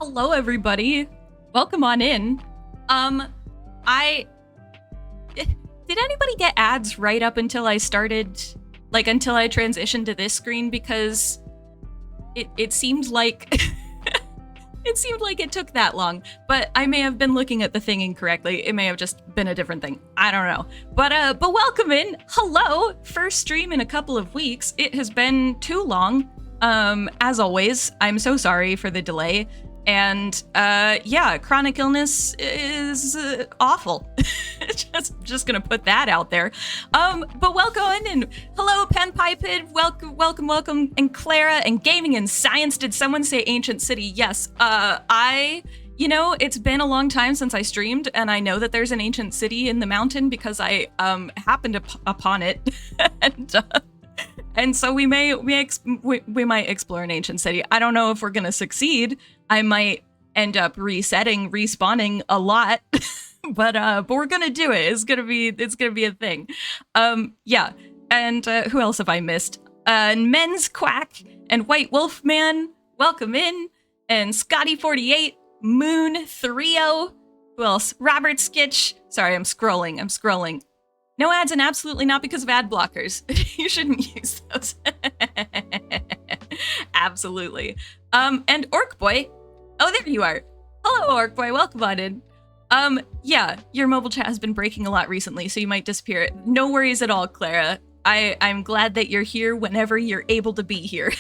Hello, everybody. Welcome on in. I did anybody get ads right up until I started, until I transitioned to this screen? Because it seemed like it took that long. But I may have been looking at the thing incorrectly. It may have just been a different thing. I don't know. But welcome in. Hello. First stream in a couple of weeks. It has been too long. As always, I'm so sorry for the delay. And yeah, chronic illness is awful. just gonna put that out there. But welcome and hello, Pen Pipid. Welcome, and Clara and Gaming and Science. Did someone say Ancient City? Yes. It's been a long time since I streamed, and I know that there's an ancient city in the mountain because I happened upon it, and so we might explore an ancient city. I don't know if we're gonna succeed. I might end up respawning a lot, but we're gonna do it. It's gonna be a thing. Yeah. And who else have I missed? Men's Quack and White Wolf Man, welcome in. And Scotty48, Moon 30. Who else? Robert Skitch. Sorry, I'm scrolling. No ads, and absolutely not because of ad blockers. You shouldn't use those. Absolutely. And Orc Boy. Oh, there you are. Hello, Orc Boy. Welcome on in. Yeah, your mobile chat has been breaking a lot recently, so you might disappear. No worries at all, Clara. I'm glad that you're here whenever you're able to be here.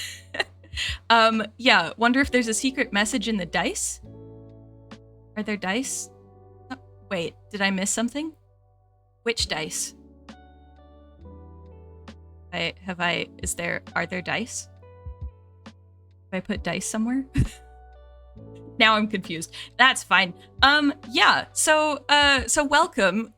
Yeah, wonder if there's a secret message in the dice? Are there dice? Oh, wait, did I miss something? Which dice? Are there dice? Have I put dice somewhere? Now I'm confused. That's fine. Yeah, so welcome.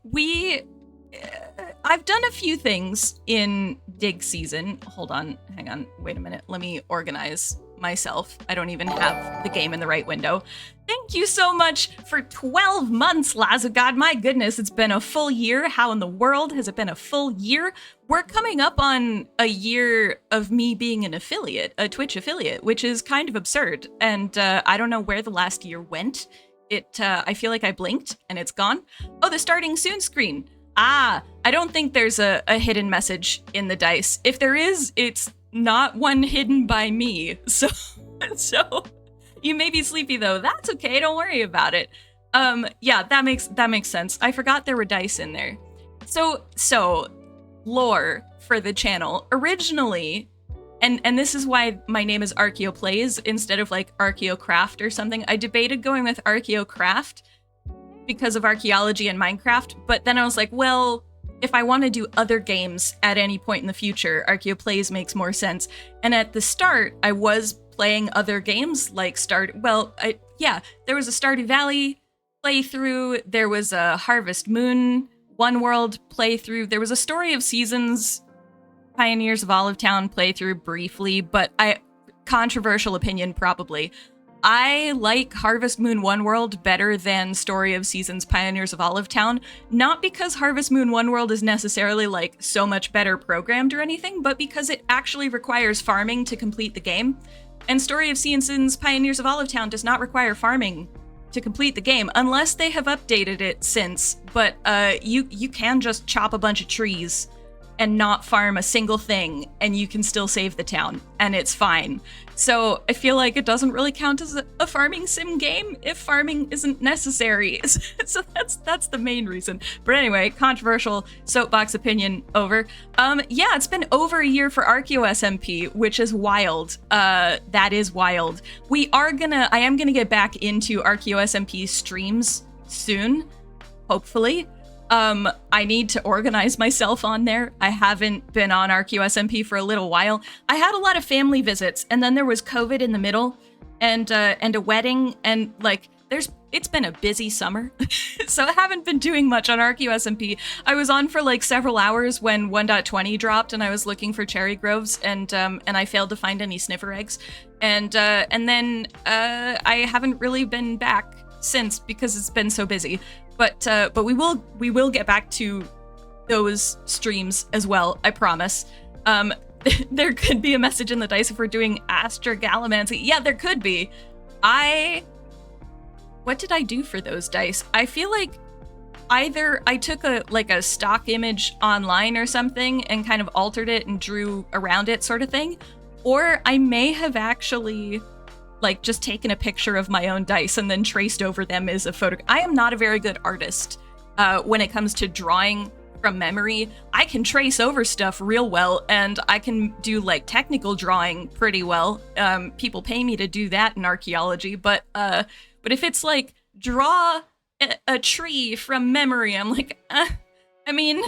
I've done a few things in dig season. Hold on, hang on, wait a minute. Let me organize myself. I don't even have the game in the right window. Thank you so much for 12 months, lads of God. My goodness, it's been a full year. How in the world has it been a full year? We're coming up on a year of me being an affiliate, a Twitch affiliate, which is kind of absurd. And I don't know where the last year went. I feel like I blinked and it's gone. Oh, the starting soon screen. I don't think there's a hidden message in the dice. If there is, it's not one hidden by me. So you may be sleepy though. That's okay. Don't worry about it. Yeah, that makes sense. I forgot there were dice in there. So lore for the channel originally, and this is why my name is ArchaeoPlays instead of like ArchaeoCraft or something. I debated going with ArchaeoCraft because of archaeology and Minecraft, but then I was like, well, if I want to do other games at any point in the future, ArchaeoPlays makes more sense. And at the start, I was playing other games like there was a Stardew Valley playthrough, there was a Harvest Moon One World playthrough, there was a Story of Seasons Pioneers of Olivetown playthrough briefly, but controversial opinion probably. I like Harvest Moon One World better than Story of Seasons Pioneers of Olivetown, not because Harvest Moon One World is necessarily like so much better programmed or anything, but because it actually requires farming to complete the game. And Story of Seasons Pioneers of Olivetown does not require farming to complete the game, unless they have updated it since, but you can just chop a bunch of trees and not farm a single thing, and you can still save the town, and it's fine. So I feel like it doesn't really count as a farming sim game if farming isn't necessary. So that's the main reason. But anyway, controversial soapbox opinion over. Yeah, it's been over a year for ArchaeoSMP, which is wild. That is wild. I am gonna get back into ArchaeoSMP streams soon, hopefully. I need to organize myself on there. I haven't been on ArchaeoSMP for a little while. I had a lot of family visits, and then there was COVID in the middle, and a wedding, and it's been a busy summer, so I haven't been doing much on ArchaeoSMP. I was on for like several hours when 1.20 dropped, and I was looking for cherry groves, and I failed to find any sniffer eggs, and then I haven't really been back since because it's been so busy. But we will get back to those streams as well, I promise. There could be a message in the dice if we're doing astrogalomancy. Yeah, there could be. I what did I do for those dice? I feel like either I took a stock image online or something and kind of altered it and drew around it sort of thing, or I may have actually like just taken a picture of my own dice and then traced over them as a photo. I am not a very good artist when it comes to drawing from memory. I can trace over stuff real well, and I can do like technical drawing pretty well. People pay me to do that in archaeology, but if it's like draw a tree from memory, I'm like, I mean,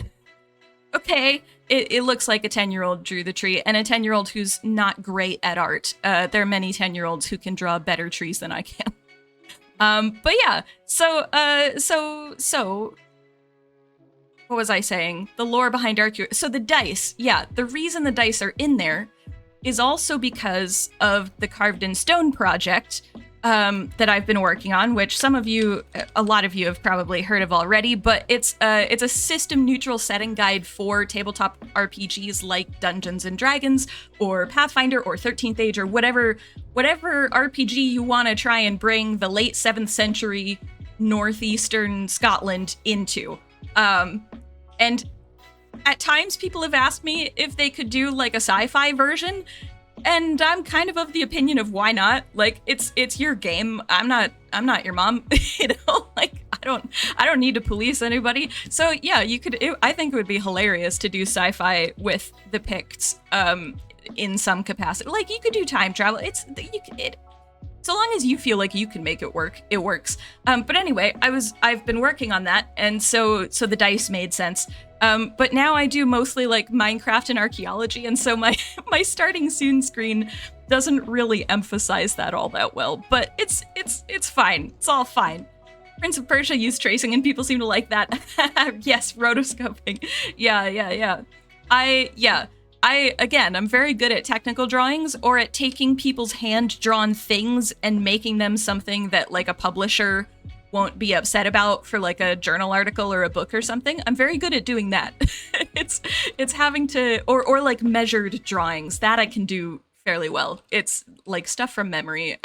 okay. It looks like a 10-year-old drew the tree, and a 10-year-old who's not great at art. There are many 10-year-olds who can draw better trees than I can. But yeah, so what was I saying? The lore behind archaeology. So the dice, yeah, the reason the dice are in there is also because of the Carved in Stone project that I've been working on, which a lot of you have probably heard of already, but it's a system-neutral setting guide for tabletop RPGs like Dungeons and Dragons or Pathfinder or 13th Age or whatever RPG you want to try and bring the late 7th century northeastern Scotland into. And at times people have asked me if they could do like a sci-fi version, and I'm kind of the opinion of why not? Like it's your game. I'm not your mom, you know? Like I don't need to police anybody. So yeah, I think it would be hilarious to do sci-fi with the Picts in some capacity. Like you could do time travel. So long as you feel like you can make it work, it works. But anyway, I've been working on that, and so the dice made sense. But now I do mostly like Minecraft and archaeology, and so my starting soon screen doesn't really emphasize that all that well. But it's fine. It's all fine. Prince of Persia used tracing, and people seem to like that. Yes, rotoscoping. Yeah. I'm very good at technical drawings or at taking people's hand-drawn things and making them something that like a publisher won't be upset about for like a journal article or a book or something. I'm very good at doing that. It's having to, or like measured drawings, that I can do fairly well. It's like stuff from memory.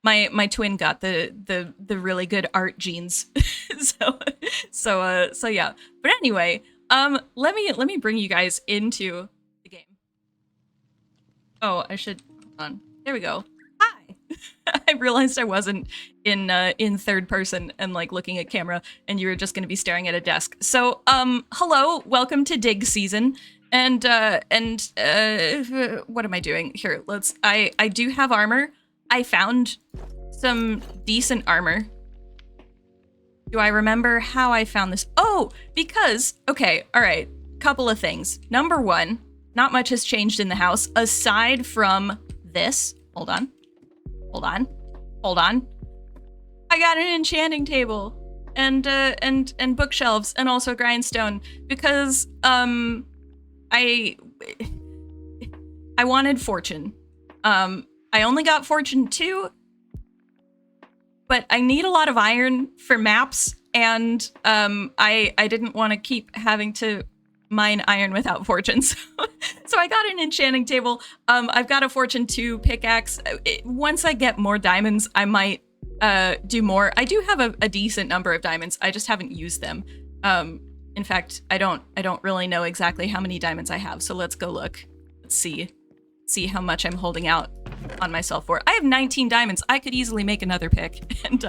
My twin got the really good art genes. so yeah. But anyway, let me bring you guys into the game. Oh, hold on. There we go. Hi. I realized I wasn't in third person and like looking at camera, and you were just going to be staring at a desk. So, hello, welcome to dig season. And what am I doing here? I do have armor. I found some decent armor. Do I remember how I found this? Oh, because, okay, all right, couple of things. Number one, not much has changed in the house aside from this. Hold on. I got an enchanting table and bookshelves and also grindstone because I wanted fortune. I only got fortune 2, but I need a lot of iron for maps, and I didn't want to keep having to mine iron without fortunes. So I got an enchanting table. I've got a fortune 2 pickaxe. Once I get more diamonds, I might do more. I do have a decent number of diamonds. I just haven't used them. In fact, I don't really know exactly how many diamonds I have. So let's go look. Let's see how much I'm holding out on myself for. I have 19 diamonds. I could easily make another pick and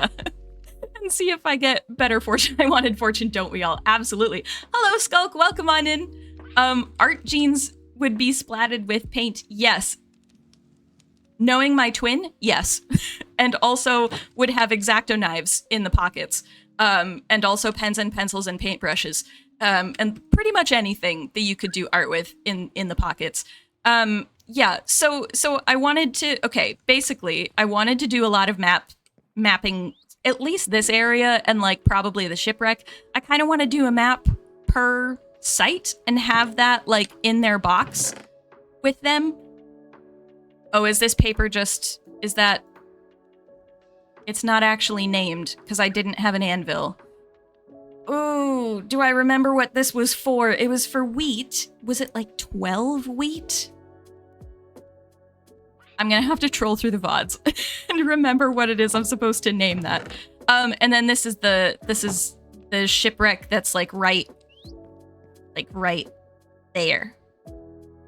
see if I get better fortune. I wanted fortune, don't we all? Absolutely. Hello, Skulk. Welcome on in. Art jeans would be splatted with paint. Yes. Knowing my twin, yes. And also would have X-Acto knives in the pockets. And also pens and pencils and paintbrushes. And pretty much anything that you could do art with in the pockets. Yeah, so I wanted to, basically, I wanted to do a lot of mapping, at least this area, and like probably the shipwreck. I kind of want to do a map per site and have that like in their box with them. Oh, is this paper is that, it's not actually named because I didn't have an anvil. Oh, do I remember what this was for? It was for wheat. Was it like 12 wheat? I'm gonna have to troll through the VODs and remember what it is I'm supposed to name that. And then this is the shipwreck that's like right there.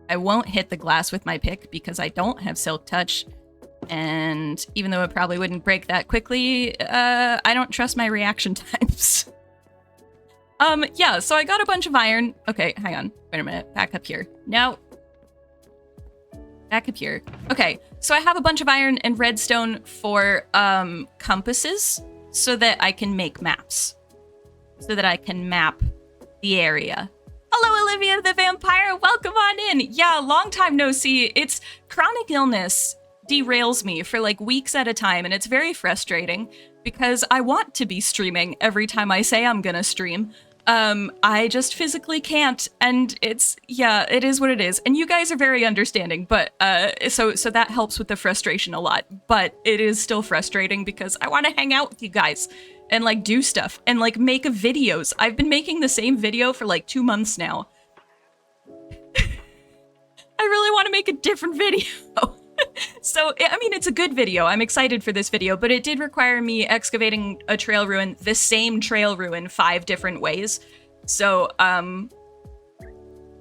I won't hit the glass with my pick because I don't have silk touch. And even though it probably wouldn't break that quickly, I don't trust my reaction times. Yeah, so I got a bunch of iron. Okay, hang on. Wait a minute. Back up here. No. Back up here. Okay, so I have a bunch of iron and redstone for compasses so that I can make maps. So that I can map the area. Hello, Olivia the Vampire. Welcome on in. Yeah, long time no see. It's chronic illness derails me for like weeks at a time, and it's very frustrating because I want to be streaming every time I say I'm gonna stream. I just physically can't, and it is what it is. And you guys are very understanding, but so that helps with the frustration a lot. But it is still frustrating because I want to hang out with you guys and like do stuff and like make videos. I've been making the same video for like 2 months now. I really want to make a different video. So, I mean, it's a good video. I'm excited for this video, but it did require me excavating a trail ruin, the same trail ruin, 5 different ways. So,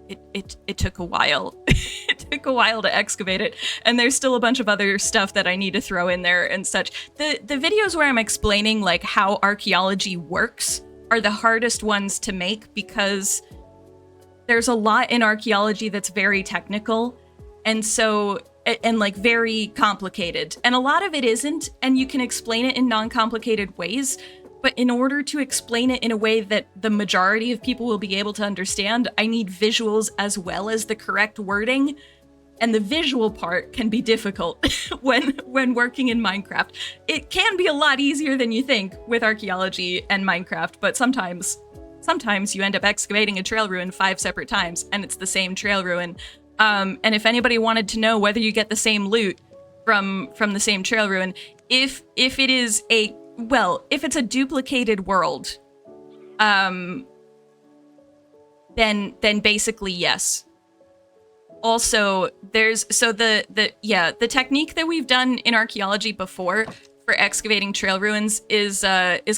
it took a while. It took a while to excavate it, and there's still a bunch of other stuff that I need to throw in there and such. The videos where I'm explaining like how archaeology works are the hardest ones to make because there's a lot in archaeology that's very technical, and so and like very complicated, and a lot of it isn't, and you can explain it in non-complicated ways, but in order to explain it in a way that the majority of people will be able to understand, I need visuals as well as the correct wording, and the visual part can be difficult when working in Minecraft. It can be a lot easier than you think with archaeology and Minecraft, but sometimes you end up excavating a trail ruin 5 separate times, and it's the same trail ruin. And if anybody wanted to know whether you get the same loot from the same trail ruin, if it is if it's a duplicated world, then basically yes. Also, the technique that we've done in archaeology before for excavating trail ruins is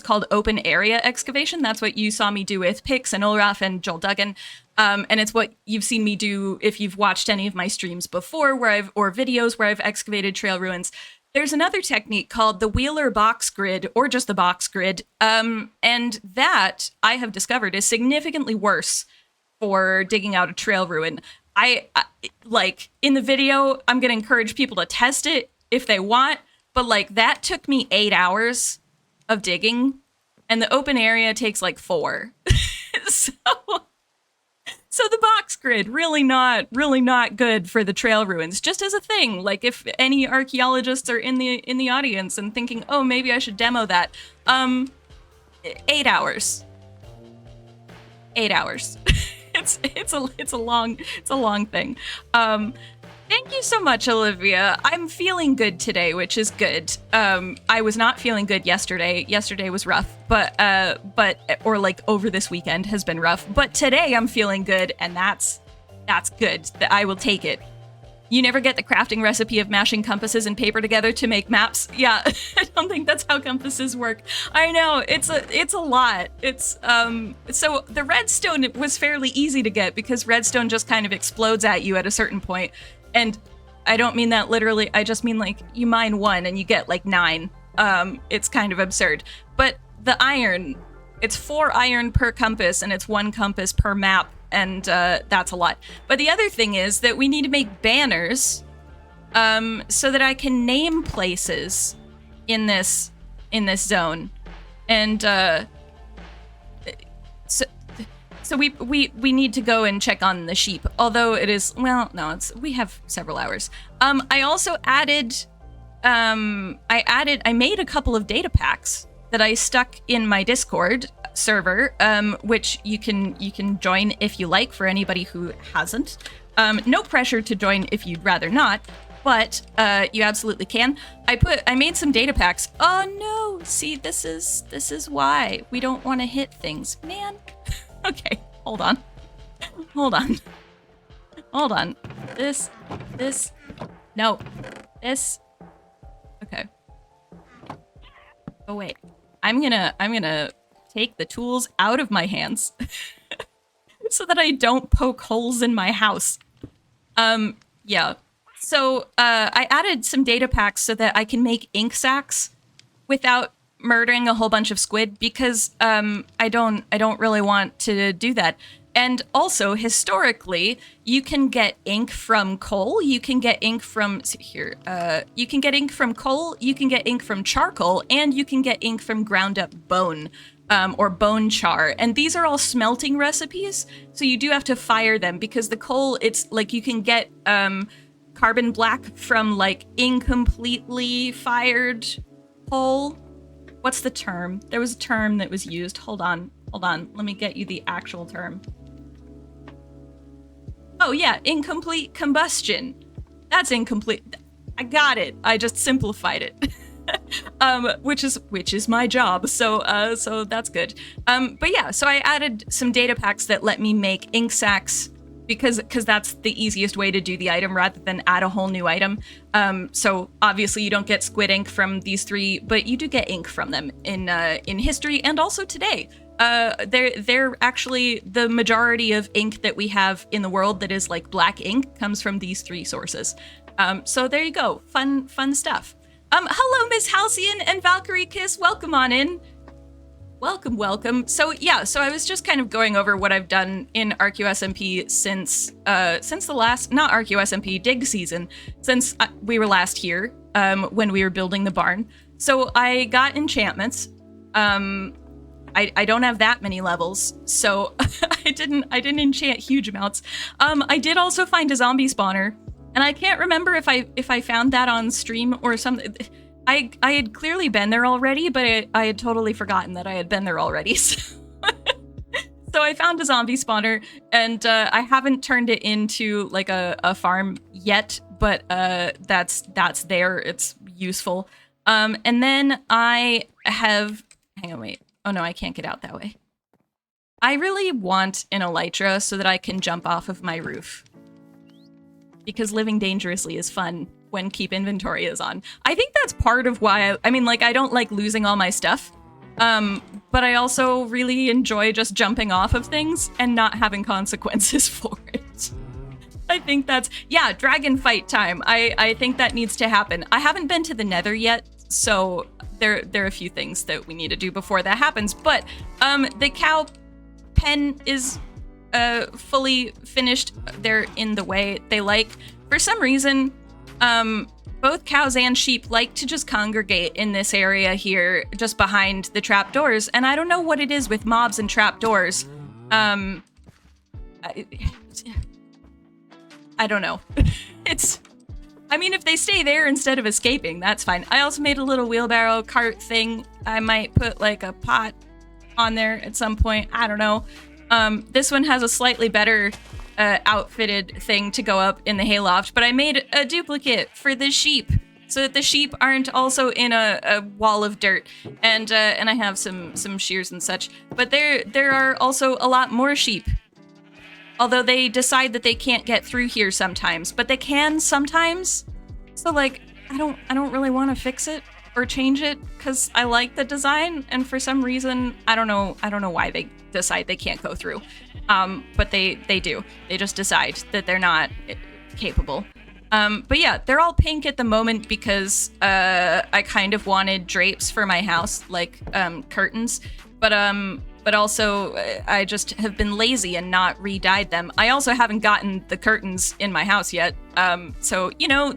called open area excavation. That's what you saw me do with Pix and Olraf and Joel Duggan. And it's what you've seen me do if you've watched any of my streams before or videos where I've excavated trail ruins. There's another technique called the Wheeler box grid, or just the box grid. And that I have discovered is significantly worse for digging out a trail ruin. I like in the video, I'm going to encourage people to test it if they want. But like that took me 8 hours of digging, and the open area takes like 4. So the box grid, really not good for the trail ruins, just as a thing. Like if any archaeologists are in the audience and thinking, oh, maybe I should demo that. 8 hours. 8 hours. it's a long thing. Thank you so much, Olivia. I'm feeling good today, which is good. I was not feeling good yesterday. Yesterday was rough, or like over this weekend has been rough. But today I'm feeling good, and that's good. I will take it. You never get the crafting recipe of mashing compasses and paper together to make maps. Yeah, I don't think that's how compasses work. I know, it's a lot. It's so the redstone was fairly easy to get because redstone just kind of explodes at you at a certain point. And I don't mean that literally, I just mean like you mine 1 and you get like 9. It's kind of absurd. But the iron, it's 4 iron per compass and it's 1 compass per map, and that's a lot. But the other thing is that we need to make banners so that I can name places in this zone. And So we need to go and check on the sheep, although it is, well, no, we have several hours. I also added, I made a couple of data packs that I stuck in my Discord server, which you can join if you like, for anybody who hasn't. No pressure to join if you'd rather not, but you absolutely can. I made some data packs. Oh no, see, this is why we don't want to hit things, man. Okay, hold on. This, no. this. Okay. Oh wait. I'm gonna take the tools out of my hands so that I don't poke holes in my house. Yeah. So I added some data packs so that I can make ink sacs without murdering a whole bunch of squid, because I don't really want to do that. And also, historically, you can get ink from coal. You can get ink from you can get ink from coal. You can get ink from charcoal, and you can get ink from ground up bone, or bone char. And these are all smelting recipes, so you do have to fire them, because the coal, it's like you can get carbon black from like incompletely fired coal. What's the term? There was a term that was used. Hold on. Let me get you the actual term. Oh yeah, incomplete combustion. That's incomplete. I got it. I just simplified it. Which is my job. So so that's good. But yeah, so I added some data packs that let me make ink sacs, because that's the easiest way to do the item rather than add a whole new item. So obviously you don't get squid ink from these three, but you do get ink from them in history and also today. They're actually the majority of ink that we have in the world that is like black ink comes from these three sources. So there you go. Fun stuff. Hello, Miss Halcyon and Valkyrie Kiss. Welcome on in. Welcome. So yeah, so I was just kind of going over what I've done in ArchaeoSMP since the last, not ArchaeoSMP, dig season, since we were last here, when we were building the barn. So I got enchantments. I don't have that many levels, so I didn't enchant huge amounts. I did also find a zombie spawner, and I can't remember if I found that on stream or something. I had clearly been there already, but I had totally forgotten that I had been there already. So, so I found a zombie spawner, and I haven't turned it into like a farm yet, but that's there. It's useful. And then I have, hang on, wait. Oh no, I can't get out that way. I really want an elytra so that I can jump off of my roof, because living dangerously is fun when keep inventory is on. I think that's part of why I mean, like, I don't like losing all my stuff, but I also really enjoy just jumping off of things and not having consequences for it. I think that's, yeah, dragon fight time. I think that needs to happen. I haven't been to the Nether yet, so there are a few things that we need to do before that happens. But the cow pen is fully finished. They're in the way they like. For some reason, both cows and sheep like to just congregate in this area here, just behind the trapdoors. And I don't know what it is with mobs and trapdoors. I don't know. I mean, if they stay there instead of escaping, that's fine. I also made a little wheelbarrow cart thing. I might put like a pot on there at some point. I don't know. This one has a slightly better outfitted thing to go up in the hayloft, but I made a duplicate for the sheep so that the sheep aren't also in a wall of dirt. And I have some shears and such. But there are also a lot more sheep. Although they decide that they can't get through here sometimes, but they can sometimes. So like, I don't really want to fix it or change it because I like the design, and for some reason, I don't know why they decide they can't go through. But they do. They just decide that they're not capable. But yeah, they're all pink at the moment because I kind of wanted drapes for my house, like curtains. But also, I just have been lazy and not re-dyed them. I also haven't gotten the curtains in my house yet. So, you know,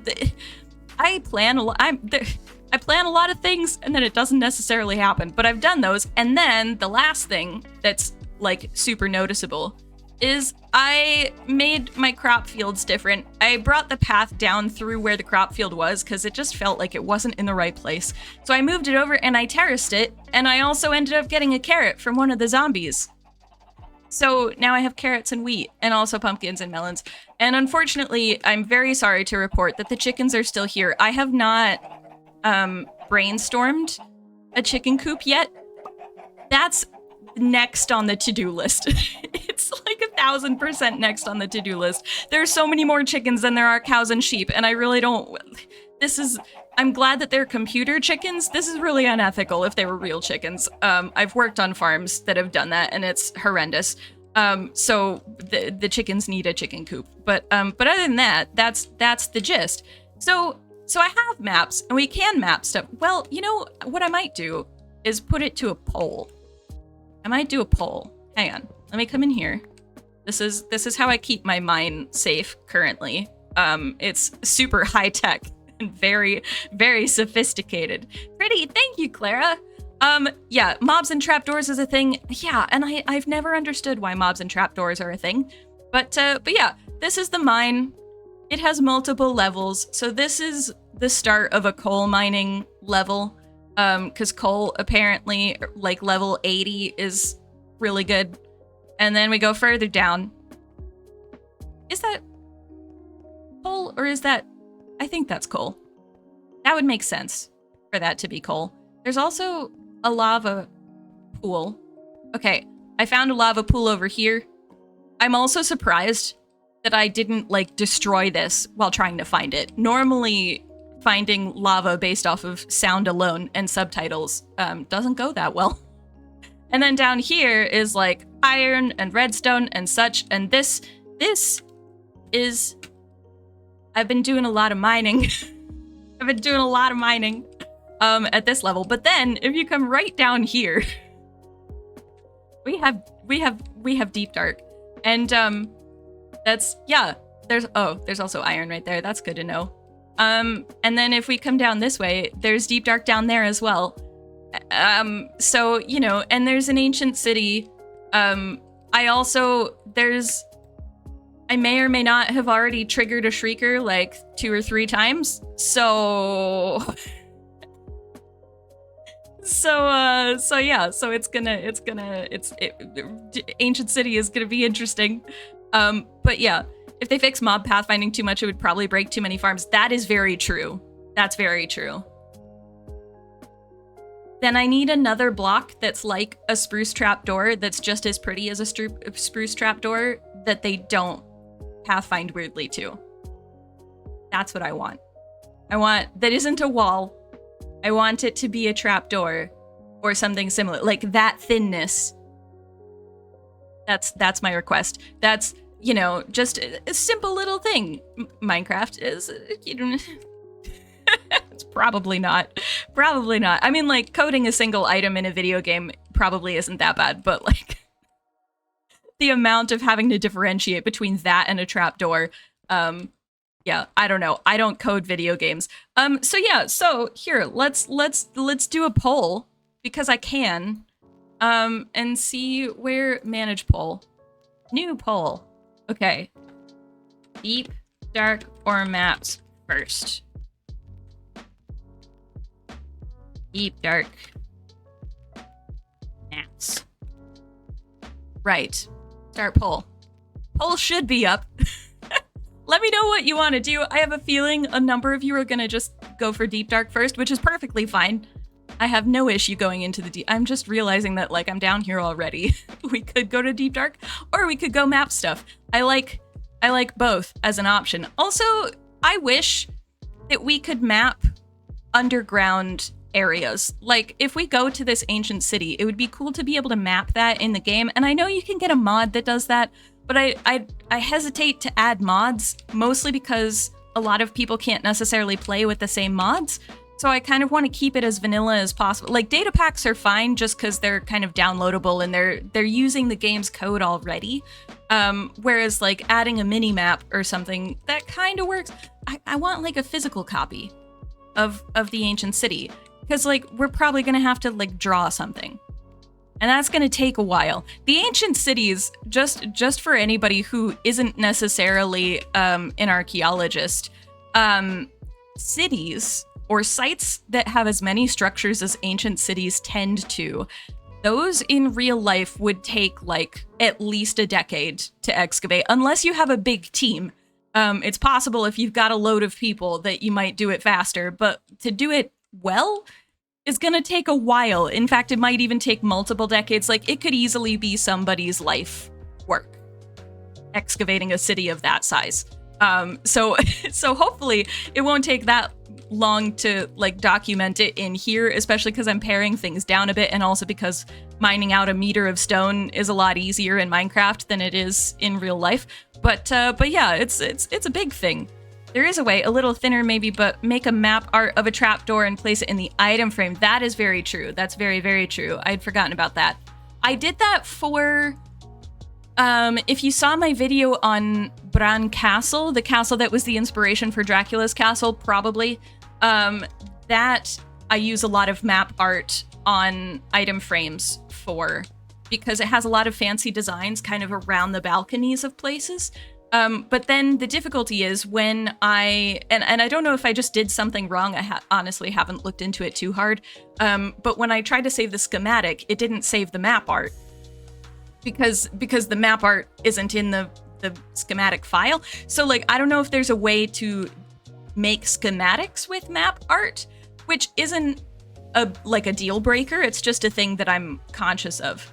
I plan a lot of things, and then it doesn't necessarily happen. But I've done those. And then the last thing that's, like, super noticeable is I made my crop fields different. I brought the path down through where the crop field was because it just felt like it wasn't in the right place. So I moved it over and I terraced it, and I also ended up getting a carrot from one of the zombies. So now I have carrots and wheat, and also pumpkins and melons. And unfortunately, I'm very sorry to report that the chickens are still here. I have not brainstormed a chicken coop yet. That's next on the to-do list. It's like 1000% next on the to-do list. There's so many more chickens than there are cows and sheep, and I really don't... I'm glad that they're computer chickens. This is really unethical if they were real chickens. I've worked on farms that have done that, and it's horrendous. So the chickens need a chicken coop. But other than that, that's the gist. So I have maps, and we can map stuff. Well, you know what I might do is put it to a poll. I might do a poll. Hang on, let me come in here. This is how I keep my mine safe currently. It's super high tech and very, very sophisticated. Pretty, thank you, Clara. Yeah, mobs and trapdoors is a thing. Yeah, and I've never understood why mobs and trapdoors are a thing. But yeah, this is the mine. It has multiple levels. So this is the start of a coal mining level. Because coal apparently, like level 80 is really good. And then we go further down. Is that coal or is that... I think that's coal. That would make sense for that to be coal. There's also a lava pool. Okay, I found a lava pool over here. I'm also surprised that I didn't, like, destroy this while trying to find it. Normally, finding lava based off of sound alone and subtitles doesn't go that well. And then down here is, like, iron and redstone and such, and this is... I've been doing a lot of mining. I've been doing a lot of mining at this level. But then if you come right down here, we have deep dark. And that's, yeah, there's also iron right there. That's good to know. And then if we come down this way, there's deep dark down there as well. So, you know, and there's an ancient city. I may or may not have already triggered a shrieker like 2 or 3 times. So yeah, so ancient city is gonna be interesting. But yeah, if they fix mob pathfinding too much, it would probably break too many farms. That is very true. That's very true. Then I need another block that's like a spruce trapdoor that's just as pretty as a spruce trapdoor that they don't pathfind weirdly too. That's what I want. That isn't a wall. I want it to be a trapdoor or something similar, like that thinness. That's my request. That's, you know, just a simple little thing. Minecraft is, you know, it's probably not. I mean, like, coding a single item in a video game probably isn't that bad, but like the amount of having to differentiate between that and a trapdoor, yeah, I don't know. I don't code video games. So yeah, so here, let's do a poll because I can, and see where manage poll. New poll. Okay. Deep, dark, or maps first. Deep, dark, maps. Right. Start poll. Poll should be up. Let me know what you want to do. I have a feeling a number of you are going to just go for deep dark first, which is perfectly fine. I have no issue going into the deep. I'm just realizing that, like, I'm down here already. We could go to deep dark or we could go map stuff. I like both as an option. Also, I wish that we could map underground areas. Like, if we go to this ancient city, it would be cool to be able to map that in the game. And I know you can get a mod that does that, but I hesitate to add mods, mostly because a lot of people can't necessarily play with the same mods. So I kind of want to keep it as vanilla as possible. Like, data packs are fine just because they're kind of downloadable and they're using the game's code already. Whereas like adding a mini map or something, that kind of works. I want like a physical copy of the ancient city. Because, like, we're probably going to have to, like, draw something. And that's going to take a while. The ancient cities, just for anybody who isn't necessarily an archaeologist, cities or sites that have as many structures as ancient cities tend to, those in real life would take, like, at least a decade to excavate, unless you have a big team. It's possible if you've got a load of people that you might do it faster, but to do it well, it's gonna take a while. In fact, it might even take multiple decades. Like, it could easily be somebody's life work excavating a city of that size. So hopefully it won't take that long to like document it in here, especially because I'm paring things down a bit, and also because mining out a meter of stone is a lot easier in Minecraft than it is in real life. But yeah, it's a big thing. There is a way, a little thinner maybe, but make a map art of a trapdoor and place it in the item frame. That is very true. That's very, very true. I'd forgotten about that. I did that for, if you saw my video on Bran Castle, the castle that was the inspiration for Dracula's castle, probably, that I use a lot of map art on item frames for, because it has a lot of fancy designs kind of around the balconies of places. But then the difficulty is when and I don't know if I just did something wrong. I honestly haven't looked into it too hard. But when I tried to save the schematic, it didn't save the map art because the map art isn't in the schematic file. So like, I don't know if there's a way to make schematics with map art, which isn't like a deal breaker. It's just a thing that I'm conscious of.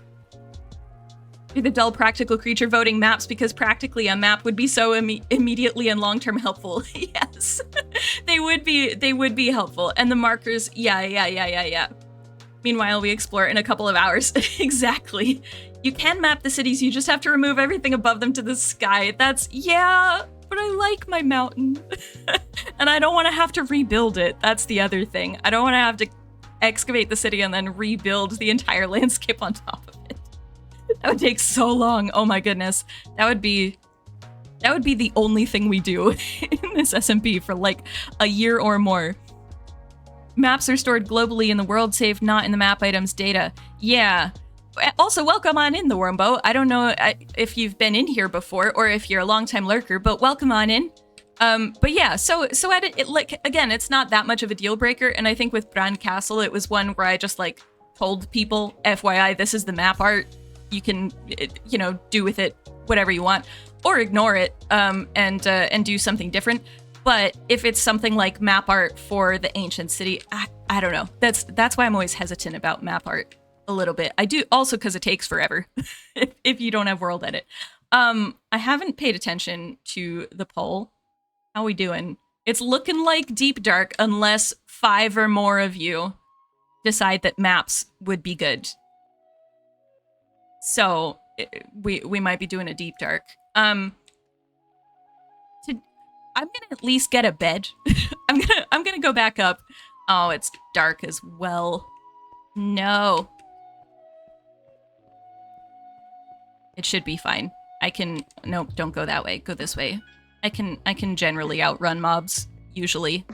The dull practical creature voting maps because practically a map would be so immediately and long-term helpful. Yes, they would be helpful. And the markers, yeah. Meanwhile, we explore in a couple of hours. Exactly. You can map the cities, you just have to remove everything above them to the sky. Yeah, but I like my mountain. And I don't want to have to rebuild it. That's the other thing. I don't want to have to excavate the city and then rebuild the entire landscape on top of it. That would take so long. Oh my goodness. That would be the only thing we do in this SMP for like a year or more. Maps are stored globally in the world save, not in the map items data. Yeah. Also, welcome on in, the Wormbo. I don't know if you've been in here before or if you're a longtime lurker, but welcome on in. But yeah, so like, again, it's not that much of a deal breaker. And I think with Bran Castle, it was one where I just like told people, FYI, this is the map art. You can, you know, do with it whatever you want, or ignore it and do something different. But if it's something like map art for the ancient city, I don't know. That's why I'm always hesitant about map art a little bit. I do also because it takes forever if you don't have world edit. I haven't paid attention to the poll. How we doing? It's looking like deep dark unless 5 or more of you decide that maps would be good. So we might be doing a deep dark. I'm gonna at least get a bed. I'm gonna go back up. Oh, it's dark as well. No. It should be fine. Nope, don't go that way. Go this way. I can generally outrun mobs, usually.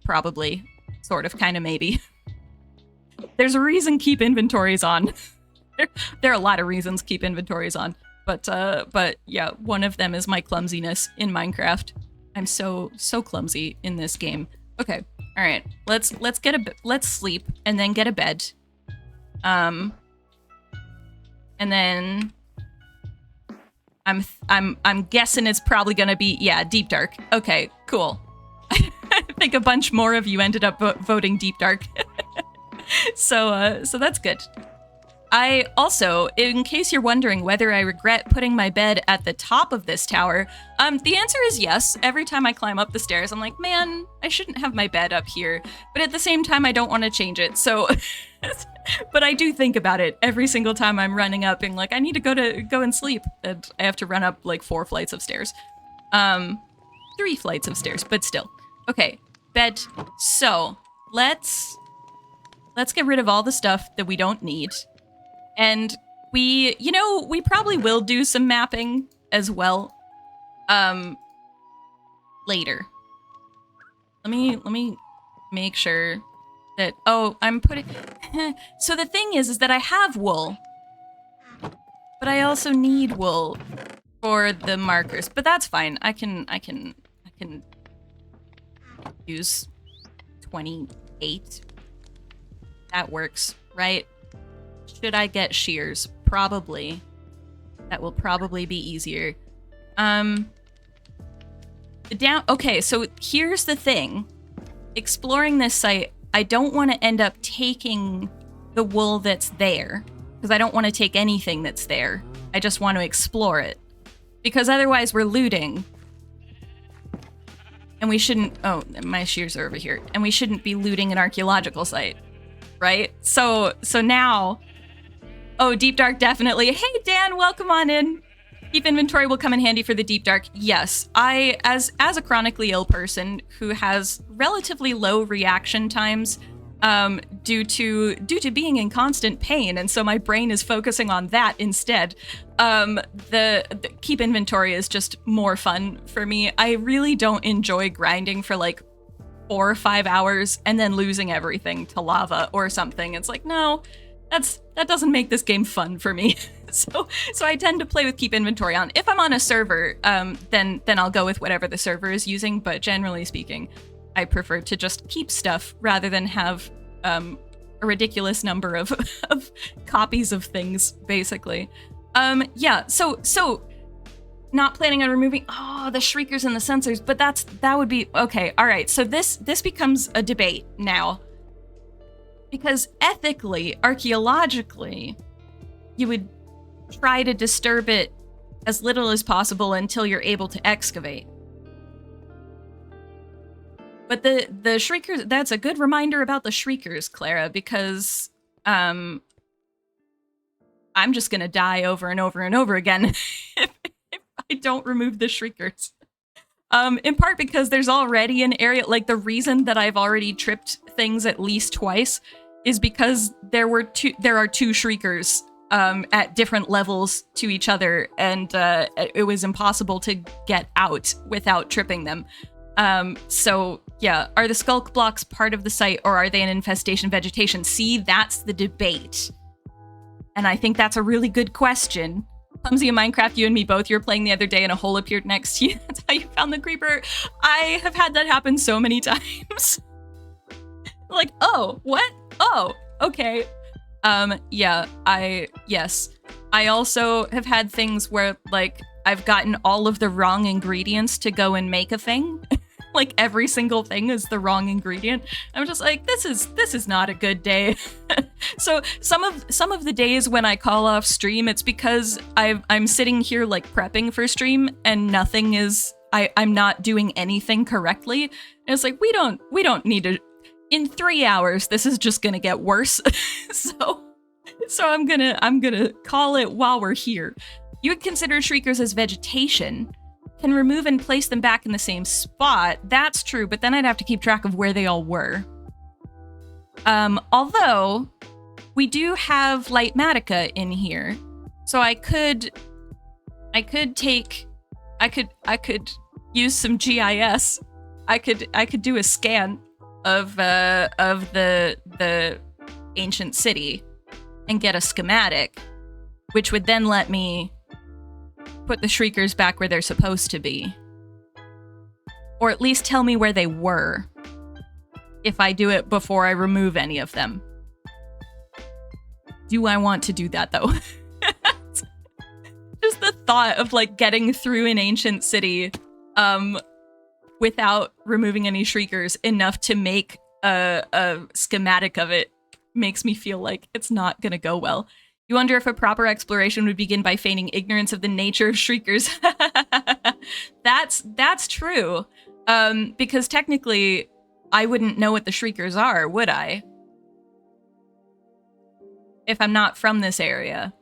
Probably. Sort of, kind of, maybe. There's a reason keep inventories on. There are a lot of reasons keep inventories on, but yeah, one of them is my clumsiness in Minecraft. I'm so clumsy in this game. Okay, all right, let's sleep and then get a bed, and then I'm guessing it's probably gonna be, yeah, deep dark. Okay, cool. I think a bunch more of you ended up voting deep dark, so that's good. I also, in case you're wondering whether I regret putting my bed at the top of this tower, the answer is yes. Every time I climb up the stairs, I'm like, man, I shouldn't have my bed up here. But at the same time, I don't want to change it. So, but I do think about it every single time I'm running up, being like, I need to go and sleep. And I have to run up like 4 flights of stairs. 3 flights of stairs, but still. Okay, bed. So let's get rid of all the stuff that we don't need. And we probably will do some mapping as well, later. Let me make sure that, oh, I'm putting, so the thing is that I have wool, but I also need wool for the markers, but that's fine. I can use 28. That works, right? Should I get shears? Probably. That will probably be easier. Okay, so here's the thing. Exploring this site, I don't want to end up taking the wool that's there, because I don't want to take anything that's there. I just want to explore it. Because otherwise we're looting. And we shouldn't, oh, my shears are over here. And we shouldn't be looting an archaeological site, right? So now, oh, Deep Dark definitely. Hey, Dan, welcome on in. Keep inventory will come in handy for the Deep Dark. Yes, I, as a chronically ill person who has relatively low reaction times due to being in constant pain, and so my brain is focusing on that instead. The keep inventory is just more fun for me. I really don't enjoy grinding for like 4 or 5 hours and then losing everything to lava or something. It's like, no, that doesn't make this game fun for me. So I tend to play with keep inventory on. If I'm on a server, then I'll go with whatever the server is using. But generally speaking, I prefer to just keep stuff rather than have a ridiculous number of copies of things, basically. Yeah. So not planning on removing the shriekers and the sensors, but that would be okay. All right. So this becomes a debate now, because ethically, archaeologically, you would try to disturb it as little as possible until you're able to excavate. But the shriekers, that's a good reminder about the shriekers, Clara, because I'm just gonna die over and over and over again if I don't remove the shriekers. In part because there's already an area, like the reason that I've already tripped things at least twice is because there are two shriekers at different levels to each other, and it was impossible to get out without tripping them. So yeah, are the skulk blocks part of the site, or are they an infestation vegetation? See, that's the debate. And I think that's a really good question. Clumsy in Minecraft, you and me both, you were playing the other day and a hole appeared next to you. That's how you found the creeper. I have had that happen so many times. Like, oh, what? Oh, okay. Yeah, yes. I also have had things where, like, I've gotten all of the wrong ingredients to go and make a thing. Like, every single thing is the wrong ingredient. I'm just like, this is not a good day. So some of the days when I call off stream, it's because I'm sitting here like prepping for stream and nothing is, I'm not doing anything correctly. And it's like, we don't need to, in 3 hours, this is just gonna get worse. So I'm gonna call it while we're here. You would consider shriekers as vegetation. Can remove and place them back in the same spot. That's true, but then I'd have to keep track of where they all were. Although we do have Lightmatica in here, so I could use some GIS. I could do a scan of the ancient city and get a schematic, which would then let me put the shriekers back where they're supposed to be. Or at least tell me where they were, if I do it before I remove any of them. Do I want to do that, though? Just the thought of, like, getting through an ancient city without removing any shriekers enough to make a schematic of it makes me feel like it's not gonna go well. You wonder if a proper exploration would begin by feigning ignorance of the nature of shriekers. That's true. Because technically, I wouldn't know what the shriekers are, would I? If I'm not from this area.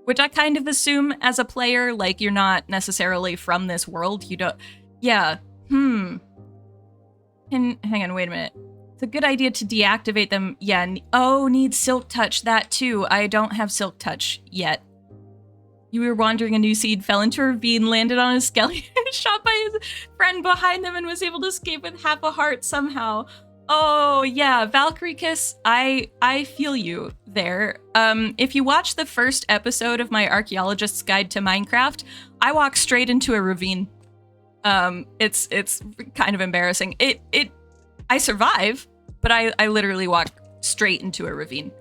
Which I kind of assume as a player, like, you're not necessarily from this world. You don't... Yeah. Hang on, wait a minute. It's a good idea to deactivate them. Yeah, need Silk Touch, that too. I don't have Silk Touch yet. You were wandering a new seed, fell into a ravine, landed on a skeleton, shot by his friend behind them, and was able to escape with half a heart somehow. Oh, yeah, Valkyrie Kiss, I feel you there. If you watch the first episode of my Archaeologist's Guide to Minecraft, I walk straight into a ravine. It's kind of embarrassing. I survive, but I literally walk straight into a ravine.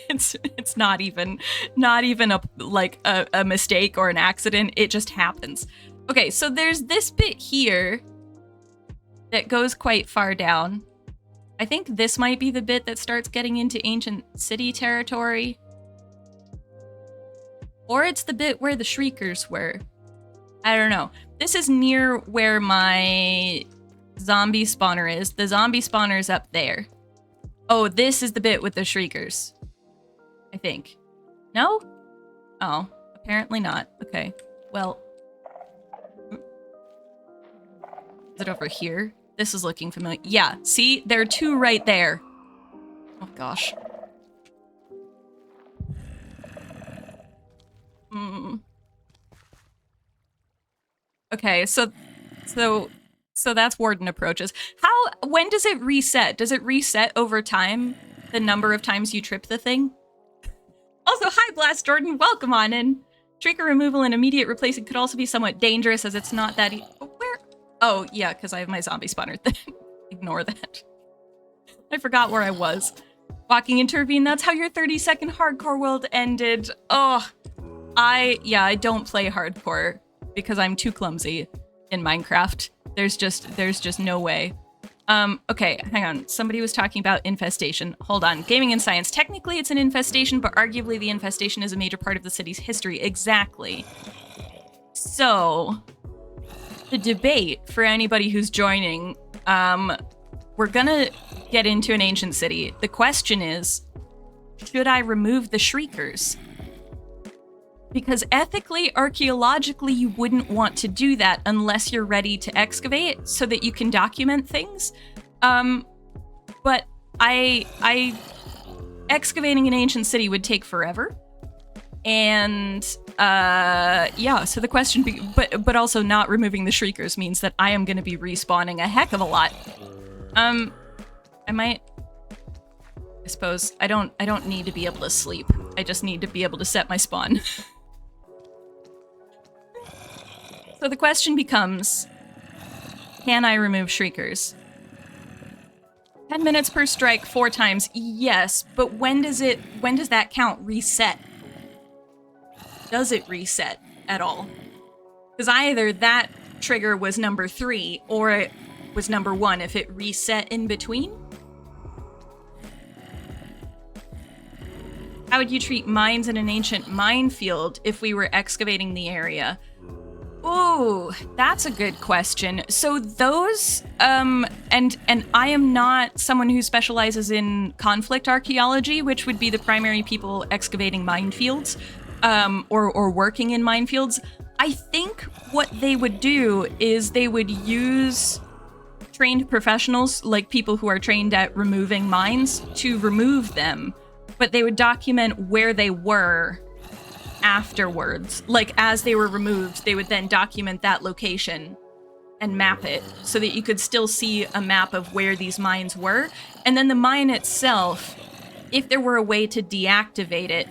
It's not even a mistake or an accident. It just happens. Okay, so there's this bit here that goes quite far down. I think this might be the bit that starts getting into ancient city territory. Or it's the bit where the shriekers were. I don't know. This is near where my zombie spawner is. The zombie spawner is up there. Oh, this is the bit with the shriekers. I think. No? Oh, apparently not. Okay. Well. Is it over here? This is looking familiar. Yeah, see? There are two right there. Oh, gosh. Okay, so that's warden approaches. When does it reset? Does it reset over time? The number of times you trip the thing? Also, hi Blast Jordan, welcome on in. Trigger removal and immediate replacing could also be somewhat dangerous as it's not that where? Oh, yeah, because I have my zombie spawner thing. Ignore that. I forgot where I was. Walking into ravine, that's how your 30-second hardcore world ended. Oh, I don't play hardcore because I'm too clumsy in Minecraft. There's just no way. Okay, hang on. Somebody was talking about infestation. Hold on. Gaming and science. Technically, it's an infestation, but arguably the infestation is a major part of the city's history. Exactly. So, the debate for anybody who's joining, we're gonna get into an ancient city. The question is, should I remove the shriekers? Because ethically, archaeologically, you wouldn't want to do that unless you're ready to excavate so that you can document things. But excavating an ancient city would take forever. And, yeah, so the question, but also not removing the shriekers means that I am going to be respawning a heck of a lot. I suppose I don't need to be able to sleep. I just need to be able to set my spawn. So the question becomes, can I remove shriekers? 10 minutes per strike 4 times, yes, but when does that count reset? Does it reset at all? Because either that trigger was number 3 or it was number 1 if it reset in between. How would you treat mines in an ancient minefield if we were excavating the area? Ooh, that's a good question. So those, and I am not someone who specializes in conflict archaeology, which would be the primary people excavating minefields, or working in minefields. I think what they would do is they would use trained professionals, like people who are trained at removing mines, to remove them, but they would document where they were afterwards. Like, as they were removed, they would then document that location and map it so that you could still see a map of where these mines were. And then the mine itself, if there were a way to deactivate it,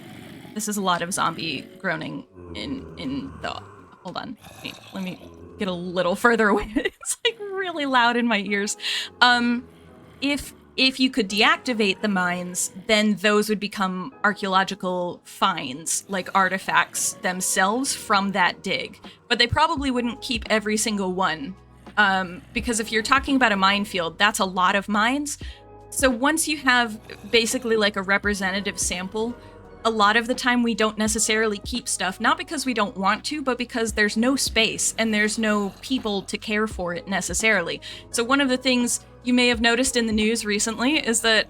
this is a lot of zombie groaning in the... Hold on. Let me get a little further away. It's like really loud in my ears. If you could deactivate the mines, then those would become archaeological finds, like artifacts themselves from that dig. But they probably wouldn't keep every single one, because if you're talking about a minefield, that's a lot of mines. So once you have basically like a representative sample, a lot of the time we don't necessarily keep stuff, not because we don't want to, but because there's no space and there's no people to care for it necessarily. So one of the things you may have noticed in the news recently is that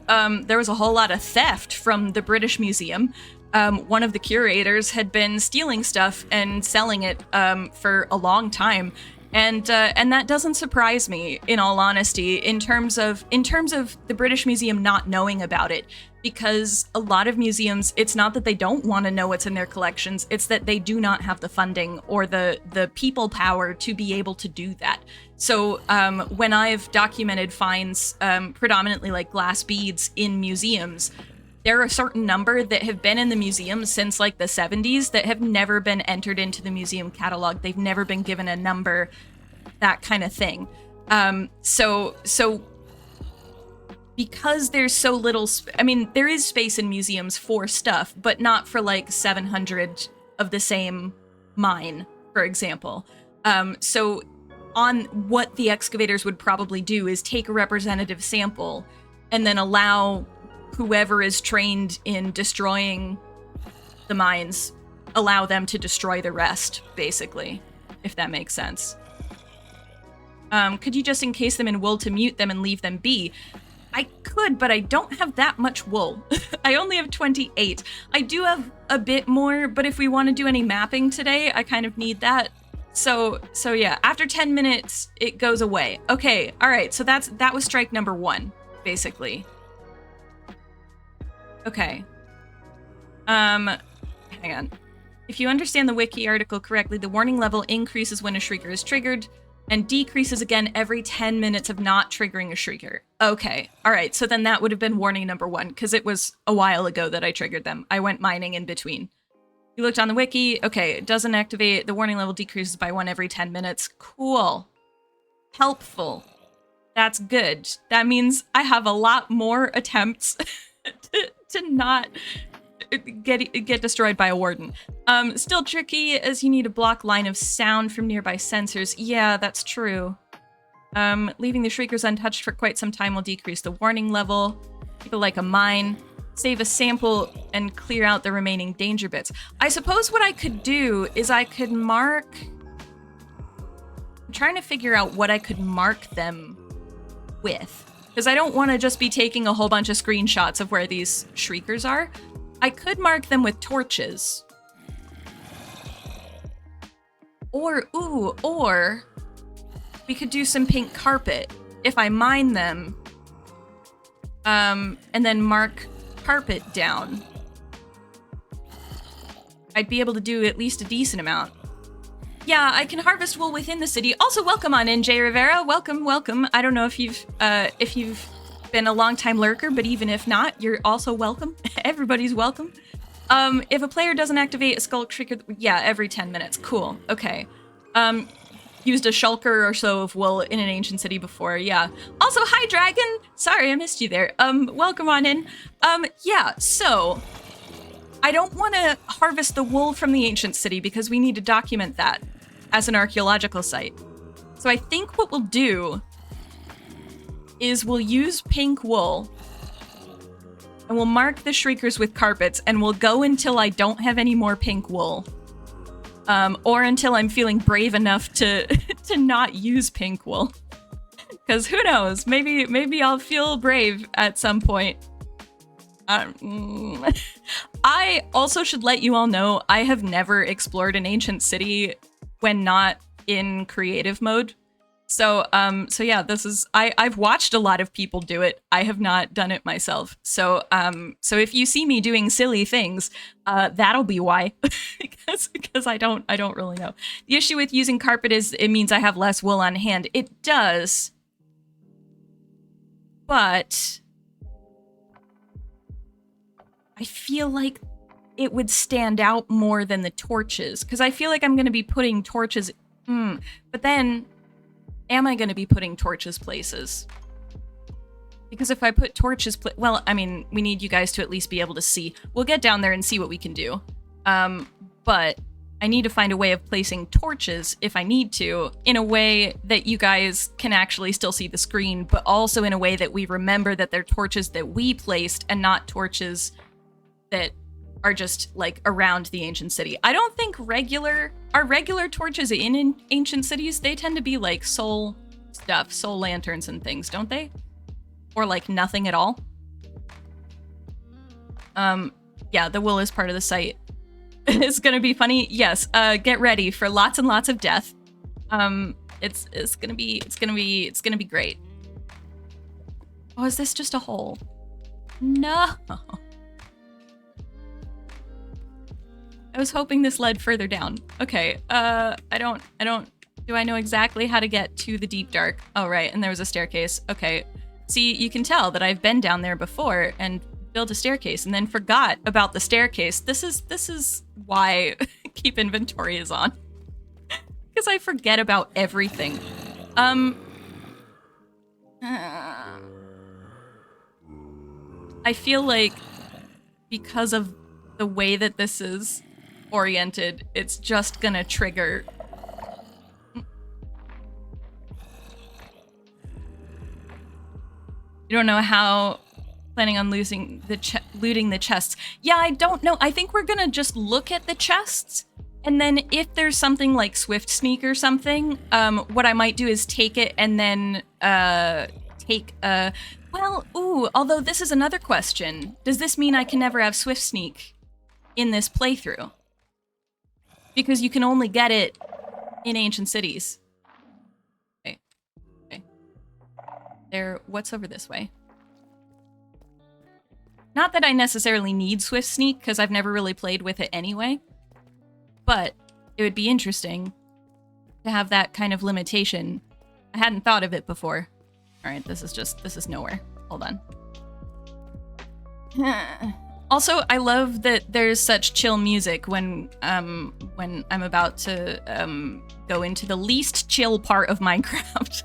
there was a whole lot of theft from the British Museum. One of the curators had been stealing stuff and selling it for a long time. And that doesn't surprise me, in all honesty, in terms of the British Museum not knowing about it, because a lot of museums, it's not that they don't want to know what's in their collections, it's that they do not have the funding or the people power to be able to do that. So when I've documented finds, predominantly like glass beads in museums, there are a certain number that have been in the museum since like the 70s that have never been entered into the museum catalog. They've never been given a number, that kind of thing. So because there's so little, I mean, there is space in museums for stuff, but not for like 700 of the same mine, for example. So on what the excavators would probably do is take a representative sample and then allow whoever is trained in destroying the mines, allow them to destroy the rest, basically, if that makes sense. Could you just encase them in wool to mute them and leave them be? I could, but I don't have that much wool. I only have 28. I do have a bit more, but if we want to do any mapping today, I kind of need that. So yeah, after 10 minutes, it goes away. Okay, all right, so that was strike number 1, basically. Okay. Hang on. If you understand the wiki article correctly, the warning level increases when a shrieker is triggered and decreases again every 10 minutes of not triggering a shrieker. Okay, all right, so then that would have been warning number 1, because it was a while ago that I triggered them. I went mining in between. You looked on the wiki. Okay, it doesn't activate. The warning level decreases by 1 every 10 minutes. Cool. Helpful. That's good. That means I have a lot more attempts to not get destroyed by a warden. Still tricky, as you need a block line of sound from nearby sensors. Yeah, that's true. Leaving the shriekers untouched for quite some time will decrease the warning level. People like a mine. Save a sample and clear out the remaining danger bits. I suppose what I could do is I could mark... I'm trying to figure out what I could mark them with. Because I don't want to just be taking a whole bunch of screenshots of where these shriekers are. I could mark them with torches. Or we could do some pink carpet. If I mine them, and then mark carpet down, I'd be able to do at least a decent amount. Yeah, I can harvest wool within the city. Also, welcome on in, Jay Rivera. Welcome, welcome. I don't know if you've been a long-time lurker, but even if not, you're also welcome. Everybody's welcome. If a player doesn't activate a Skulk Shrieker, yeah, every 10 minutes. Cool. Okay. Used a shulker or so of wool in an ancient city before, yeah. Also, hi, Dragon! Sorry, I missed you there. Welcome on in. Yeah, so... I don't want to harvest the wool from the ancient city because we need to document that as an archaeological site. So I think what we'll do is we'll use pink wool and we'll mark the shriekers with carpets and we'll go until I don't have any more pink wool. Or until I'm feeling brave enough to not use pink wool. Because who knows, maybe I'll feel brave at some point. I also should let you all know I have never explored an ancient city when not in creative mode. So yeah, this is I've watched a lot of people do it. I have not done it myself. So if you see me doing silly things, that'll be why. because I don't really know. The issue with using carpet is it means I have less wool on hand. It does. But I feel like it would stand out more than the torches, because I feel like I'm going to be putting torches. But then, am I going to be putting torches places? Because if I put torches, well, I mean, we need you guys to at least be able to see. We'll get down there and see what we can do. But I need to find a way of placing torches, if I need to, in a way that you guys can actually still see the screen, but also in a way that we remember that they're torches that we placed and not torches that are just like around the ancient city. I don't think regular torches in ancient cities, they tend to be like soul stuff, soul lanterns and things, don't they? Or like nothing at all. Yeah, the wool is part of the site. It's gonna be funny. Yes, get ready for lots and lots of death. It's gonna be great. Oh, is this just a hole? No. I was hoping this led further down. Okay, do I know exactly how to get to the deep dark? Oh, right, and there was a staircase. Okay, see, you can tell that I've been down there before and built a staircase and then forgot about the staircase. This is why keep inventory is on. Because I forget about everything. I feel like because of the way that this is oriented, it's just gonna trigger. You don't know how planning on looting the chests. Yeah, I don't know. I think we're gonna just look at the chests And then if there's something like Swift Sneak or something, what I might do is take it and then take a... Well, ooh, although this is another question. Does this mean I can never have Swift Sneak in this playthrough? Because you can only get it in ancient cities. Okay. Okay. There, what's over this way? Not that I necessarily need Swift Sneak, because I've never really played with it anyway. But it would be interesting to have that kind of limitation. I hadn't thought of it before. All right, this is nowhere. Hold on. Also, I love that there's such chill music when I'm about to go into the least chill part of Minecraft.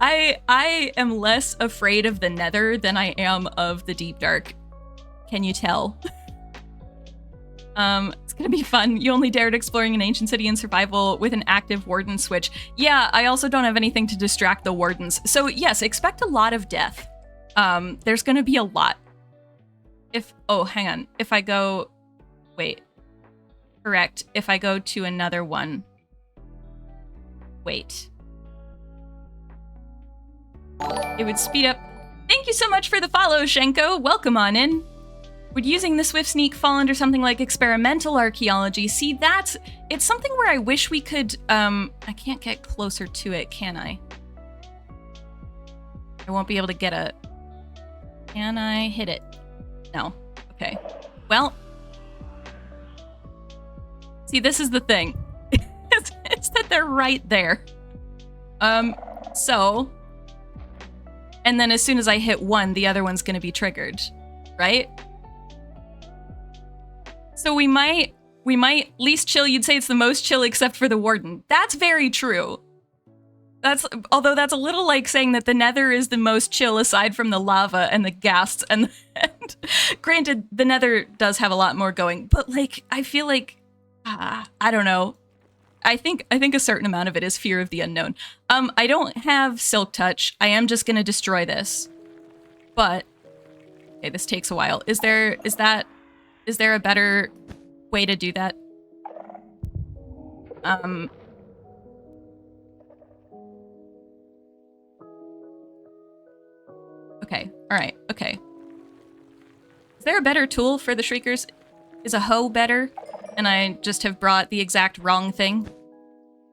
I am less afraid of the Nether than I am of the Deep Dark. Can you tell? It's gonna be fun. You only dared exploring an ancient city in survival with an active warden switch. Yeah, I also don't have anything to distract the wardens. So yes, expect a lot of death. There's gonna be a lot. Oh, hang on. If I go, wait. Correct. If I go to another one. Wait. It would speed up. Thank you so much for the follow, Shenko. Welcome on in. Would using the Swift Sneak fall under something like experimental archaeology? See, it's something where I wish we could, I can't get closer to it, can I? I won't be able to get a, can I hit it? No. Okay. Well, see, this is the thing. it's that they're right there. So, and then as soon as I hit one, the other one's gonna be triggered, right? So we might, least chill, you'd say it's the most chill except for the warden. That's very true. Although that's a little like saying that the Nether is the most chill aside from the lava and the ghasts and granted, the Nether does have a lot more going, but like, I feel like, I don't know. I think a certain amount of it is fear of the unknown. I don't have Silk Touch. I am just gonna destroy this. But, okay, this takes a while. Is there a better way to do that? Okay, alright, okay. Is there a better tool for the Shriekers? Is a hoe better? And I just have brought the exact wrong thing?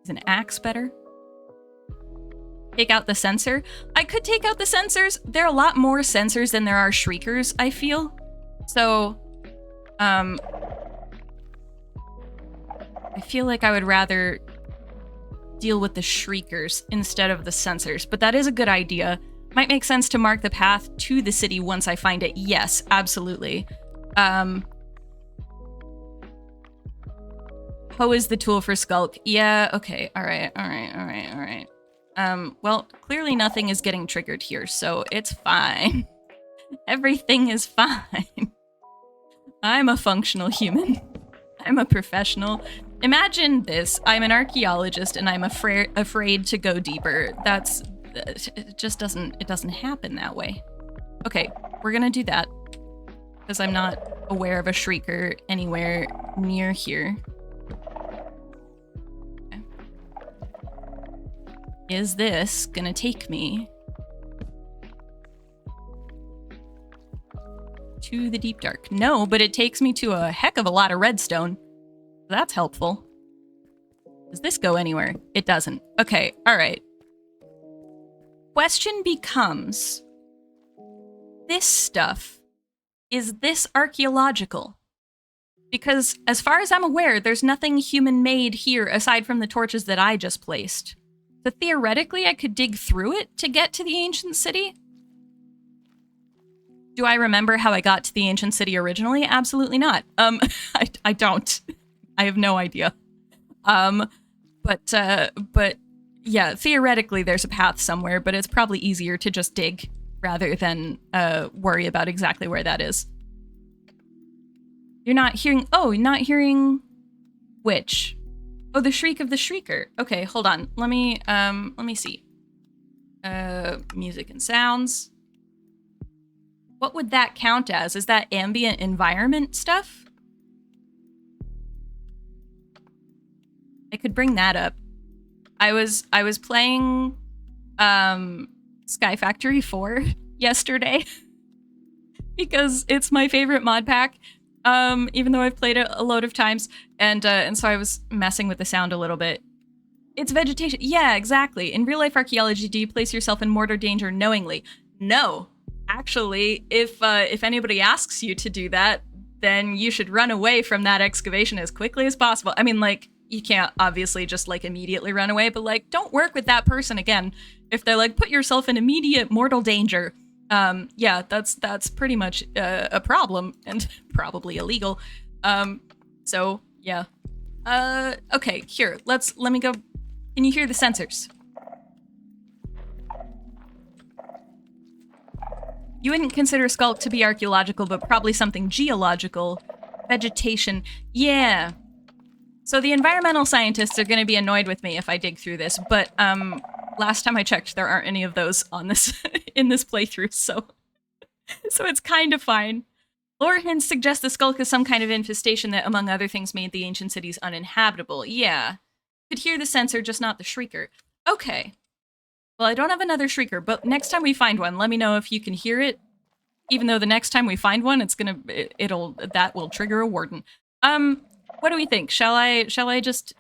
Is an axe better? Take out the sensor? I could take out the sensors. There are a lot more sensors than there are Shriekers, I feel. So, I feel like I would rather deal with the Shriekers instead of the sensors, but that is a good idea. Might make sense to mark the path to the city once I find it. Yes, absolutely. Hoe is the tool for Skulk. Yeah, okay, alright. Well, clearly nothing is getting triggered here, so it's fine. Everything is fine. I'm a functional human. I'm a professional. Imagine this. I'm an archaeologist and I'm afraid to go deeper. It just doesn't happen that way. Okay, we're gonna do that. Because I'm not aware of a Shrieker anywhere near here. Okay. Is this gonna take me to the Deep Dark? No, but it takes me to a heck of a lot of redstone. That's helpful. Does this go anywhere? It doesn't. Okay, alright. Question becomes, this stuff, is this archaeological? Because as far as I'm aware, there's nothing human-made here aside from the torches that I just placed. So theoretically, I could dig through it to get to the ancient city? Do I remember how I got to the ancient city originally? Absolutely not. I don't. I have no idea. But yeah, theoretically there's a path somewhere, but it's probably easier to just dig rather than worry about exactly where that is. You're not hearing, oh, you're not hearing which? Oh, the shriek of the Shrieker. Okay, hold on. Let me see. Music and sounds. What would that count as? Is that ambient environment stuff? I could bring that up. I was playing Sky Factory 4 yesterday because it's my favorite mod pack. Even though I've played it a load of times, and so I was messing with the sound a little bit. It's vegetation. Yeah, exactly. In real life archaeology, do you place yourself in mortar danger knowingly? No. Actually, if anybody asks you to do that, then you should run away from that excavation as quickly as possible. I mean, like, you can't obviously just like immediately run away, but like, don't work with that person again. If they're like, put yourself in immediate mortal danger, yeah, that's pretty much a problem and probably illegal. So yeah. Okay, here, let me go. Can you hear the sensors? You wouldn't consider Skulk to be archaeological, but probably something geological. Vegetation. Yeah. So the environmental scientists are going to be annoyed with me if I dig through this, but last time I checked, there aren't any of those on this in this playthrough, so it's kind of fine. Lore hints suggest the Skulk is some kind of infestation that, among other things, made the ancient cities uninhabitable. Yeah. Could hear the sensor, just not the shrieker. Okay. Well, I don't have another shrieker, but next time we find one, let me know if you can hear it. Even though the next time we find one, that will trigger a warden. What do we think? Shall I just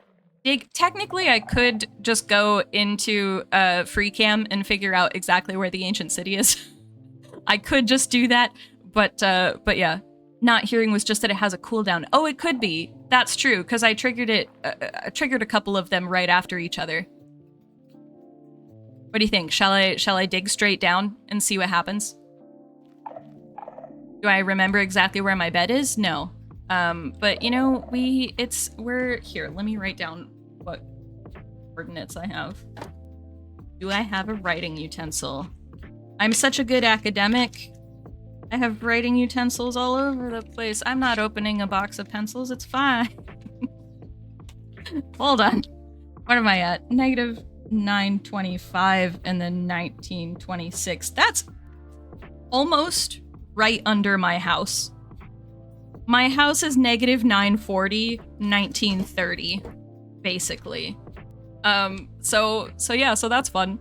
dig? Technically, I could just go into free cam and figure out exactly where the ancient city is. I could just do that, but yeah. Not hearing was just that it has a cooldown. Oh, it could be. That's true, because I triggered it. Triggered a couple of them right after each other. What do you think? Shall I dig straight down and see what happens? Do I remember exactly where my bed is? No. But you know, we're here. Let me write down what coordinates I have. Do I have a writing utensil? I'm such a good academic. I have writing utensils all over the place. I'm not opening a box of pencils. It's fine. Hold on. What am I at? Negative 925 and then 1926. That's almost right under my house. My house is negative 940, 1930, basically. So yeah, so that's fun.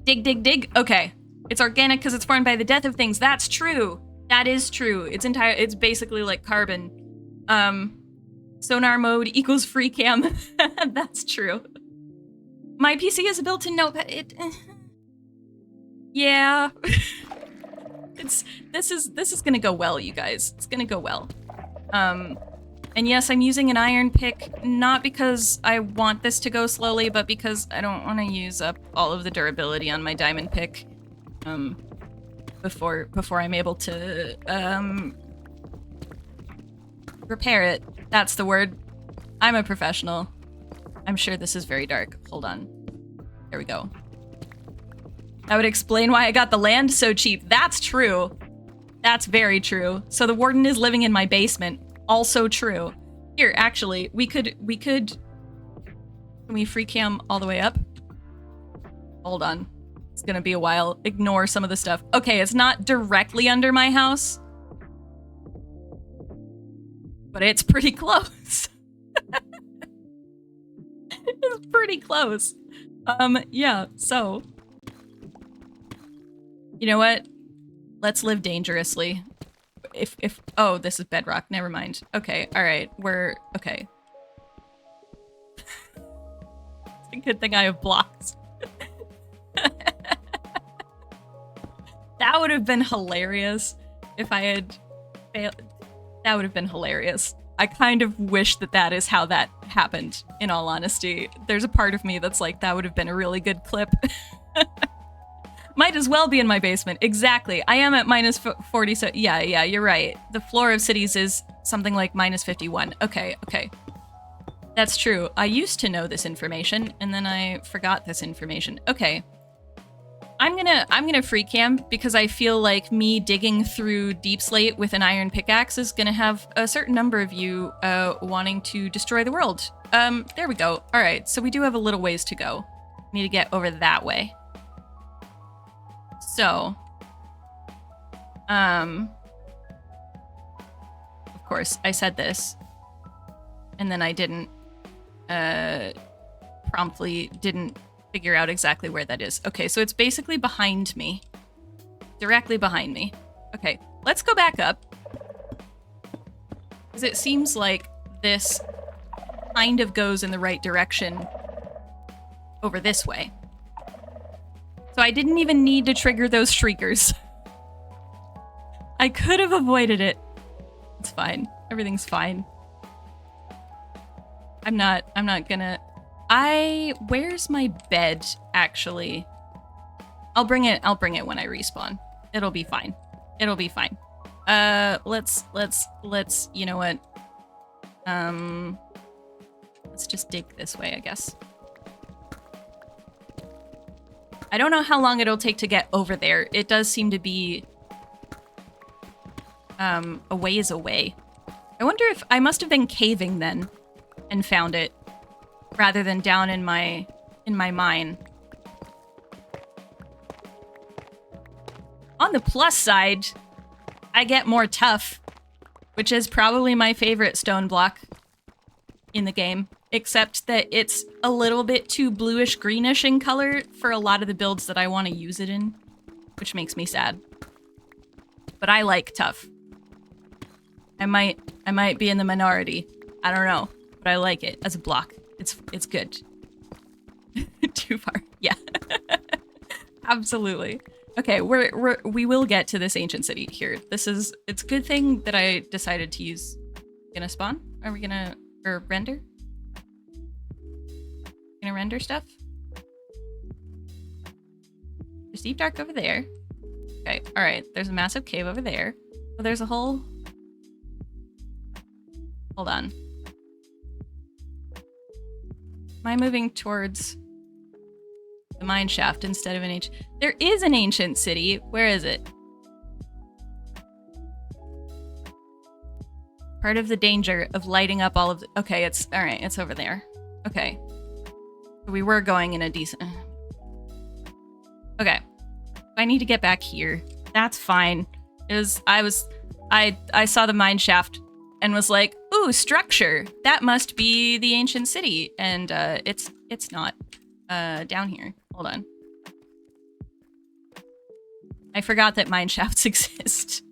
Dig, dig, dig. Okay. It's organic because it's formed by the death of things. That's true. That is true. It's basically like carbon. Sonar mode equals free cam. That's true. My PC is a built-in notepad. Yeah. This is gonna go well, you guys. It's gonna go well. And yes, I'm using an iron pick, not because I want this to go slowly, but because I don't want to use up all of the durability on my diamond pick. Before I'm able to repair it. That's the word. I'm a professional. I'm sure this is very dark. Hold on. There we go. That would explain why I got the land so cheap. That's true. That's very true. So the warden is living in my basement. Also true. Here, actually, we could can we free cam all the way up? Hold on. It's gonna be a while. Ignore some of the stuff. Okay, it's not directly under my house, but it's pretty close. It's pretty close. Yeah, so. You know what? Let's live dangerously. Oh, this is bedrock. Never mind. Okay, alright. Okay. It's a good thing I have blocks. That would have been hilarious if I had failed. That would have been hilarious. I kind of wish that is how that happened, in all honesty. There's a part of me that's like, that would have been a really good clip. Might as well be in my basement. Exactly. I am at minus 40, so yeah, you're right. The floor of cities is something like minus 51. Okay. That's true. I used to know this information, and then I forgot this information. Okay. I'm gonna free cam because I feel like me digging through Deep Slate with an iron pickaxe is gonna have a certain number of you wanting to destroy the world. There we go. All right, so we do have a little ways to go. Need to get over that way. So, of course, I said this, and then I didn't. promptly didn't figure out exactly where that is. Okay, so it's basically behind me. Directly behind me. Okay, let's go back up. Because it seems like this kind of goes in the right direction over this way. So I didn't even need to trigger those shriekers. I could have avoided it. It's fine. Everything's fine. I'm not gonna... Where's my bed, actually? I'll bring it when I respawn. It'll be fine. It'll be fine. Let's, you know what? Let's just dig this way, I guess. I don't know how long it'll take to get over there. It does seem to be a ways away. I wonder if I must have been caving then and found it rather than down in my mine. On the plus side, I get more tough, which is probably my favorite stone block in the game, except that it's a little bit too bluish greenish in color for a lot of the builds that I want to use it in, which makes me sad. But I like tough. I might be in the minority. I don't know, but I like it as a block. It's good. Too far. Yeah. Absolutely. Okay, we will get to this ancient city here. It's a good thing that I decided to use. Gonna spawn? Are we gonna render? Gonna render stuff? There's deep dark over there. Okay, alright. There's a massive cave over there. Oh, there's a hole. Hold on. Am I moving towards the mine shaft instead of an ancient... There is an ancient city. Where is it? Part of the danger of lighting up all of the... Okay, it's... Alright, it's over there. Okay. We were going in a decent... Okay. I need to get back here. That's fine. I saw the mine shaft and was like, ooh, structure. That must be the ancient city. And it's not. Down here. Hold on. I forgot that mine shafts exist.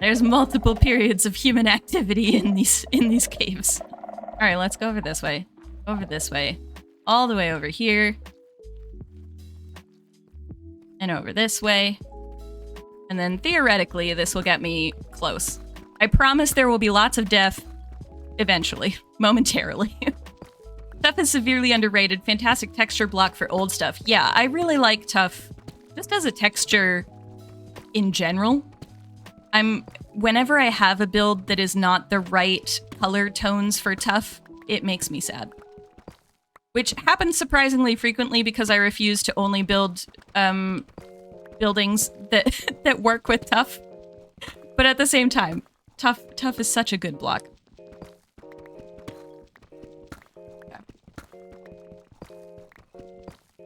There's multiple periods of human activity in these caves. All right, let's go over this way. Over this way. All the way over here. And over this way. And then theoretically, this will get me close. I promise there will be lots of death eventually, momentarily. Tough is severely underrated. Fantastic texture block for old stuff. Yeah, I really like tough just as a texture in general. Whenever I have a build that is not the right color tones for tough, it makes me sad. Which happens surprisingly frequently because I refuse to only build buildings that work with tough. But at the same time, tough is such a good block. Okay.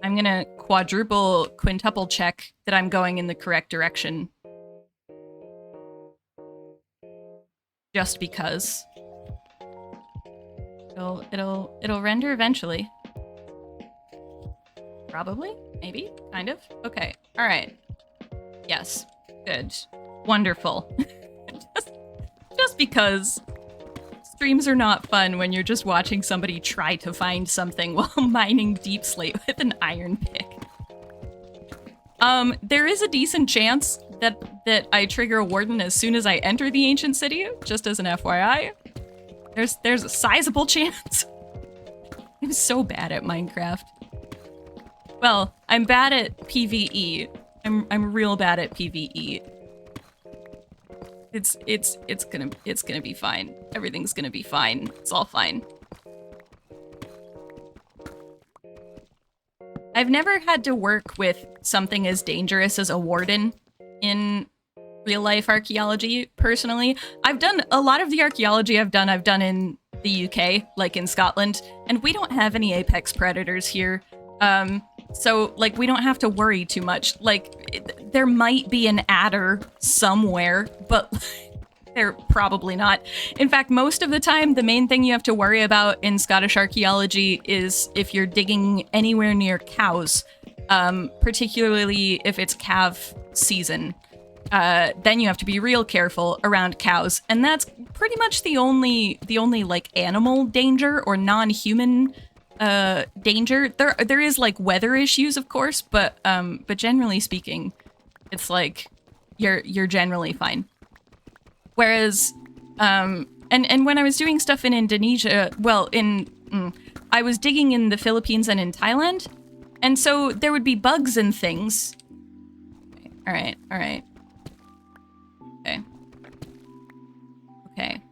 I'm gonna quintuple check that I'm going in the correct direction. Just because. It'll render eventually. Probably? Maybe? Kind of? Okay. Alright. Yes. Good. Wonderful. just because streams are not fun when you're just watching somebody try to find something while mining deep slate with an iron pick. There is a decent chance that I trigger a warden as soon as I enter the ancient city, just as an FYI. There's a sizable chance. I'm so bad at Minecraft. Well, I'm bad at PvE. I'm real bad at PvE. It's gonna be fine. Everything's gonna be fine. It's all fine. I've never had to work with something as dangerous as a warden in real life archaeology, personally. I've done a lot of the archaeology I've done in the UK, like in Scotland, and we don't have any apex predators here. So, like, we don't have to worry too much. Like, there might be an adder somewhere, but They're probably not. In fact, most of the time, the main thing you have to worry about in Scottish archaeology is if you're digging anywhere near cows, particularly if it's calf season. Then you have to be real careful around cows, and that's pretty much the only like animal danger or non-human danger. There is like weather issues, of course, but generally speaking, it's like you're generally fine. Whereas, and when I was doing stuff in Indonesia, well, I was digging in the Philippines and in Thailand, and so there would be bugs and things. All right. Okay.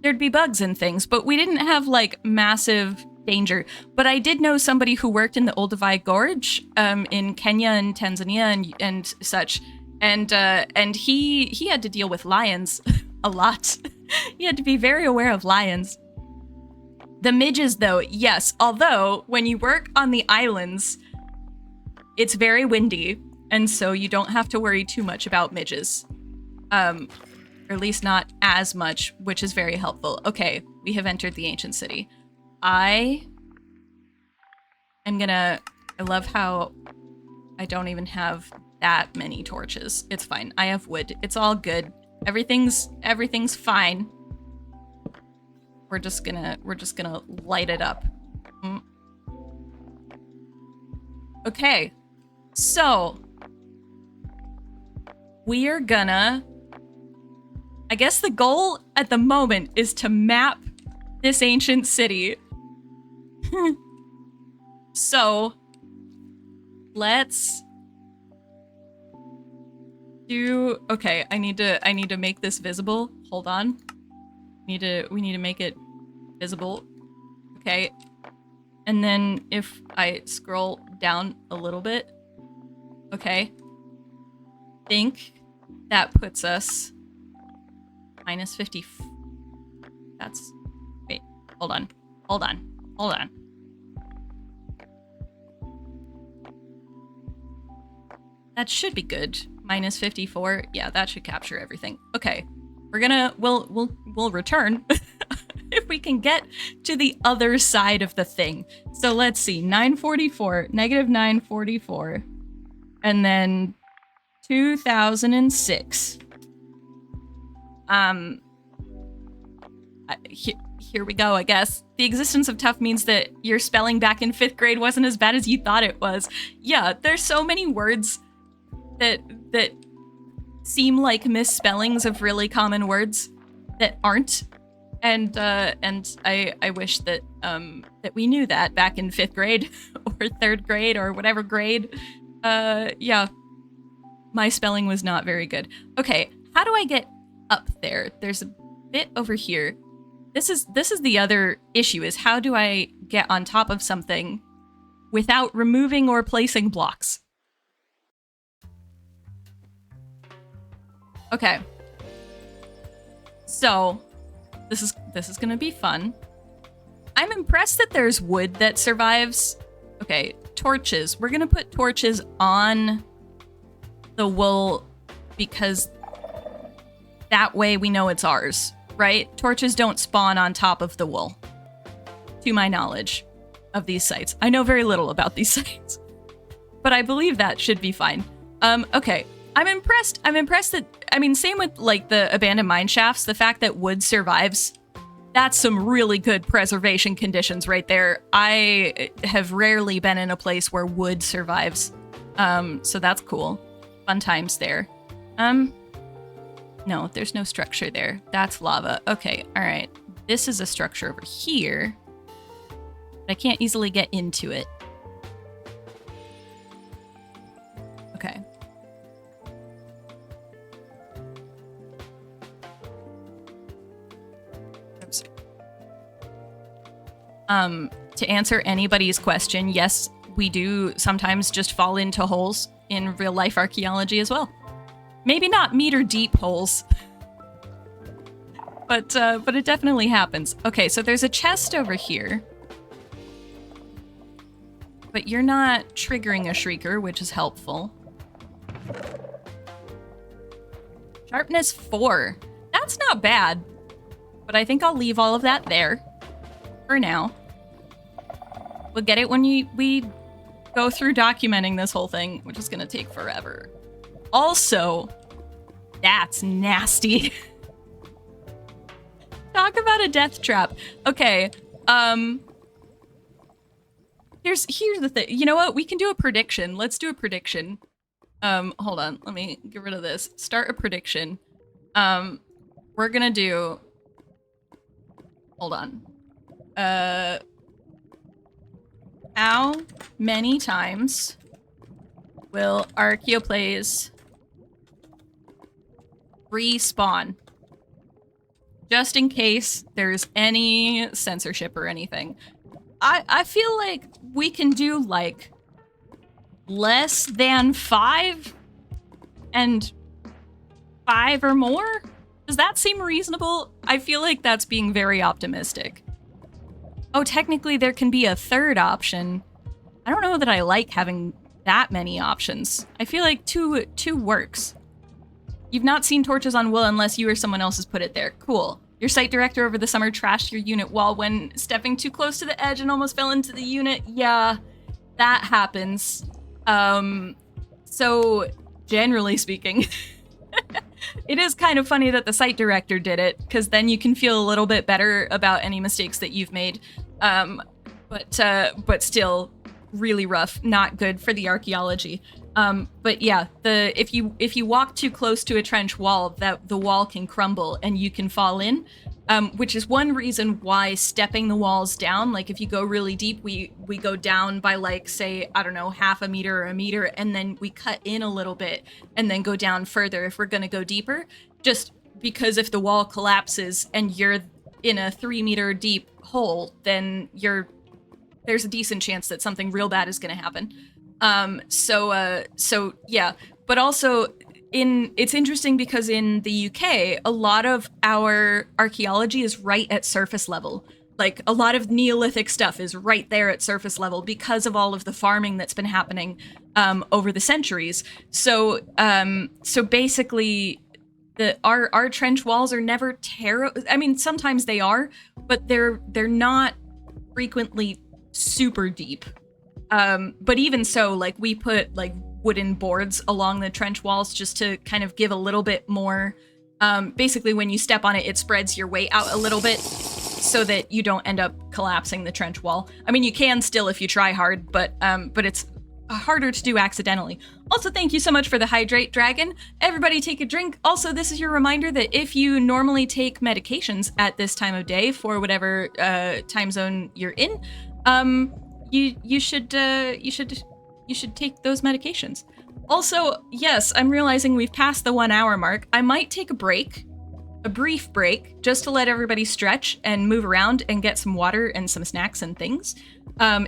There'd be bugs and things, but we didn't have like massive danger. But I did know somebody who worked in the Olduvai Gorge in Kenya and Tanzania and such. And he had to deal with lions a lot. He had to be very aware of lions. The midges, though, yes. Although, when you work on the islands, it's very windy, and so you don't have to worry too much about midges. Or at least not as much, which is very helpful. Okay, we have entered the ancient city. I love how I don't even have that many torches. It's fine. I have wood. It's all good. Everything's fine. We're just gonna light it up. Okay. So we are gonna, I guess the goal at the moment is to map this ancient city. So let's do, okay, I need to make this visible. Hold on. We need to make it visible. Okay. And then if I scroll down a little bit, okay. Think that puts us minus 50. That's, wait, hold on. That should be good. Minus 54. Yeah, that should capture everything. Okay. We'll return if we can get to the other side of the thing. So let's see. 944, negative 944. And then 2006. Here we go, I guess. The existence of tough means that your spelling back in 5th grade wasn't as bad as you thought it was. Yeah, there's so many words that seem like misspellings of really common words that aren't. And I wish that that we knew that back in 5th grade or 3rd grade or whatever grade. Yeah. My spelling was not very good. Okay, how do I get up there? There's a bit over here. This is the other issue, is how do I get on top of something without removing or placing blocks? Okay. So, this is gonna be fun. I'm impressed that there's wood that survives. Okay, torches. We're gonna put torches on the wool because that way we know it's ours, right? Torches don't spawn on top of the wool, to my knowledge of these sites. I know very little about these sites, but I believe that should be fine. Okay. I'm impressed that, I mean, same with like the abandoned mine shafts, the fact that wood survives, that's some really good preservation conditions right there. I have rarely been in a place where wood survives. So that's cool. Fun times there. No, there's no structure there. That's lava. Okay, all right. This is a structure over here, but I can't easily get into it. Okay. To answer anybody's question, yes, we do sometimes just fall into holes in real life archaeology as well. Maybe not meter deep holes, but it definitely happens. Okay, so there's a chest over here, but you're not triggering a shrieker, which is helpful. Sharpness 4. not bad, but I think I'll leave all of that there for now. We'll get it when we go through documenting this whole thing, which is gonna take forever. Also, that's nasty. Talk about a death trap. Okay, here's the thing. You know what? We can do a prediction. Let's do a prediction. Hold on. Let me get rid of this. Start a prediction. We're gonna do... Hold on. How many times will ArchaeoPlays respawn? Just in case there's any censorship or anything. I feel like we can do, like, less than 5 and 5 or more? Does that seem reasonable? I feel like that's being very optimistic. Oh, technically there can be a third option. I don't know that I like having that many options. I feel like two works. You've not seen torches on wool unless you or someone else has put it there. Cool. Your site director over the summer trashed your unit wall when stepping too close to the edge and almost fell into the unit. Yeah, that happens. So generally speaking, it is kind of funny that the site director did it, because then you can feel a little bit better about any mistakes that you've made. But still really rough, not good for the archaeology. But yeah, if you walk too close to a trench wall, the wall can crumble and you can fall in, which is one reason why stepping the walls down, like if you go really deep, we go down by, like, say, I don't know, half a meter or a meter, and then we cut in a little bit and then go down further if we're gonna go deeper, just because if the wall collapses and you're in a 3-meter deep hole, then there's a decent chance that something real bad is gonna happen. So yeah, but also it's interesting because in the UK, a lot of our archaeology is right at surface level. Like, a lot of Neolithic stuff is right there at surface level because of all of the farming that's been happening, over the centuries. So basically our trench walls are never terrible. I mean, sometimes they are, but they're not frequently super deep. But even so, like, we put, like, wooden boards along the trench walls just to kind of give a little bit more, basically when you step on it, it spreads your weight out a little bit so that you don't end up collapsing the trench wall. I mean, you can still if you try hard, but it's harder to do accidentally. Also, thank you so much for the hydrate, Dragon. Everybody take a drink. Also, this is your reminder that if you normally take medications at this time of day for whatever time zone you're in, you should take those medications. Also, yes, I'm realizing we've passed the 1 hour mark. I might take a brief break, just to let everybody stretch and move around and get some water and some snacks and things.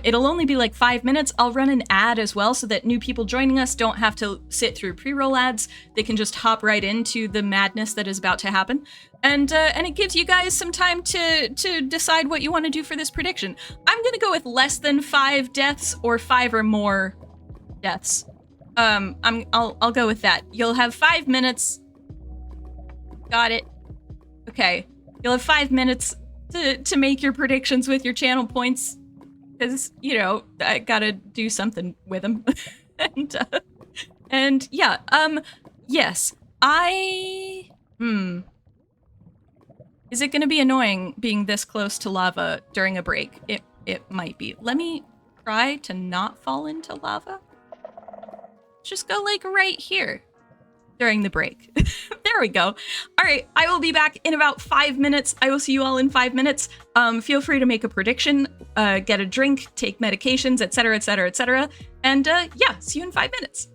It'll only be like 5 minutes. I'll run an ad as well so that new people joining us don't have to sit through pre-roll ads. They can just hop right into the madness that is about to happen. And it gives you guys some time to decide what you want to do for this prediction. I'm gonna go with less than 5 deaths or 5 or more deaths. I'll go with that. You'll have 5 minutes. Got it. Okay. You'll have 5 minutes to make your predictions with your channel points, because, you know, I gotta do something with them. and yeah, yes, Is it gonna be annoying being this close to lava during a break? It might be. Let me try to not fall into lava. Just go, like, right here during the break. There we go. All right, I will be back in about 5 minutes. I will see you all in 5 minutes. Feel free to make a prediction, get a drink, take medications, etc., etc., etc. And yeah, see you in 5 minutes.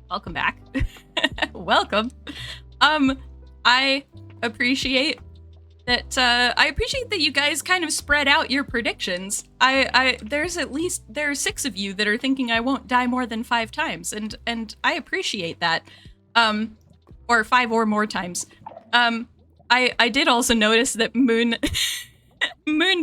welcome back. Welcome. I appreciate that. I appreciate that you guys kind of spread out your predictions. There are 6 of you that are thinking I won't die more than 5 times, and I appreciate that. Or 5 or more times. I did also notice that Moon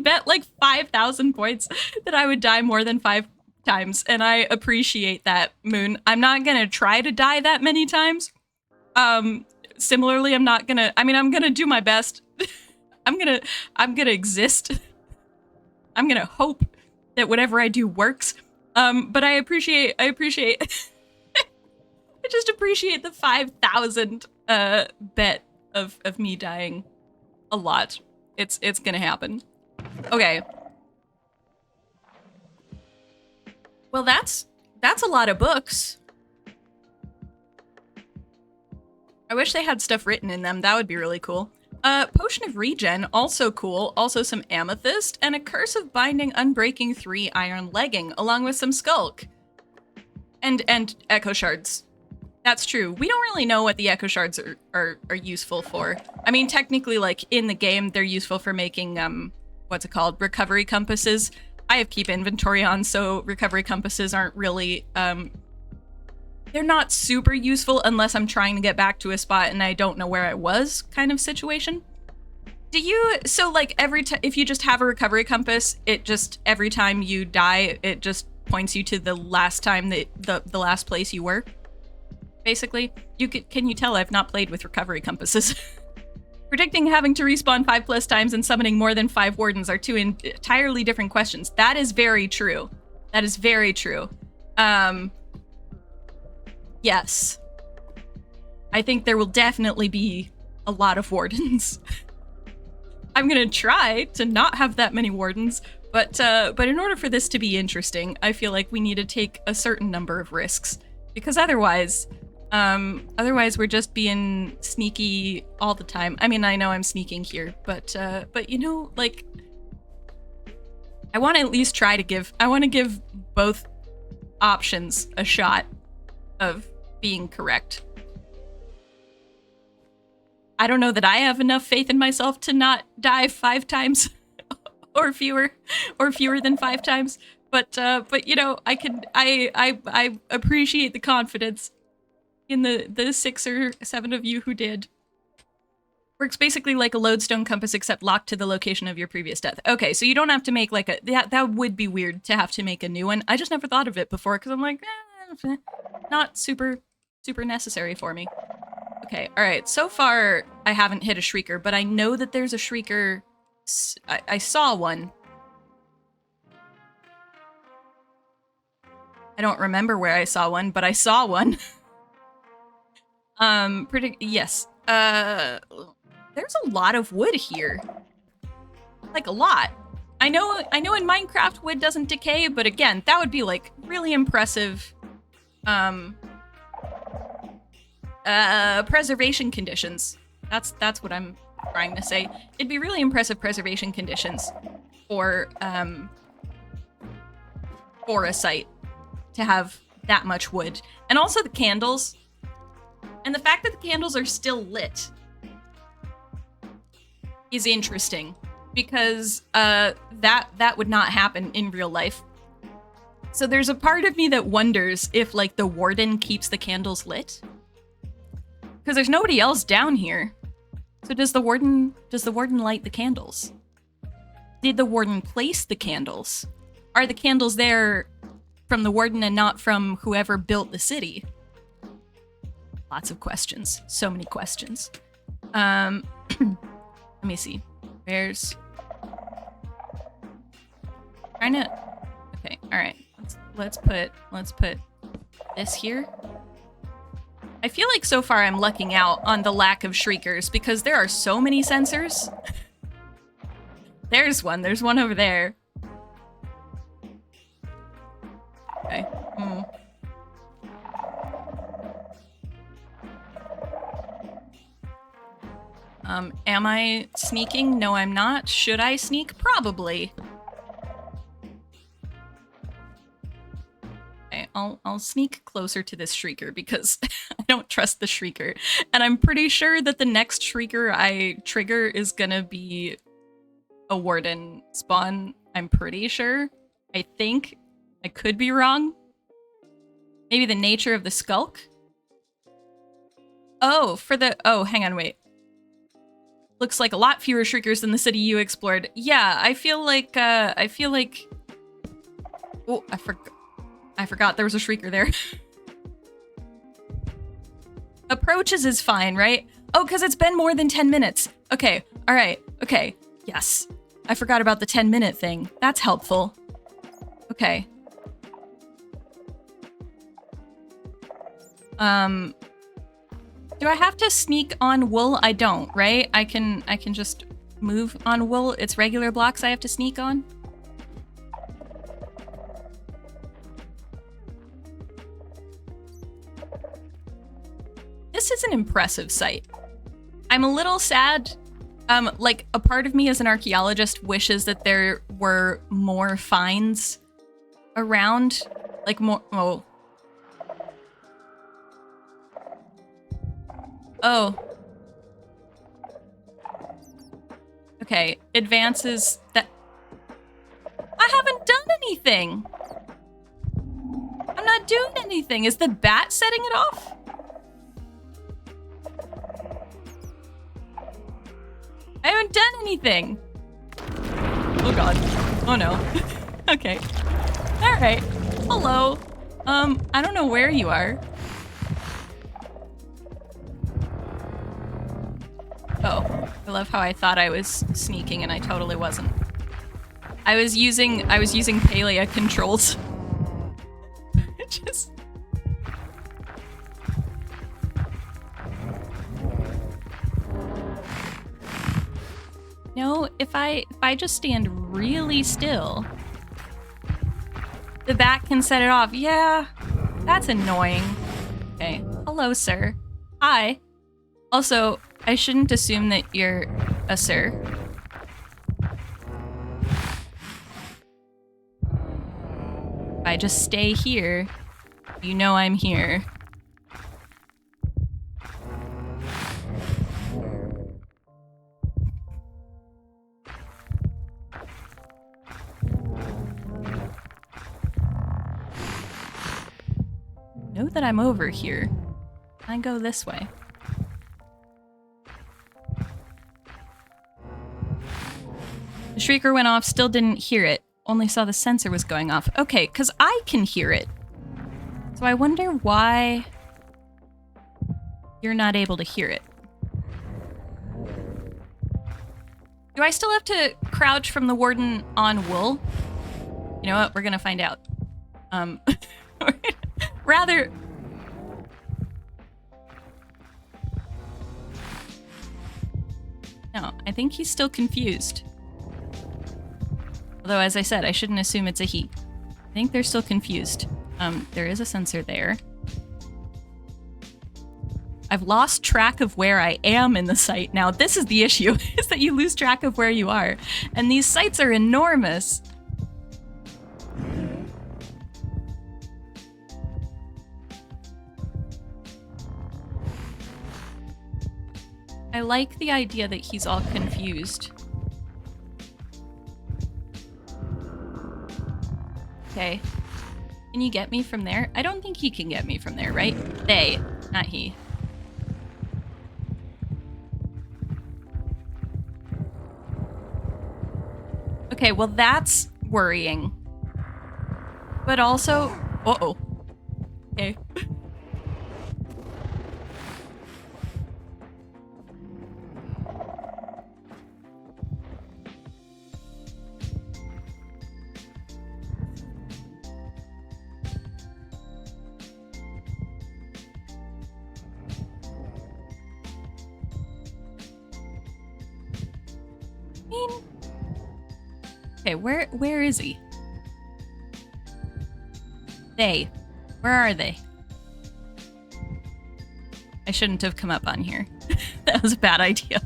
bet like 5,000 points that I would die more than 5 times, and I appreciate that, Moon. I'm not gonna try to die that many times. Similarly, I'm gonna do my best. I'm gonna exist. I'm gonna hope that whatever I do works. But I appreciate I just appreciate the 5,000 bet of me dying a lot. It's gonna happen. Okay. Well, that's a lot of books. I wish they had stuff written in them. That would be really cool. Potion of Regen, also cool. Also some Amethyst, and a Curse of Binding Unbreaking 3 Iron Legging, along with some Skulk. And Echo Shards. That's true. We don't really know what the Echo Shards are useful for. I mean, technically, like, in the game, they're useful for making, what's it called? Recovery compasses. I have keep inventory on, so recovery compasses aren't really, they're not super useful unless I'm trying to get back to a spot and I don't know where I was kind of situation. So like if you just have a recovery compass, it just, every time you die, it just points you to the last time the last place you were, basically. Can you tell I've not played with recovery compasses? Predicting having to respawn 5+ times and summoning more than 5 wardens are 2 entirely different questions. That is very true. That is very true. Yes. I think there will definitely be a lot of wardens. I'm gonna try to not have that many wardens, but in order for this to be interesting, I feel like we need to take a certain number of risks, because otherwise we're just being sneaky all the time. I mean, I know I'm sneaking here, but you know, like, I want to at least try to give both options a shot of being correct. I don't know that I have enough faith in myself to not die 5 times or fewer than 5 times, but you know, I appreciate the confidence in the 6 or 7 of you who did. Works basically like a lodestone compass, except locked to the location of your previous death. Okay, so you don't have to make like a, that would be weird to have to make a new one. I just never thought of it before because I'm like, not super necessary for me. Okay, all right. So far, I haven't hit a shrieker, but I know that there's a shrieker. I saw one. I don't remember where I saw one, but I saw one. Yes. There's a lot of wood here. Like, a lot. I know in Minecraft wood doesn't decay, but again, that would be like really impressive preservation conditions. That's what I'm trying to say. It'd be really impressive preservation conditions for a site to have that much wood. And also the candles. And the fact that the candles are still lit is interesting, because that would not happen in real life. So there's a part of me that wonders if, like, the warden keeps the candles lit, because there's nobody else down here. So does the warden light the candles? Did the warden place the candles? Are the candles there from the warden and not from whoever built the city? Lots of questions. So many questions. Let me see. Where's... Trying to... Okay, alright. Let's put this here. I feel like so far I'm lucking out on the lack of shriekers, because there are so many sensors. There's one over there. Okay. Am I sneaking? No, I'm not. Should I sneak? Probably. Okay, I'll sneak closer to this shrieker because I don't trust the shrieker. And I'm pretty sure that the next shrieker I trigger is gonna be a warden spawn. I'm pretty sure. I think. I could be wrong. Maybe the nature of the skulk? Oh, hang on, wait. Looks like a lot fewer shriekers than the city you explored. Yeah, I feel like, oh, I forgot there was a shrieker there. Approaches is fine, right? Oh, because it's been more than 10 minutes. Okay, all right, okay, yes. I forgot about the 10-minute thing. That's helpful. Okay. Do I have to sneak on wool? I don't, right? I can just move on wool. It's regular blocks I have to sneak on. This is an impressive site. I'm a little sad. Like, a part of me as an archaeologist wishes that there were more finds around. Like, more... Oh. Okay, advances that... I haven't done anything! I'm not doing anything. Is the bat setting it off? I haven't done anything. Oh god. Oh no. Okay. Alright. Hello. I don't know where you are. Oh, I love how I thought I was sneaking and I totally wasn't. I was using Palea controls. Just... No, if I just stand really still, the bat can set it off. Yeah, that's annoying. Okay, hello, sir. Hi. Also, I shouldn't assume that you're a sir. If I just stay here, you know I'm here. Know that I'm over here. I go this way. The shrieker went off, still didn't hear it. Only saw the sensor was going off. Okay, because I can hear it. So I wonder why you're not able to hear it. Do I still have to crouch from the warden on wool? You know what? We're gonna find out. Rather... No, I think he's still confused. Although, as I said, I shouldn't assume it's a he. I think they're still confused. There is a sensor there. I've lost track of where I am in the site now. This is the issue, is that you lose track of where you are. And these sites are enormous. I like the idea that he's all confused. Okay. Can you get me from there? I don't think he can get me from there, right? They, not he. Okay, well that's worrying. But also... Uh-oh. Okay. Okay, where is he? They. Where are they? I shouldn't have come up on here. That was a bad idea.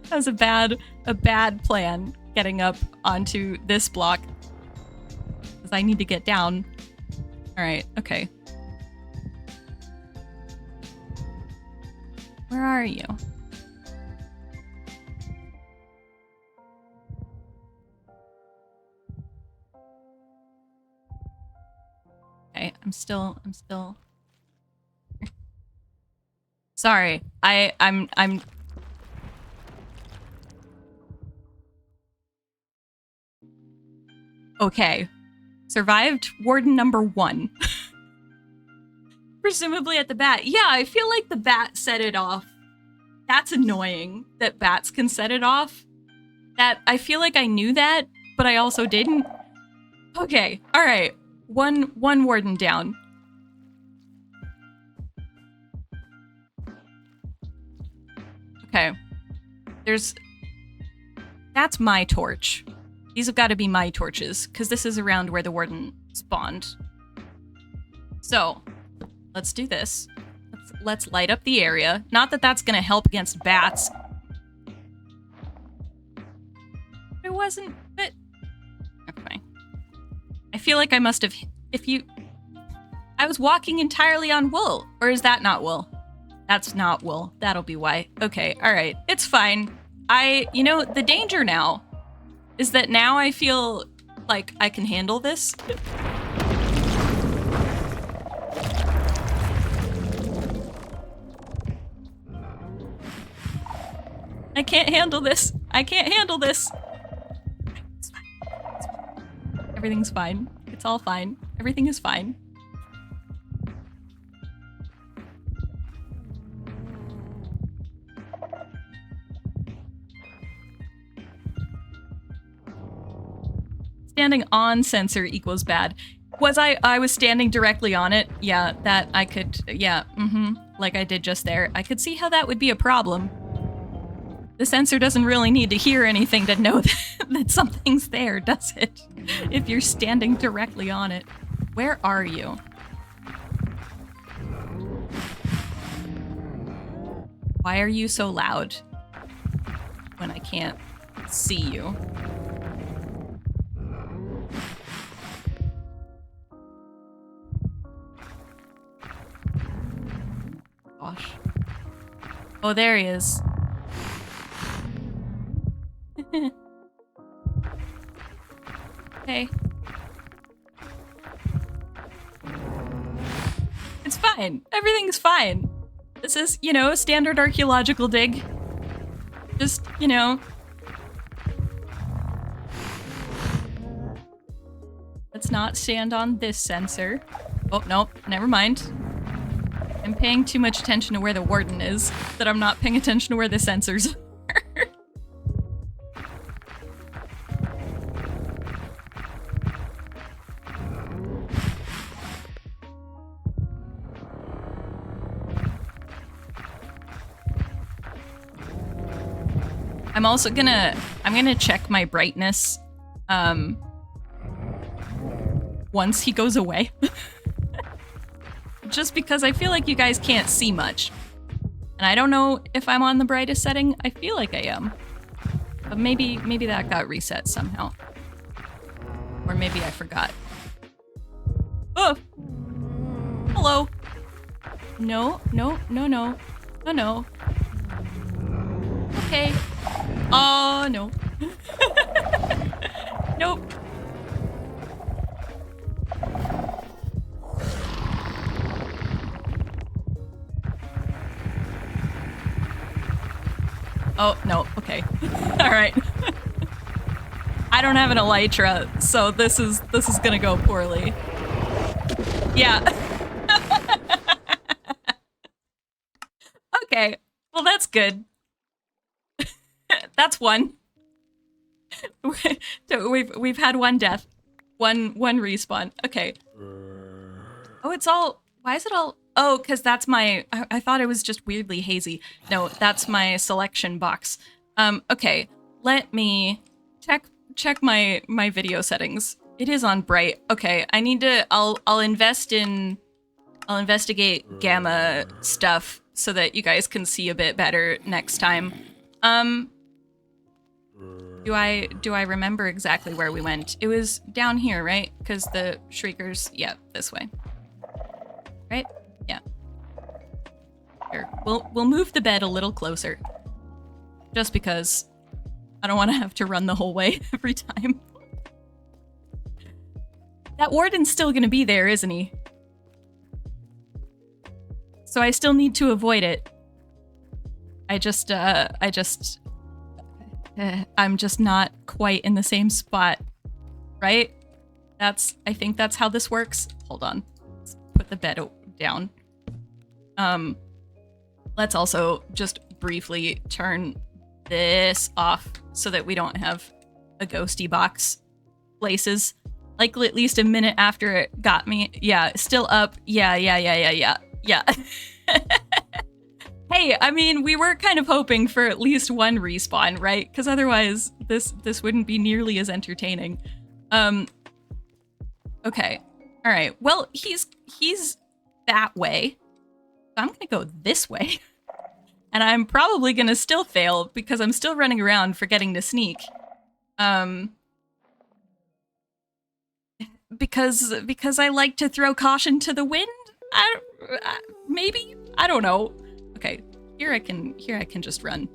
That was a bad plan, getting up onto this block. Because I need to get down. All right, okay. Where are you? Okay, I'm still sorry. I'm okay. Survived warden number 1. Presumably at the bat. Yeah, I feel like the bat set it off. That's annoying that bats can set it off. That I feel like I knew that, but I also didn't. Okay, all right. One warden down. Okay. That's my torch. These have got to be my torches, because this is around where the warden spawned. So, let's do this. Let's light up the area. Not that that's going to help against bats. It wasn't, but... Okay. I feel like I must have... I was walking entirely on wool. Or is that not wool? That's not wool. That'll be why. Okay, alright. It's fine. You know, the danger now is that now I feel like I can handle this. I can't handle this. I can't handle this. It's fine. It's fine. Everything's fine. It's all fine. Everything is fine. Standing on sensor equals bad. Was I was standing directly on it? Yeah, that I could, yeah, like I did just there. I could see how that would be a problem. The sensor doesn't really need to hear anything to know that something's there, does it? If you're standing directly on it. Where are you? Why are you so loud when I can't see you? Gosh. Oh, there he is. Hey. It's fine. Everything's fine. This is, you know, standard archaeological dig. Just, you know. Let's not stand on this sensor. Oh, nope. Never mind. I'm paying too much attention to where the warden is, that I'm not paying attention to where the sensors are. I'm also gonna check my brightness once he goes away. Just because I feel like you guys can't see much. And I don't know if I'm on the brightest setting. I feel like I am. But maybe that got reset somehow. Or maybe I forgot. Oh! Hello! No. Okay. Oh, no. Nope. Oh, no. Okay. All right. I don't have an elytra, so this is gonna go poorly. Yeah. Okay. Well, that's good. That's one. We've had one death. One respawn. Okay. Oh, it's all... Why is it all... Oh, because that's my... I thought it was just weirdly hazy. No, that's my selection box. Okay. Let me check my video settings. It is on bright. Okay, I need to... I'll investigate gamma stuff so that you guys can see a bit better next time. Do I remember exactly where we went? It was down here, right? Because the shriekers... Yeah, this way. right? Yeah. Here, we'll move the bed a little closer. Just because I don't want to have to run the whole way every time. That warden's still gonna be there, isn't he? So I still need to avoid it. I'm just not quite in the same spot, right? I think that's how this works. Hold on, let's put the bed down. Let's also just briefly turn this off so that we don't have a ghosty box places. Like at least a minute after it got me. Yeah, still up. Yeah. Hey, I mean, we were kind of hoping for at least one respawn, right? Because otherwise, this wouldn't be nearly as entertaining. Okay. All right. Well, he's that way. So I'm gonna go this way. And I'm probably gonna still fail because I'm still running around forgetting to sneak. Because I like to throw caution to the wind. Maybe, I don't know. Okay, here I can just run.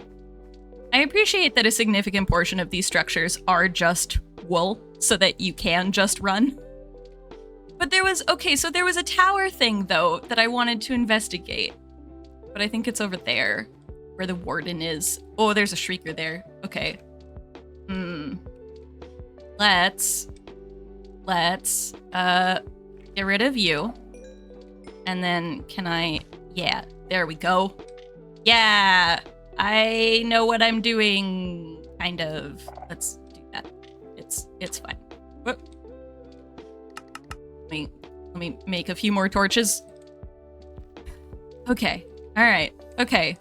I appreciate that a significant portion of these structures are just wool, so that you can just run. But there was a tower thing though that I wanted to investigate. But I think it's over there, where the warden is. Oh, there's a shrieker there. Okay. Let's get rid of you. And then can I, yeah, there we go. Yeah, I know what I'm doing, kind of. Let's do that. It's fine. Whoop. Let me make a few more torches. Okay. All right. Okay.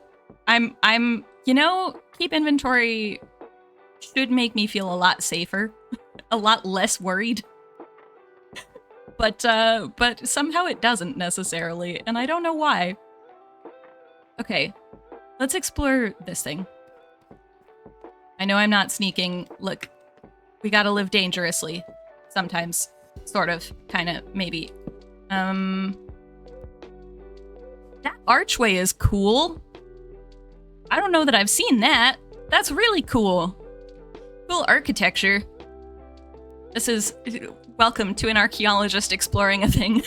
You know, keep inventory should make me feel a lot safer, a lot less worried. But somehow it doesn't necessarily, and I don't know why. Okay, let's explore this thing. I know I'm not sneaking. Look, we gotta live dangerously. Sometimes. Sort of. Kinda. Maybe. That archway is cool. I don't know that I've seen that. That's really cool. Cool architecture. This is... Welcome to an archaeologist exploring a thing.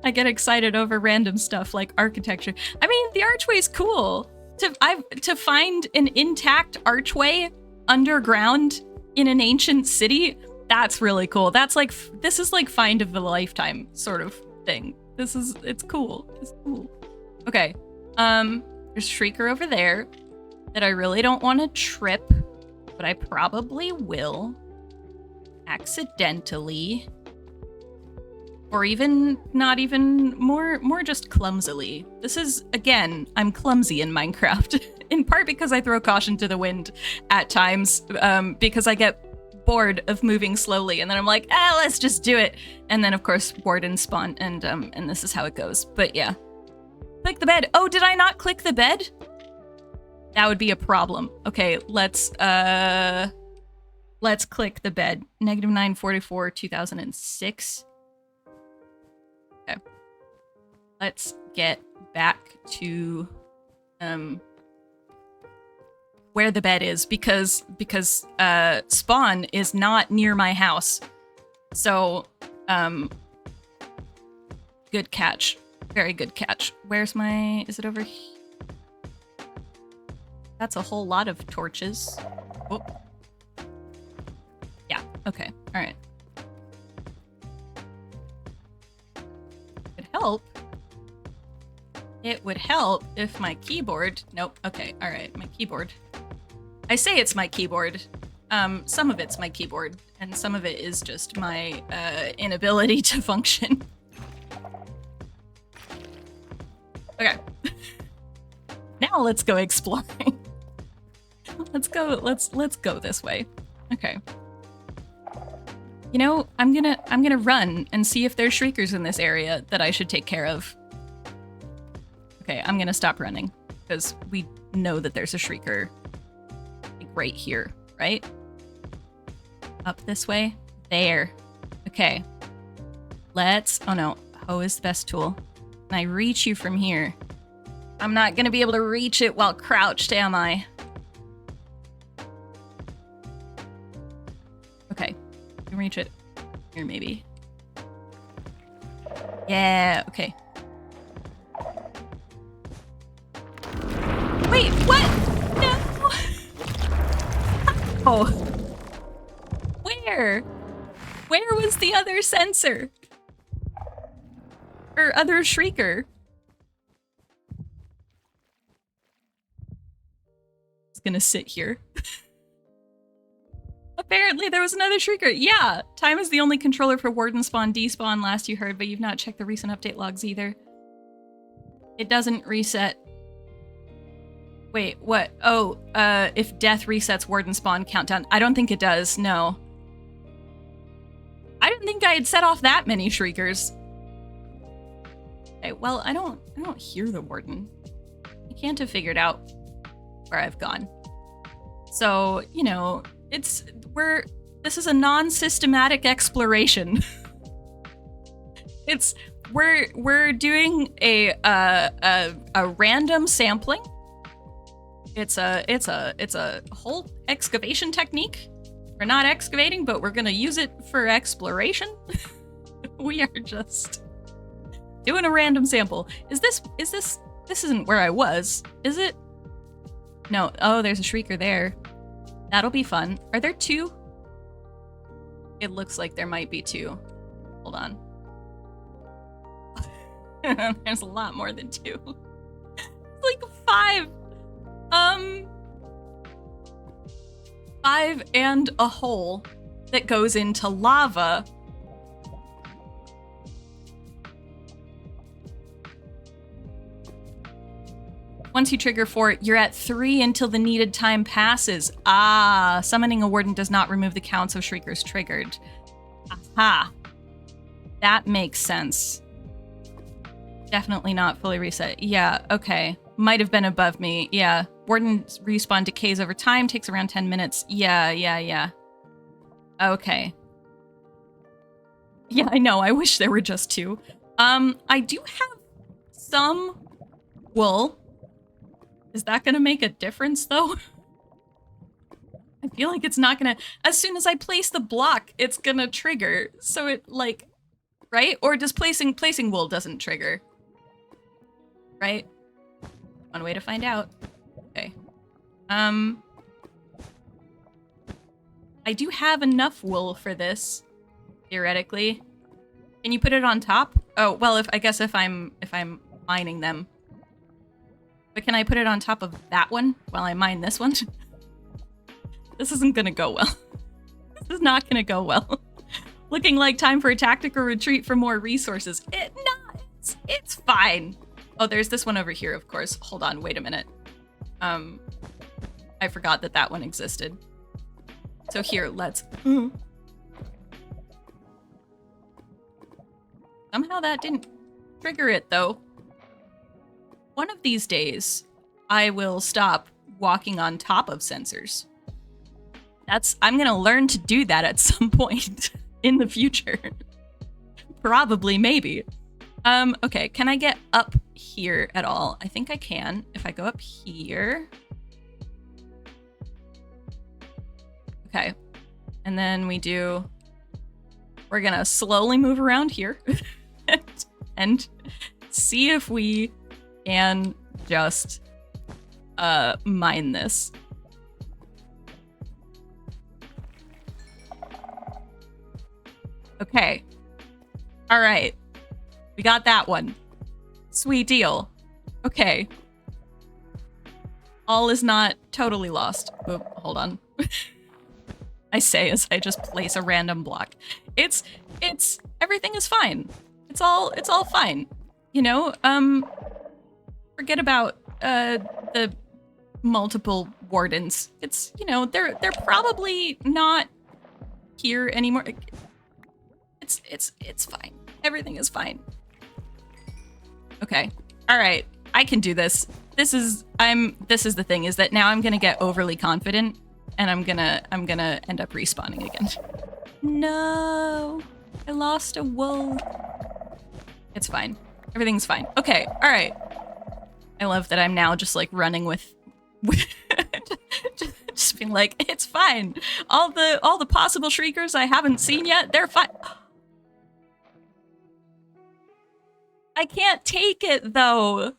I get excited over random stuff like architecture. I mean, the archway's cool. To find an intact archway underground in an ancient city, that's really cool. That's like, this is like find of a lifetime sort of thing. It's cool. It's cool. Okay. There's Shrieker over there that I really don't want to trip, but I probably will. Accidentally, or even not even more just clumsily. This is, again, I'm clumsy in Minecraft, in part because I throw caution to the wind at times, because I get bored of moving slowly, and then I'm like, let's just do it. And then of course wardens spawn, and this is how it goes. But yeah, click the bed. Oh, did I not click the bed? That would be a problem. Okay, let's click the bed. -944 2006. Okay. Let's get back to where the bed is, because spawn is not near my house. So good catch. Very good catch. Where's my... Is it over here? That's a whole lot of torches. Oh. Yeah, okay, all right. It would help if my keyboard... Nope, okay, all right, my keyboard. I say it's my keyboard. Some of it's my keyboard, and some of it is just my inability to function. Okay. Now let's go exploring. Let's go this way. Okay. You know, I'm gonna run and see if there's shriekers in this area that I should take care of. Okay, I'm gonna stop running because we know that there's a shrieker like right here, right? Up this way? There. Okay. Let's... Oh no. hoe is the best tool. Can I reach you from here? I'm not gonna be able to reach it while crouched, am I? Okay, I can reach it. Here, maybe. Yeah, okay. Wait, what? No! Oh. Where? Where was the other sensor? Or other shrieker? It's gonna sit here. Apparently there was another shrieker. Yeah, time is the only controller for warden spawn despawn last you heard, but you've not checked the recent update logs either. It doesn't reset. Wait, what? Oh, if death resets warden spawn countdown. I don't think it does, no. I didn't think I had set off that many shriekers. Okay, well, I don't hear the warden. I can't have figured out where I've gone. So, you know, this is a non-systematic exploration. We're doing a random sampling. It's a whole excavation technique. We're not excavating, but we're gonna use it for exploration. We are just doing a random sample. This isn't where I was, is it? No, oh, there's a shrieker there. That'll be fun. Are there two? It looks like there might be two. Hold on. There's a lot more than two. It's like 5. 5 and a hole that goes into lava. Once you trigger 4, you're at 3 until the needed time passes. Ah, summoning a warden does not remove the counts of shriekers triggered. Aha. That makes sense. Definitely not fully reset. Yeah, okay. Might have been above me. Yeah. Warden's respawn decays over time, takes around 10 minutes. Yeah. Okay. Yeah, I know. I wish there were just 2. I do have some wool. Is that gonna make a difference, though? I feel like it's not gonna... As soon as I place the block, it's gonna trigger. So it, like... Right? Or does placing wool doesn't trigger? Right? One way to find out. Okay. I do have enough wool for this, theoretically. Can you put it on top? Oh, well, I guess if I'm mining them. But can I put it on top of that one while I mine this one? This isn't gonna go well. This is not gonna go well. Looking like time for a tactical retreat for more resources. It's fine. Oh, there's this one over here, of course. Hold on, wait a minute. I forgot that one existed. So here, let's... Somehow that didn't trigger it, though. One of these days, I will stop walking on top of sensors. I'm gonna learn to do that at some point in the future. Probably, maybe. Okay, can I get up here at all? I think I can. If I go up here. Okay. And then we're gonna slowly move around here and see if we can just mine this. Okay. All right. We got that one. Sweet deal. Okay. All is not totally lost. Oh, hold on. I say as I just place a random block. Everything is fine. It's all fine. You know, forget about the multiple wardens. It's, you know, they're probably not here anymore. It's fine. Everything is fine. Okay. All right. I can do this. This is the thing, is that now I'm gonna get overly confident and I'm gonna end up respawning again. No, I lost a wool. It's fine. Everything's fine. Okay, all right. I love that I'm now just like running with just being like, it's fine. All the possible shriekers I haven't seen yet, they're fine. I can't take it though.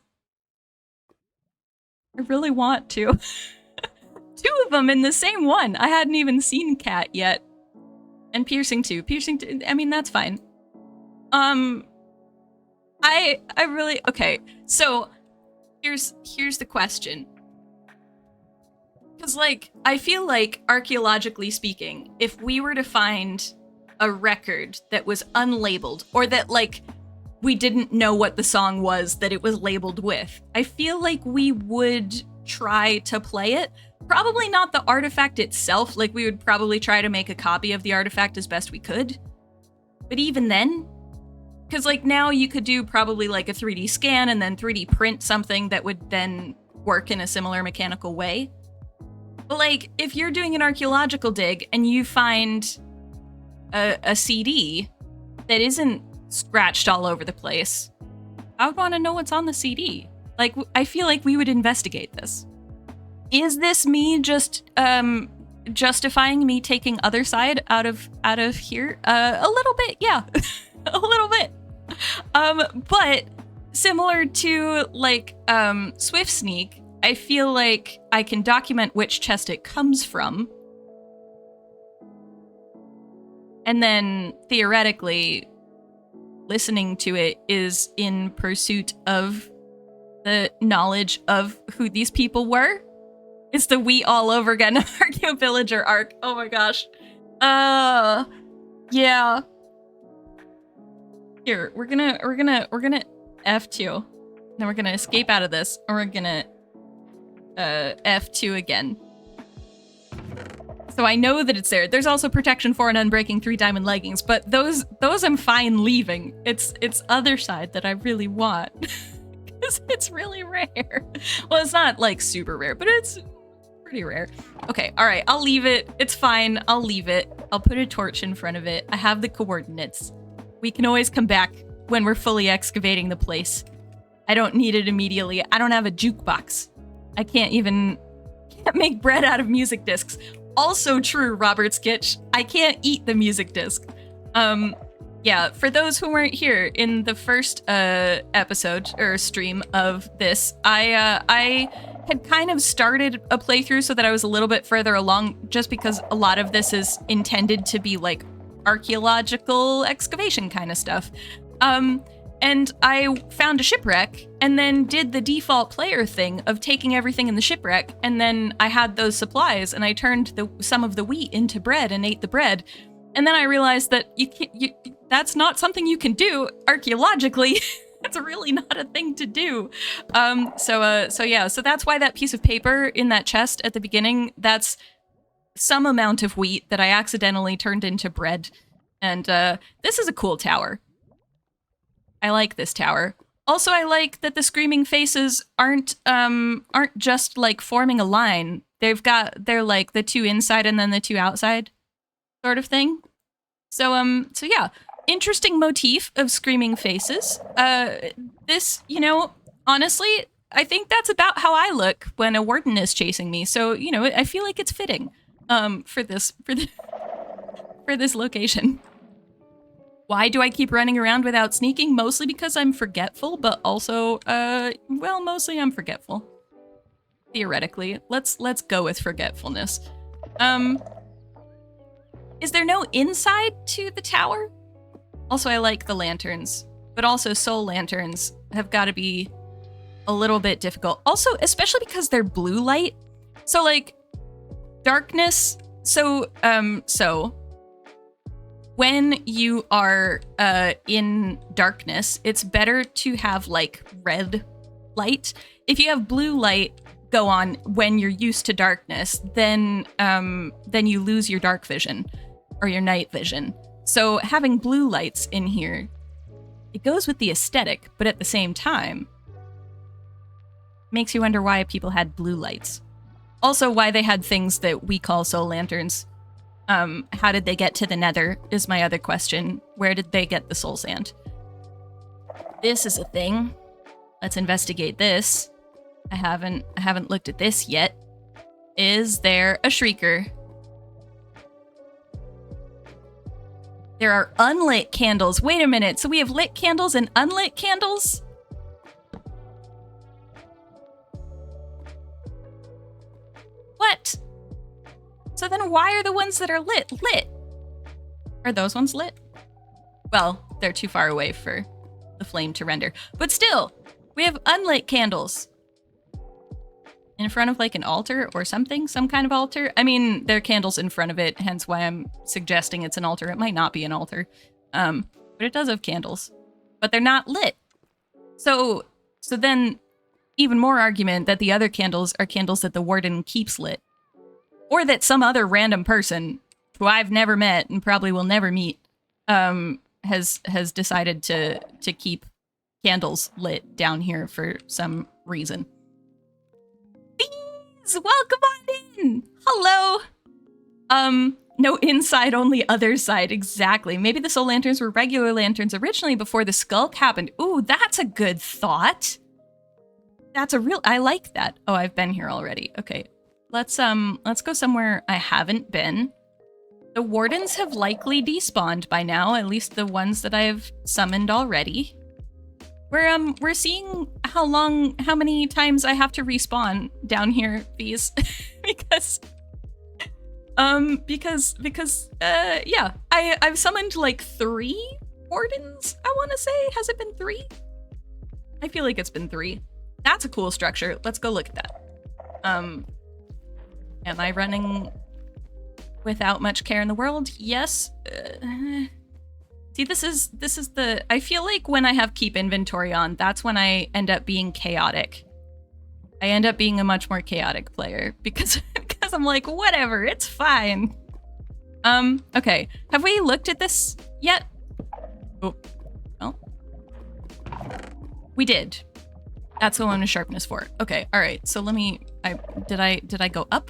I really want to. 2 of them in the same one. I hadn't even seen Cat yet. And Piercing 2. Piercing 2, I mean, that's fine. I really, okay. So here's the question. Because, like, I feel like, archaeologically speaking, if we were to find a record that was unlabeled, or that, like, we didn't know what the song was that it was labeled with, I feel like we would try to play it. Probably not the artifact itself, like, we would probably try to make a copy of the artifact as best we could. But even then, because, like, now you could do probably, like, a 3D scan and then 3D print something that would then work in a similar mechanical way. But, like, if you're doing an archaeological dig and you find a CD that isn't scratched all over the place, I would want to know what's on the CD. Like, I feel like we would investigate this. Is this me just justifying me taking other side out of here? A little bit, yeah. A little bit. But similar to, like, Swift Sneak, I feel like I can document which chest it comes from. And then, theoretically, listening to it is in pursuit of the knowledge of who these people were. It's the we all over again Archeo Villager arc. Oh my gosh. Yeah. Here, we're gonna F2. Then we're gonna escape out of this, and we're gonna F2 again. So I know that it's there. There's also protection 4 and unbreaking 3 diamond leggings, but those I'm fine leaving. It's other side that I really want. Because it's really rare. Well, it's not like super rare, but it's pretty rare. Okay, all right, I'll leave it. It's fine, I'll leave it. I'll put a torch in front of it. I have the coordinates. We can always come back when we're fully excavating the place. I don't need it immediately. I don't have a jukebox. I can't make bread out of music discs. Also true, Robert Skitch. I can't eat the music disc. Yeah, for those who weren't here in the first episode or stream of this, I had kind of started a playthrough so that I was a little bit further along, just because a lot of this is intended to be like archaeological excavation kind of stuff. And I found a shipwreck and then did the default player thing of taking everything in the shipwreck, and then I had those supplies and I turned some of the wheat into bread and ate the bread. And then I realized that that's not something you can do archaeologically. It's really not a thing to do. So that's why that piece of paper in that chest at the beginning, that's some amount of wheat that I accidentally turned into bread. And this is a cool tower. I like this tower. Also, I like that the screaming faces aren't just like forming a line. They're like the 2 inside and then the 2 outside sort of thing. So yeah, interesting motif of screaming faces. This, you know, honestly, I think that's about how I look when a warden is chasing me. So, you know, I feel like it's fitting for this location. Why do I keep running around without sneaking? Mostly because I'm forgetful, but also, well, mostly I'm forgetful. Theoretically. Let's go with forgetfulness. Is there no inside to the tower? Also, I like the lanterns, but also soul lanterns have got to be a little bit difficult. Also, especially because they're blue light. So, like, darkness. So, when you are in darkness, it's better to have like red light. If you have blue light go on when you're used to darkness, then you lose your dark vision or your night vision. So having blue lights in here, it goes with the aesthetic, but at the same time, makes you wonder why people had blue lights. Also, why they had things that we call soul lanterns. How did they get to the nether is my other question. Where did they get the soul sand? this is a thing. Let's investigate this. I haven't looked at this yet. Is there a shrieker? There are unlit candles. Wait a minute. So we have lit candles and unlit candles? What? So then why are the ones that are lit? Are those ones lit? Well, they're too far away for the flame to render. But still, we have unlit candles. In front of like an altar or something, some kind of altar. I mean, there are candles in front of it, hence why I'm suggesting it's an altar. It might not be an altar, but it does have candles, but they're not lit. So then even more argument that the other candles are candles that the warden keeps lit, or that some other random person who I've never met and probably will never meet, has decided to keep candles lit down here for some reason. Welcome on in. Hello. No inside, only other side. Exactly. Maybe the soul lanterns were regular lanterns originally before the skulk happened. Ooh, that's a good thought. That's a real, I like that. Oh, I've been here already. Okay. Let's go somewhere I haven't been. The wardens have likely despawned by now, at least the ones that I've summoned already. We're seeing how many times I have to respawn down here, Bees, because yeah, I've summoned like 3 wardens, I want to say. Has it been 3? I feel like it's been 3. That's a cool structure. Let's go look at that. Am I running without much care in the world? Yes. See, this is the, I feel like when I have keep inventory on, that's when I end up being chaotic. I end up being a much more chaotic player because I'm like, whatever, it's fine. Okay. Have we looked at this yet? Oh, well. We did. That's the one with sharpness 4. Okay, all right. So let me, did I go up?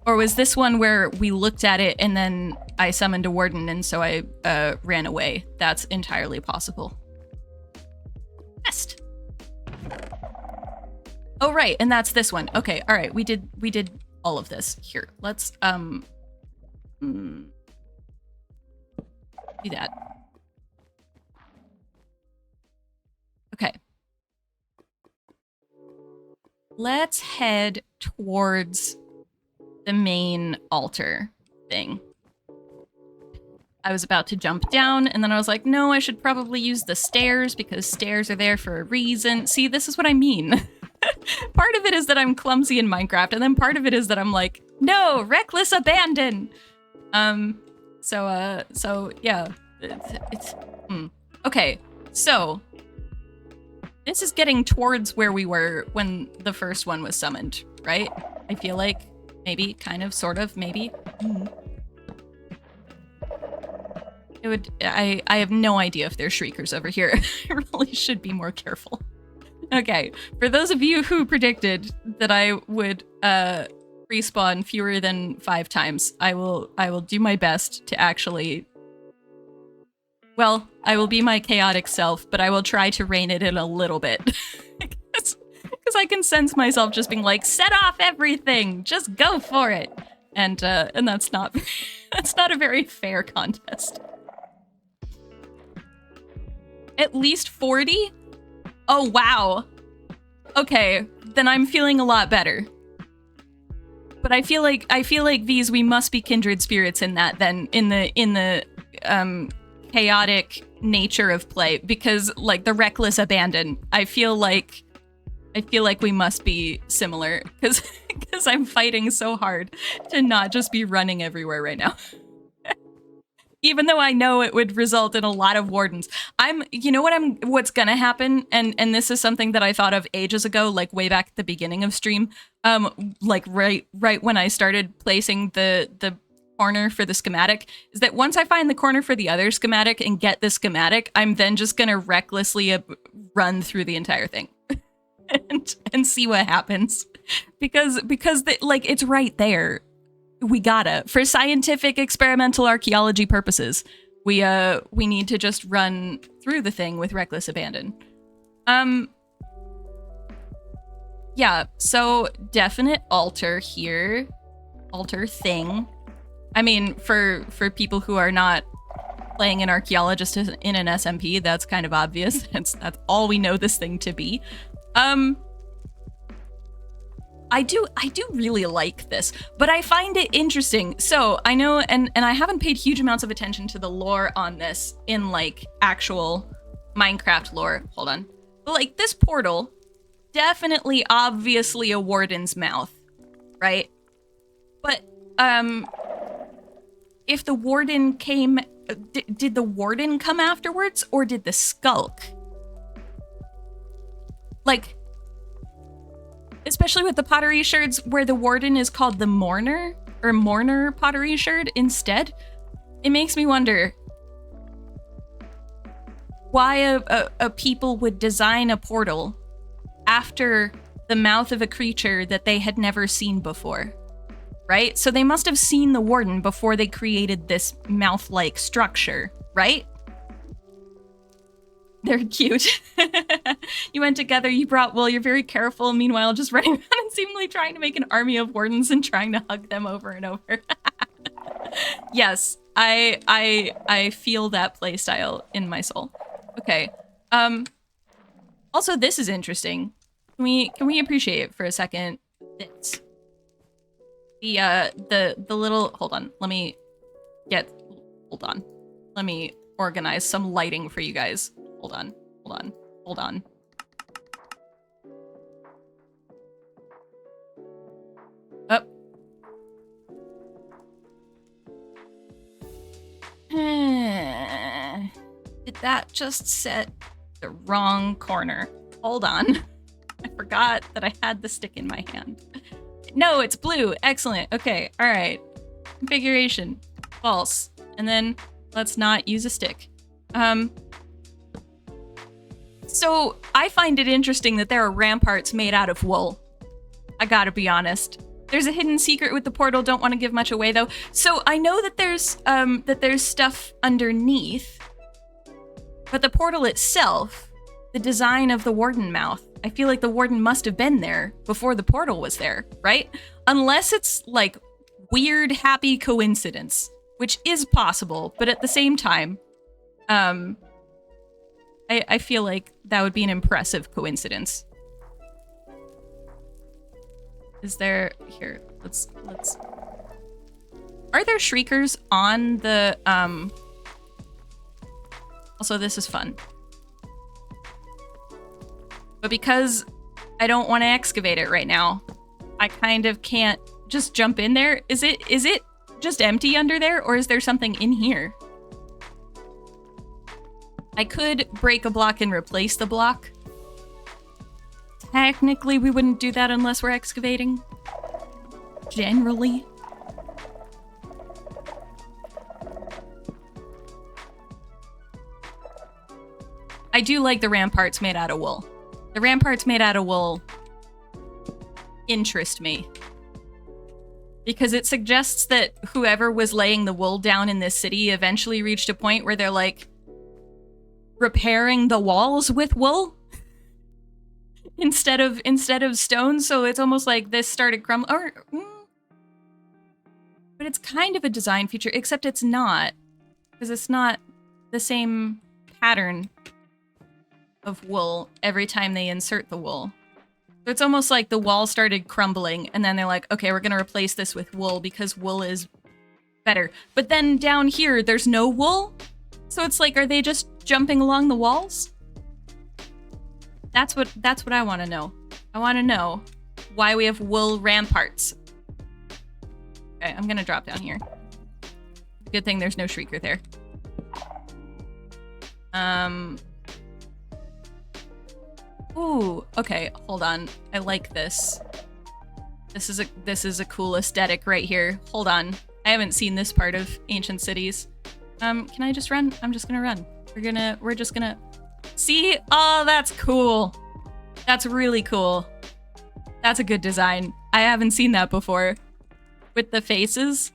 Or was this one where we looked at it and then I summoned a warden and so I ran away? That's entirely possible. Best. Oh, right, and that's this one. Okay, all right, we did all of this. Here, let's do that. Okay. Let's head towards the main altar thing. I was about to jump down and then I was like, no, I should probably use the stairs because stairs are there for a reason. See, this is what I mean. Part of it is that I'm clumsy in Minecraft, and then part of it is that I'm like, no, reckless abandon. So yeah, okay. So this is getting towards where we were when the first one was summoned, right? I feel like maybe, kind of, sort of, maybe. It would. I have no idea if there's shriekers over here. I really should be more careful. Okay, for those of you who predicted that I would respawn fewer than 5 times, I will do my best to actually. Well, I will be my chaotic self, but I will try to rein it in a little bit. Because I can sense myself just being like, set off everything, just go for it. And that's not that's not a very fair contest. At least 40? Oh, wow. Okay, then I'm feeling a lot better. But I feel like these, we must be kindred spirits in that then, in the chaotic nature of play, because like the reckless abandon, I feel like we must be similar because I'm fighting so hard to not just be running everywhere right now. Even though I know it would result in a lot of wardens. What's gonna happen, and this is something that I thought of ages ago, like way back at the beginning of stream, like right when I started placing the corner for the schematic, is that once I find the corner for the other schematic and get the schematic, I'm then just gonna recklessly run through the entire thing and see what happens, because it's right there. We gotta, for scientific experimental archaeology purposes, We need to just run through the thing with reckless abandon. Yeah, so definite altar here. Altar thing. I mean, for people who are not playing an archaeologist in an SMP, that's kind of obvious. That's all we know this thing to be. I do really like this, but I find it interesting. So I know, and I haven't paid huge amounts of attention to the lore on this in like actual Minecraft lore. Hold on. But like this portal, definitely obviously a warden's mouth, right? But if the warden came, did the warden come afterwards, or did the skulk? Like, especially with the pottery sherds where the warden is called the mourner, or mourner pottery sherd instead, it makes me wonder why a people would design a portal after the mouth of a creature that they had never seen before, right? So they must have seen the warden before they created this mouth-like structure, right? They're cute. You went together, you brought wool, you're very careful, meanwhile just running around and seemingly trying to make an army of wardens and trying to hug them over and over. Yes, I feel that playstyle in my soul. Okay. Also, this is interesting. Can we appreciate it for a second? This. The little, hold on. Let me organize some lighting for you guys. Hold on. Up. Did that just set the wrong corner? Hold on. I forgot that I had the stick in my hand. No, it's blue. Excellent. Okay. All right. Configuration. False. And then let's not use a stick. So I find it interesting that there are ramparts made out of wool. I gotta be honest. There's a hidden secret with the portal. Don't want to give much away though. So I know that there's stuff underneath, but the portal itself, the design of the warden mouth, I feel like the warden must have been there before the portal was there, right? Unless it's like weird happy coincidence, which is possible, but at the same time, I feel like that would be an impressive coincidence. Is there, here, let's, are there shriekers on the, also this is fun. But because I don't want to excavate it right now, I kind of can't just jump in there. Is it just empty under there, or is there something in here? I could break a block and replace the block. Technically, we wouldn't do that unless we're excavating. Generally. I do like the ramparts made out of wool. The ramparts made out of wool interest me. Because it suggests that whoever was laying the wool down in this city eventually reached a point where they're like repairing the walls with wool instead of stone. So it's almost like this started crumbling. But it's kind of a design feature, except it's not, because it's not the same pattern of wool every time they insert the wool. So it's almost like the wall started crumbling and then they're like, okay, we're gonna replace this with wool because wool is better. But then down here, there's no wool. So it's like, are they just jumping along the walls? That's what I want to know. I want to know why we have wool ramparts. Okay, I'm gonna drop down here. Good thing there's no shrieker there. Ooh, okay, hold on. I like this. This is a cool aesthetic right here. Hold on. I haven't seen this part of ancient cities. Can I just run? I'm just gonna run. We're just gonna see. Oh, that's cool. That's really cool. That's a good design. I haven't seen that before. With the faces.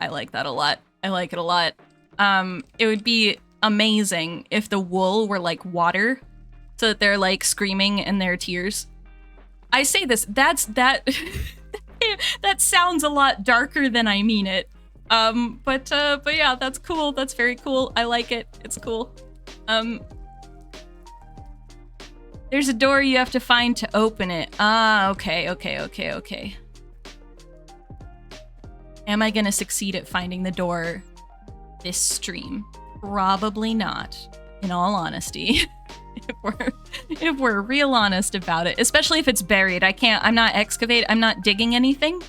I like that a lot. I like it a lot. it would be amazing if the wool were like water, so that they're like screaming in their tears. I say this, that sounds a lot darker than I mean it. But yeah, that's cool. That's very cool. I like it. It's cool. There's a door you have to find to open it. Ah, okay. Am I gonna succeed at finding the door this stream? Probably not, in all honesty. if we're real honest about it, especially if it's buried. I'm not digging anything.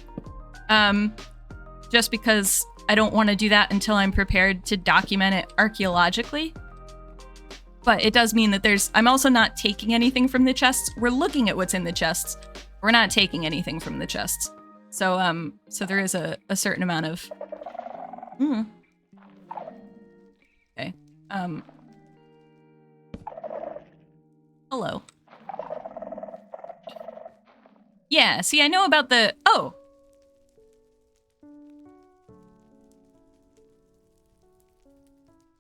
Just because I don't want to do that until I'm prepared to document it archaeologically. But it does mean that I'm also not taking anything from the chests. We're looking at what's in the chests. We're not taking anything from the chests. So, so there is a certain amount of... Okay. Hello. Yeah, see, I know about the... Oh!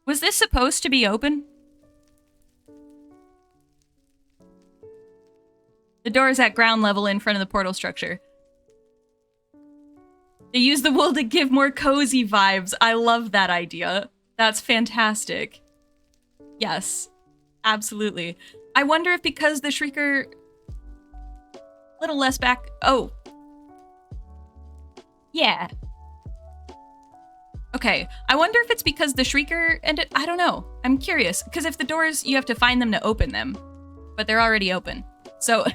Was this supposed to be open? The door is at ground level in front of the portal structure. They use the wool to give more cozy vibes. I love that idea. That's fantastic. Yes, absolutely. I wonder if because the Shrieker... A little less back... Oh. Yeah. Okay, I wonder if it's because the Shrieker ended... I don't know. I'm curious. Because if the doors, you have to find them to open them. But they're already open. So,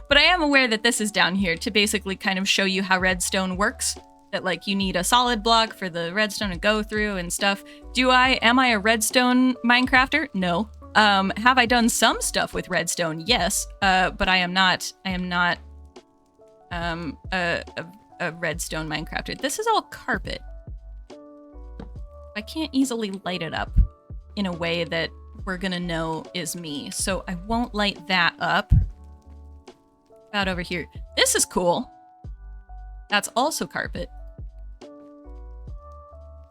but I am aware that this is down here to basically kind of show you how redstone works. That, like, you need a solid block for the redstone to go through and stuff. Am I a redstone Minecrafter? No. Have I done some stuff with redstone? Yes. But I am not a redstone Minecrafter. This is all carpet. I can't easily light it up in a way that we're gonna know is me. So I won't light that up. About over here. This is cool. That's also carpet.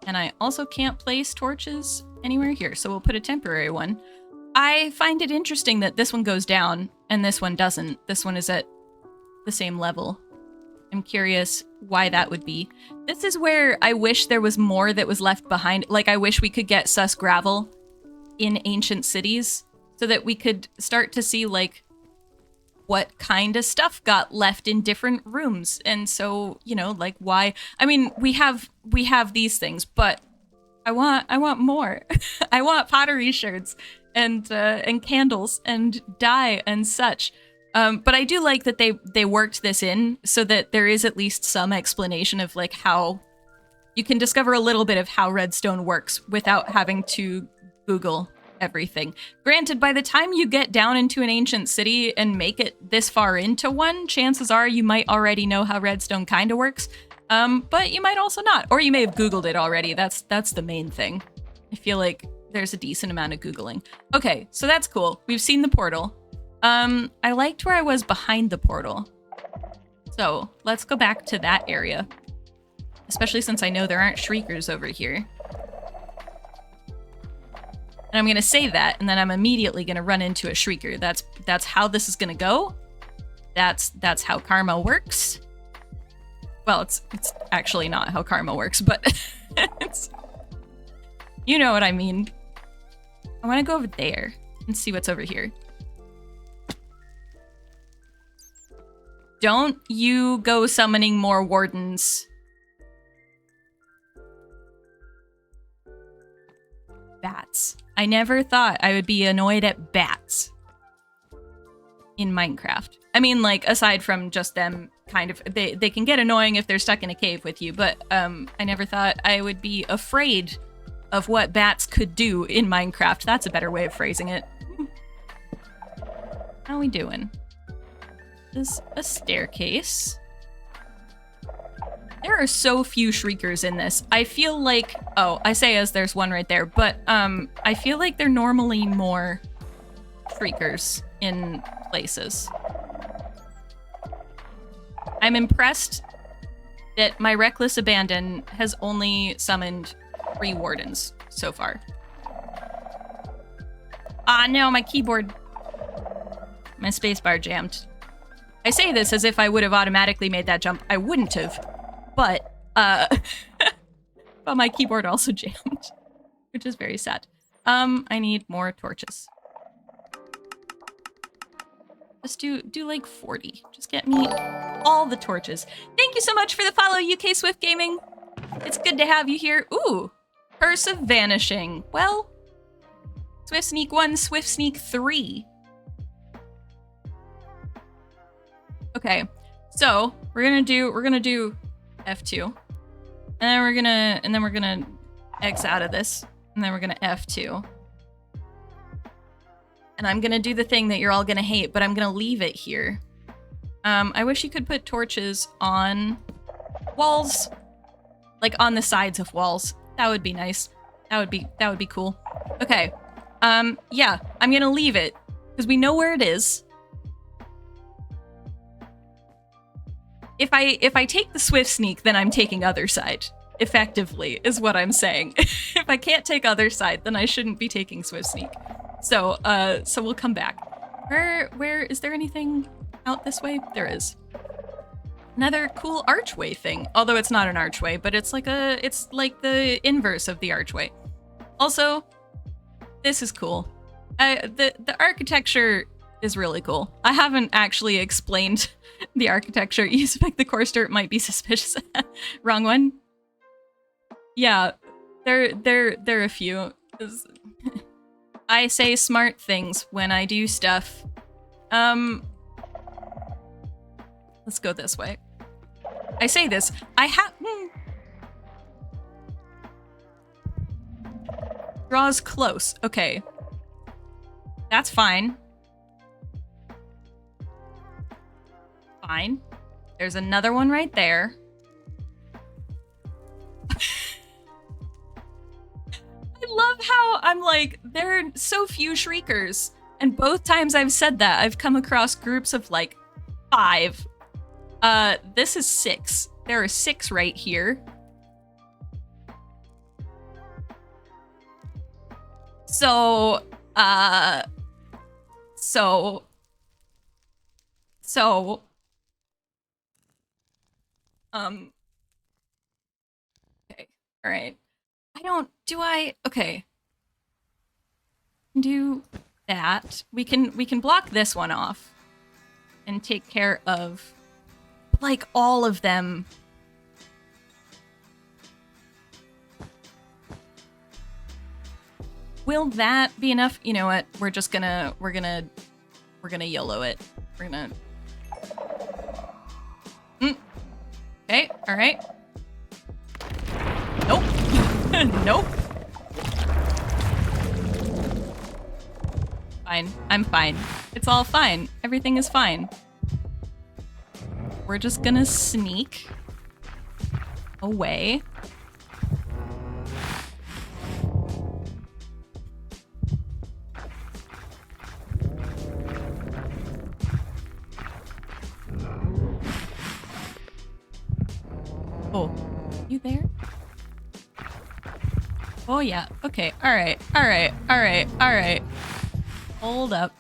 And I also can't place torches anywhere here, so we'll put a temporary one. I find it interesting that this one goes down and this one doesn't. This one is at the same level. I'm curious why that would be. This is where I wish there was more that was left behind. Like, I wish we could get sus gravel in ancient cities so that we could start to see, like, what kind of stuff got left in different rooms. And so, you know, like, why? I mean, we have these things, but I want more. I want pottery shards and candles and dye and such. But I do like that they worked this in so that there is at least some explanation of, like, how you can discover a little bit of how redstone works without having to Google everything. Granted, by the time you get down into an ancient city and make it this far into one, chances are you might already know how redstone kind of works, but you might also not, or you may have Googled it already. That's the main thing. I feel like there's a decent amount of Googling. Okay, so that's cool. We've seen the portal. I liked where I was behind the portal. So let's go back to that area, especially since I know there aren't shriekers over here. And I'm going to say that, and then I'm immediately going to run into a shrieker. That's how this is going to go. That's how karma works. Well, it's actually not how karma works, but you know what I mean. I want to go over there and see what's over here. Don't you go summoning more wardens. Bats. I never thought I would be annoyed at bats in Minecraft. I mean, like, aside from just them kind of... They can get annoying if they're stuck in a cave with you, but I never thought I would be afraid of what bats could do in Minecraft. That's a better way of phrasing it. How we doing? There's a staircase. There are so few shriekers in this. I feel like... Oh, I say as there's one right there, but I feel like they're normally more shriekers in places. I'm impressed that my reckless abandon has only summoned 3 wardens so far. Ah, no, my keyboard. My spacebar jammed. I say this as if I would have automatically made that jump. I wouldn't have, but but my keyboard also jammed, which is very sad. I need more torches. Just do like 40. Just get me all the torches. Thank you so much for the follow, UK Swift Gaming. It's good to have you here. Ooh, Curse of Vanishing. Well, Swift Sneak 1, Swift Sneak 3. Okay, so we're gonna do F2, and then we're gonna X out of this, and then we're gonna F2. And I'm gonna do the thing that you're all gonna hate, but I'm gonna leave it here. I wish you could put torches on walls, like on the sides of walls. That would be nice. That would be cool. Okay. Yeah, I'm gonna leave it because we know where it is. If I take the Swift Sneak, then I'm taking other side. Effectively, is what I'm saying. If I can't take other side, then I shouldn't be taking Swift Sneak. So we'll come back. Where is there anything out this way? There is. Another cool archway thing. Although it's not an archway, but it's like the inverse of the archway. Also, this is cool. The architecture is really cool. I haven't actually explained the architecture. You suspect the coarse dirt might be suspicious. Wrong one. Yeah, there are a few. I say smart things when I do stuff. Let's go this way. I say this. I have... Draws close. Okay. That's fine. Fine. There's another one right there. I love how I'm like, there are so few shriekers. And both times I've said that, I've come across groups of like 5. This is 6. There are 6 right here. So, okay, all right. Okay. Do that. We can block this one off and take care of like all of them. Will that be enough? You know what? We're gonna YOLO it. We're gonna. Okay. All right. Nope. Nope. Fine. I'm fine. It's all fine. Everything is fine. We're just gonna sneak away. Oh, you there? Oh yeah, okay, alright. Hold up.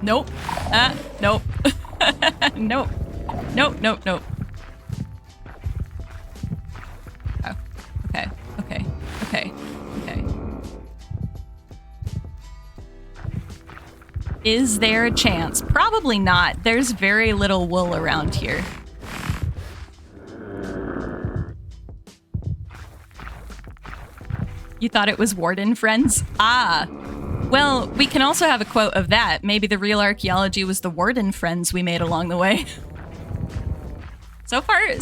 Nope. Nope. Nope. Nope. Oh, okay. Is there a chance? Probably not. There's very little wool around here. You thought it was warden friends? Ah. Well, we can also have a quote of that. Maybe the real archaeology was the warden friends we made along the way. So far, I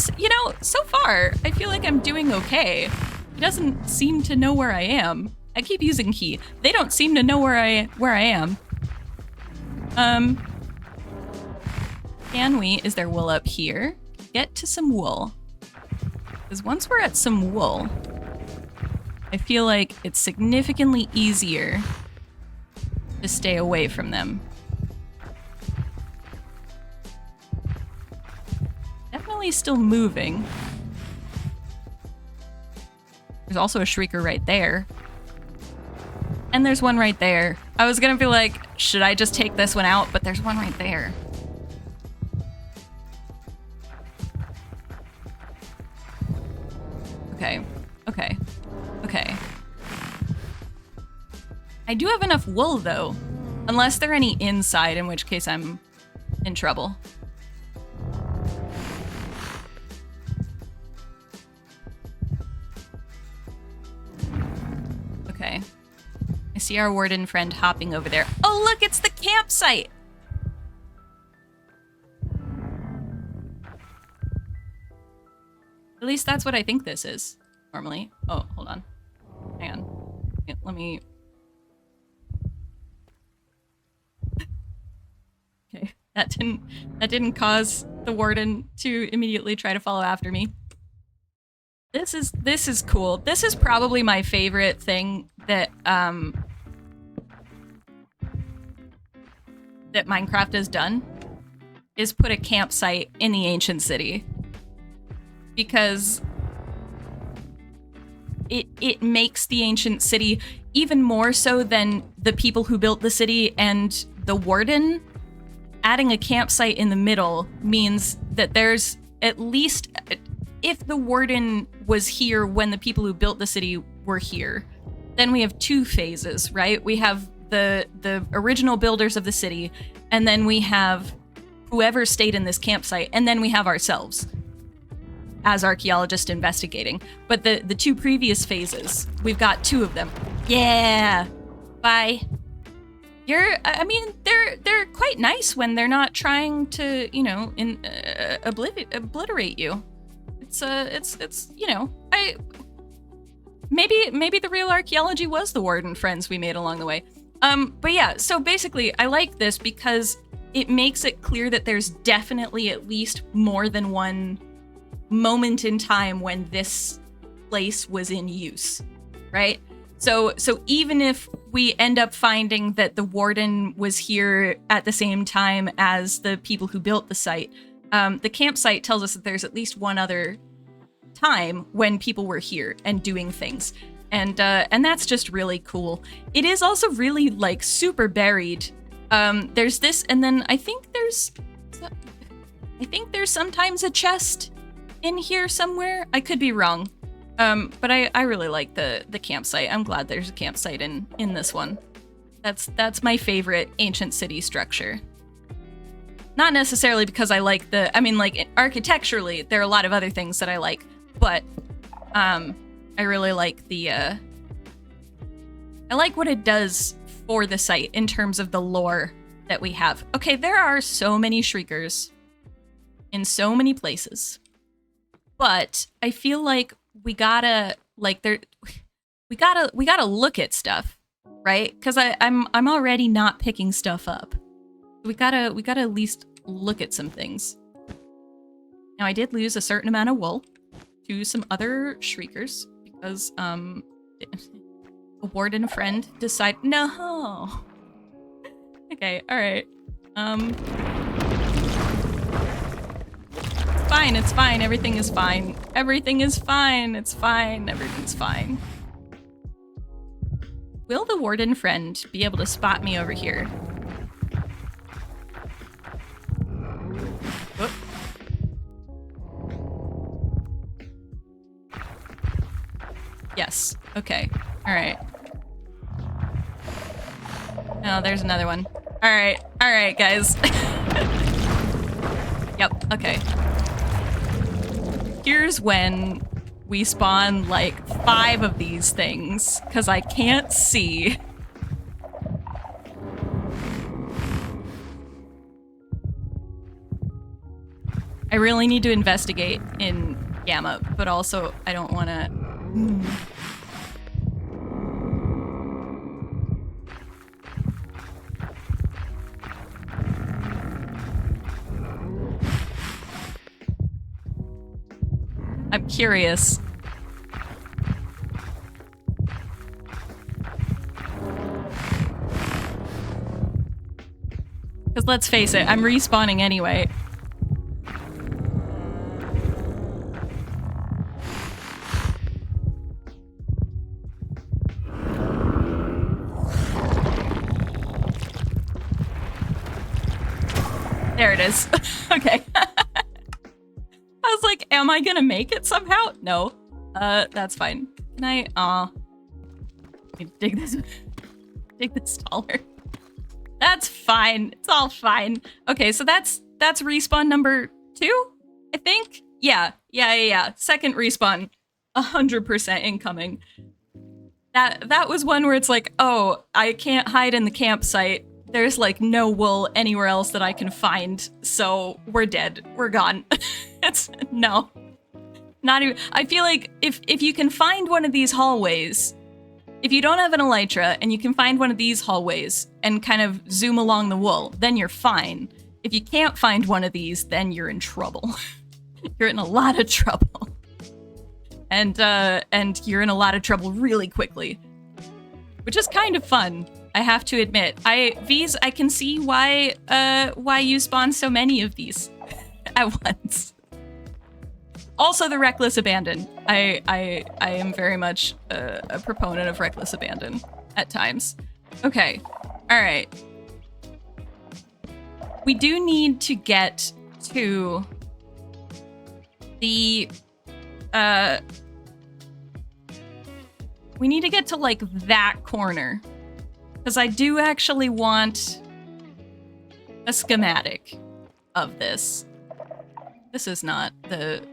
feel like I'm doing okay. He doesn't seem to know where I am. I keep using he. They don't seem to know where I am. Can we, is there wool up here? Get to some wool. Because once we're at some wool, I feel like it's significantly easier to stay away from them. definitely still moving. There's also a shrieker right there. And there's one right there. I was gonna be like, should I just take this one out? But there's one right there. Okay, okay, okay. I do have enough wool, though. Unless there are any inside, in which case I'm in trouble. Okay. I see our warden friend hopping over there. Oh, look, it's the campsite! At least that's what I think this is, normally. Oh, hold on. Hang on. Let me... Okay, that didn't cause the warden to immediately try to follow after me. This is cool. This is probably my favorite thing that that Minecraft has done, is put a campsite in the ancient city. Because it makes the ancient city even more so than the people who built the city and the warden. Adding a campsite in the middle means that there's at least, if the warden was here when the people who built the city were here, then we have two phases, right? We have the original builders of the city, and then we have whoever stayed in this campsite, and then we have ourselves as archaeologists investigating. But the two previous phases, we've got two of them. Yeah, bye. I mean, they're quite nice when they're not trying to, you know, obliterate you. It's you know, maybe the real archaeology was the warden friends we made along the way. But yeah, so basically I like this because it makes it clear that there's definitely at least more than one moment in time when this place was in use, right? So even if we end up finding that the warden was here at the same time as the people who built the site, the campsite tells us that there's at least one other time when people were here and doing things. And that's just really cool. It is also really, like, super buried. There's this, and then I think there's sometimes a chest in here somewhere. I could be wrong. But I really like the campsite. I'm glad there's a campsite in this one. That's my favorite ancient city structure. Not necessarily because I like I mean, like, architecturally, there are a lot of other things that I like, but I really like I like what it does for the site in terms of the lore that we have. Okay, there are so many shriekers in so many places, but I feel like we gotta look at stuff, right? Because I'm already not picking stuff up. We gotta at least look at some things. Now I did lose a certain amount of wool to some other shriekers because a warden friend decided no. Okay, all right. It's fine, everything is fine. Everything is fine, it's fine, everything's fine. Will the warden friend be able to spot me over here? Whoop. Yes, okay, all right. Oh, there's another one. All right, guys. Yep, okay. Here's when we spawn like 5 of these things, because I can't see. I really need to investigate in Gamma, but also I don't want to... I'm curious. Because let's face it, I'm respawning anyway. There it is. Okay. I was like, am I gonna make it somehow? No. That's fine. Can I, let me dig this taller. That's fine. It's all fine. Okay, so that's respawn number 2, I think? Yeah. Second respawn. 100% incoming. That was one where it's like, oh, I can't hide in the campsite. There's like no wool anywhere else that I can find, so we're dead. We're gone. No. Not even. I feel like if you can find one of these hallways, if you don't have an elytra and you can find one of these hallways and kind of zoom along the wool, then you're fine. If you can't find one of these, then you're in trouble. You're in a lot of trouble. And you're in a lot of trouble really quickly. Which is kind of fun, I have to admit. I can see why you spawn so many of these at once. Also the reckless abandon. I am very much a proponent of reckless abandon at times. Okay, all right. We do need to get to the, we need to get to like that corner. Because I do actually want a schematic of this. This is not the,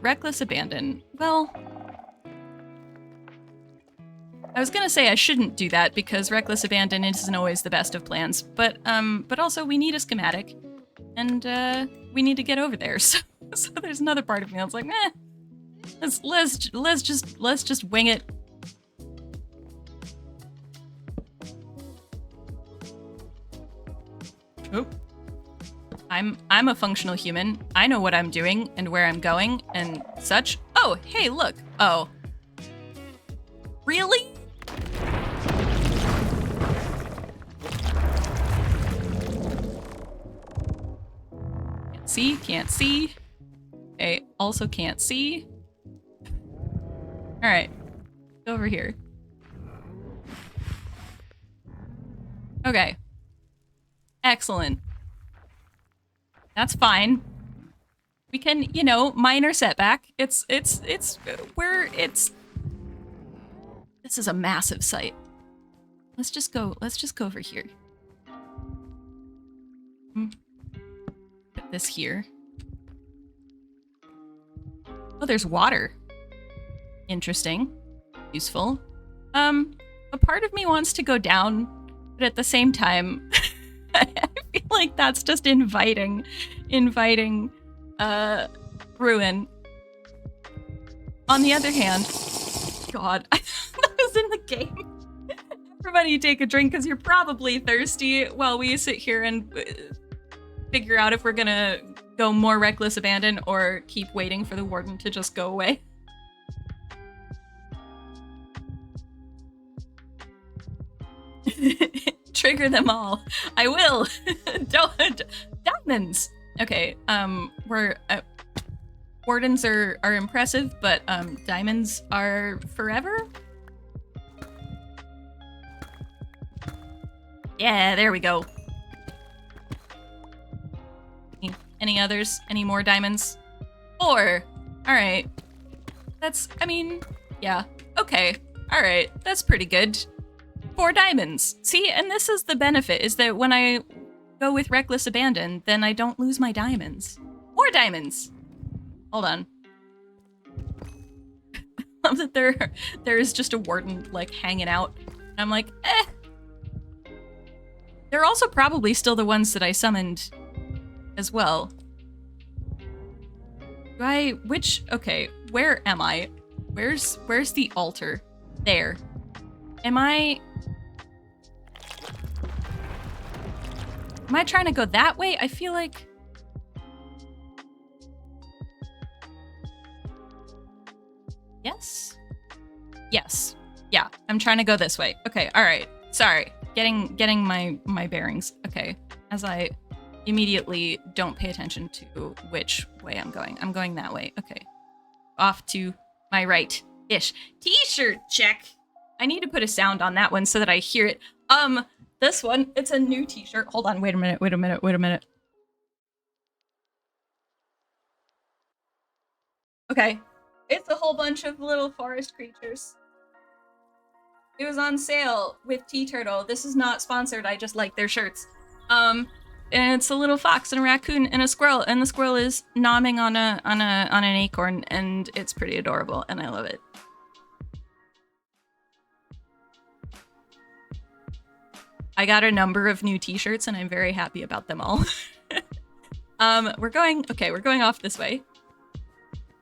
reckless abandon. Well, I was gonna say I shouldn't do that because reckless abandon isn't always the best of plans, but also we need a schematic, and we need to get over there. So there's another part of me that's like, let's just wing it. Oh. I'm a functional human. I know what I'm doing and where I'm going and such. Oh, hey, look. Oh. Really? Can't see. Okay, also can't see. All right, go over here. Okay. Excellent. That's fine. We can, minor setback. This is a massive site. Let's just go over here. Put this here. Oh, there's water. Interesting. Useful. A part of me wants to go down, but at the same time, I feel like that's just inviting ruin. On the other hand, God, I thought that was in the game. Everybody take a drink because you're probably thirsty while we sit here and figure out if we're gonna go more reckless abandon or keep waiting for the warden to just go away. Trigger them all. I will. Diamonds. Okay. Wardens are impressive, but diamonds are forever. Yeah, there we go. Any others? Any more diamonds? 4. All right. Yeah. Okay. All right. That's pretty good. 4 diamonds. See, and this is the benefit, is that when I go with reckless abandon, then I don't lose my diamonds. 4 diamonds. Hold on. I love that there is just a warden, like, hanging out. And I'm like, eh. They're also probably still the ones that I summoned as well. Okay, where am I? Where's the altar? There. Am I trying to go that way? I feel like... Yes? Yes. Yeah, I'm trying to go this way. Okay, all right. Sorry. Getting my bearings. Okay. As I immediately don't pay attention to which way I'm going. I'm going that way. Okay. Off to my right-ish. T-shirt check. I need to put a sound on that one so that I hear it. This one, it's a new t-shirt. Hold on, wait a minute. Okay. It's a whole bunch of little forest creatures. It was on sale with Tea Turtle. This is not sponsored. I just like their shirts. And it's a little fox and a raccoon and a squirrel, and the squirrel is nomming on an acorn, and it's pretty adorable, and I love it. I got a number of new t-shirts, and I'm very happy about them all. We're going off this way.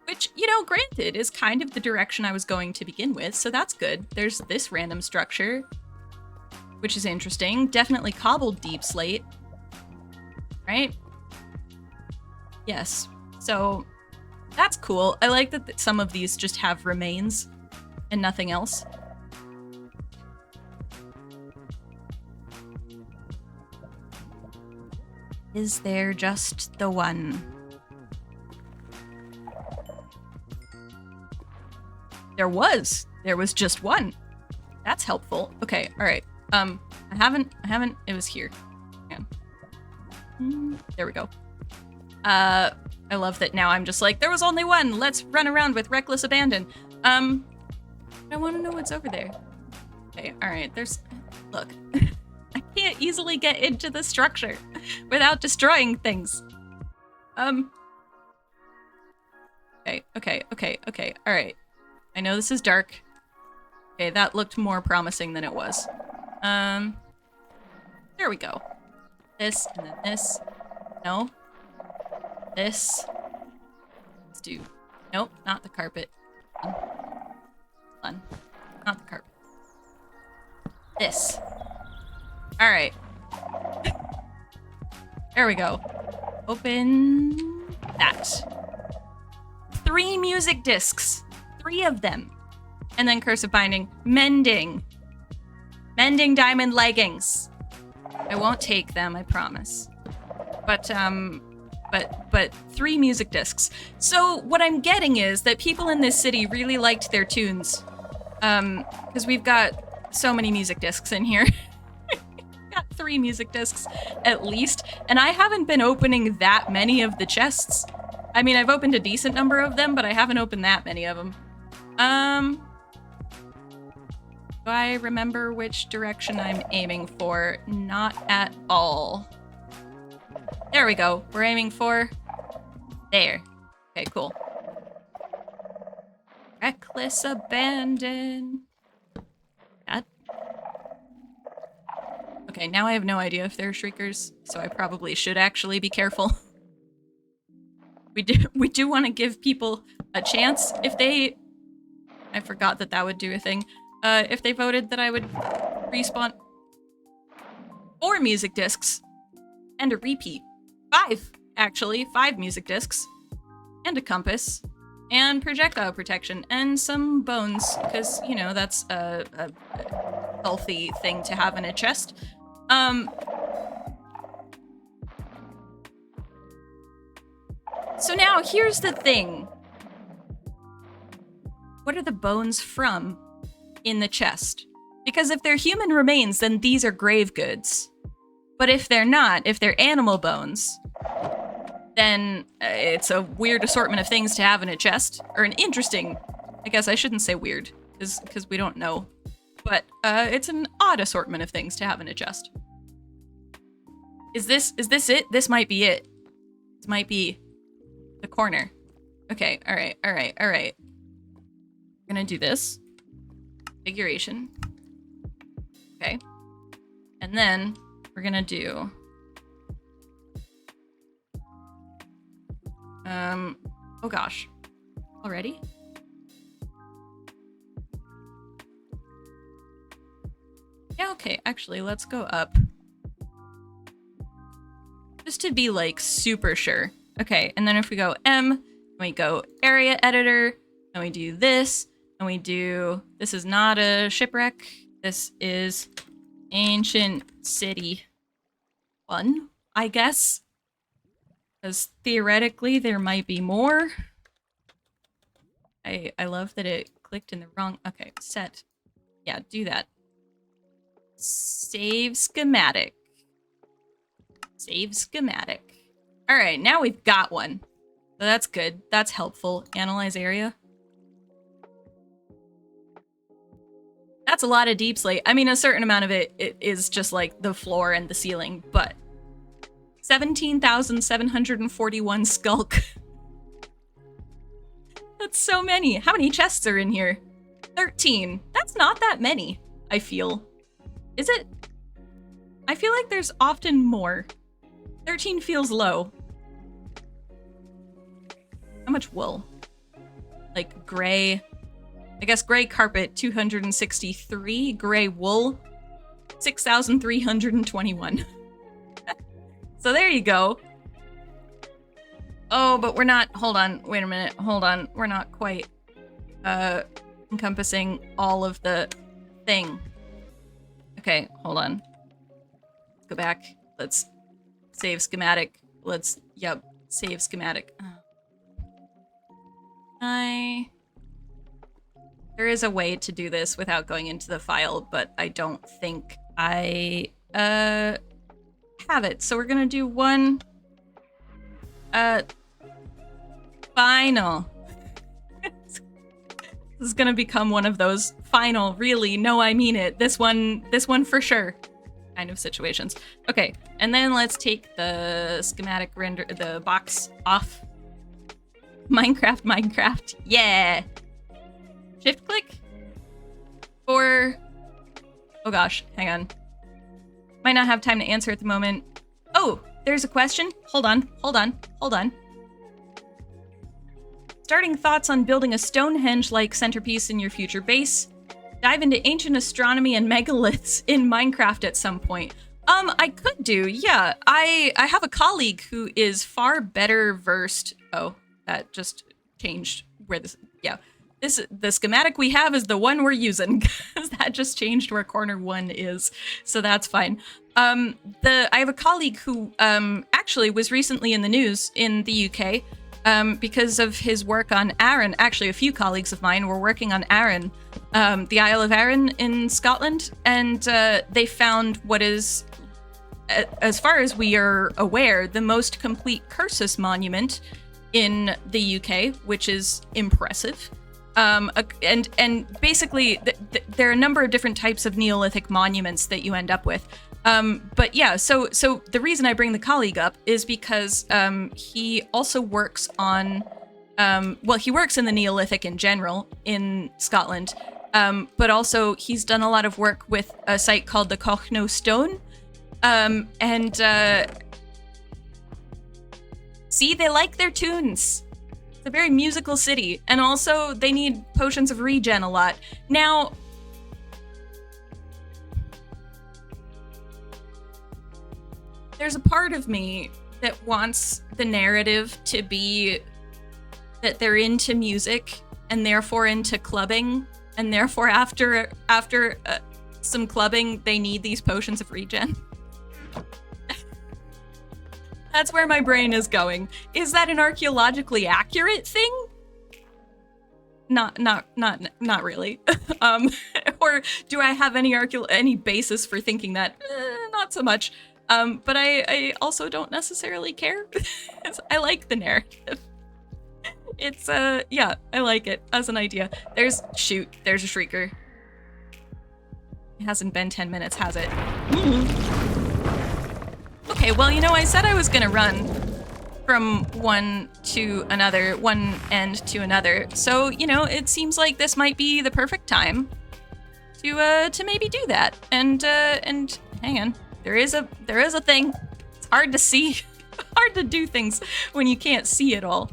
Which, you know, granted, is kind of the direction I was going to begin with, so that's good. There's this random structure, which is interesting. Definitely cobbled deep slate. Right? Yes. So, that's cool. I like that some of these just have remains and nothing else. Is there just the one? There was just one. That's helpful. Okay, all right. I haven't, it was here. Yeah. There we go. I love that now I'm just like, there was only one. Let's run around with reckless abandon. I want to know what's over there. Okay, all right, look. I can't easily get into the structure without destroying things. Okay, all right. I know this is dark. Okay, that looked more promising than it was. There we go. This, and then this. No. This. Let's do... Nope, not the carpet. Fun. Not the carpet. This. Alright. There we go. Open... that. 3 music discs. 3 of them. And then cursive binding. Mending. Mending diamond leggings. I won't take them, I promise. But 3 music discs. So what I'm getting is that people in this city really liked their tunes. Because we've got so many music discs in here. Got 3 music discs at least. And I haven't been opening that many of the chests. I mean, I've opened a decent number of them, but I haven't opened that many of them. Do I remember which direction I'm aiming for? Not at all. There we go. We're aiming for... there. Okay, cool. Reckless abandon. That. Okay, now I have no idea if they're shriekers, so I probably should actually be careful. We do want to give people a chance if they... I forgot that would do a thing. If they voted that I would respawn 4 music discs and a repeat. 5, actually. 5 music discs and a compass and projectile protection and some bones, because, you know, that's a healthy thing to have in a chest. So now, here's the thing. What are the bones from in the chest? Because if they're human remains, then these are grave goods. But if they're not, if they're animal bones, then it's a weird assortment of things to have in a chest. Or an interesting, I guess I shouldn't say weird, because we don't know. But it's an odd assortment of things to have in a chest. Is this it? This might be it. This might be the corner. Okay, alright. We're gonna do this. Configuration. Okay. And then we're gonna do... oh gosh. Already? Yeah, okay, actually, let's go up. Just to be, like, super sure. Okay, and then if we go M, and we go area editor, and we do this, and we do... This is not a shipwreck. This is ancient city 1, I guess. Because theoretically, there might be more. I love that it clicked in the wrong... Okay, set. Yeah, do that. Save schematic. Save schematic. Alright, now we've got one. So that's good. That's helpful. Analyze area. That's a lot of deep slate. I mean, a certain amount of it is just like the floor and the ceiling, but 17,741 skulk. That's so many. How many chests are in here? 13. That's not that many, I feel. Is it? I feel like there's often more. 13 feels low. How much wool? Like gray. I guess gray carpet, 263. Gray wool, 6,321. So there you go. Oh, but we're not, hold on, wait a minute, hold on. We're not quite encompassing all of the thing. Okay, hold on. Let's go back. Let's save schematic. Let's, yep, save schematic. There is a way to do this without going into the file, but I don't think I have it. So we're gonna do one final. This is gonna become one of those final, really, no, I mean it. This one for sure kind of situations. Okay, and then let's take the schematic render, the box off. Minecraft, yeah. Shift click for, oh gosh, hang on. Might not have time to answer at the moment. Oh, there's a question. Hold on. Starting thoughts on building a Stonehenge-like centerpiece in your future base. Dive into ancient astronomy and megaliths in Minecraft at some point. I could do, yeah. I have a colleague who is far better versed. Oh, that just changed where this, yeah. The schematic we have is the one we're using, because that just changed where corner 1 is, so that's fine. I have a colleague who actually was recently in the news in the UK because of his work on Arran. Actually, a few colleagues of mine were working on Arran, the Isle of Arran in Scotland, and they found what is, as far as we are aware, the most complete Cursus monument in the UK, which is impressive. And basically, there are a number of different types of Neolithic monuments that you end up with. But yeah, so the reason I bring the colleague up is because he also works on, well, he works in the Neolithic in general in Scotland, but also he's done a lot of work with a site called the Cochno Stone, and see, they like their tunes. A very musical city, and also they need potions of regen a lot. Now, there's a part of me that wants the narrative to be that they're into music and therefore into clubbing, and therefore after some clubbing they need these potions of regen. That's where my brain is going. Is that an archaeologically accurate thing? Not really. Or do I have any basis for thinking that? Not so much. But I also don't necessarily care. I like the narrative. It's yeah, I like it as an idea. There's a shrieker. It hasn't been 10 minutes, has it? Okay, well, you know, I said I was gonna run from one end to another. So, you know, it seems like this might be the perfect time to maybe do that. And hang on, there is a thing. It's hard to see, hard to do things when you can't see it all.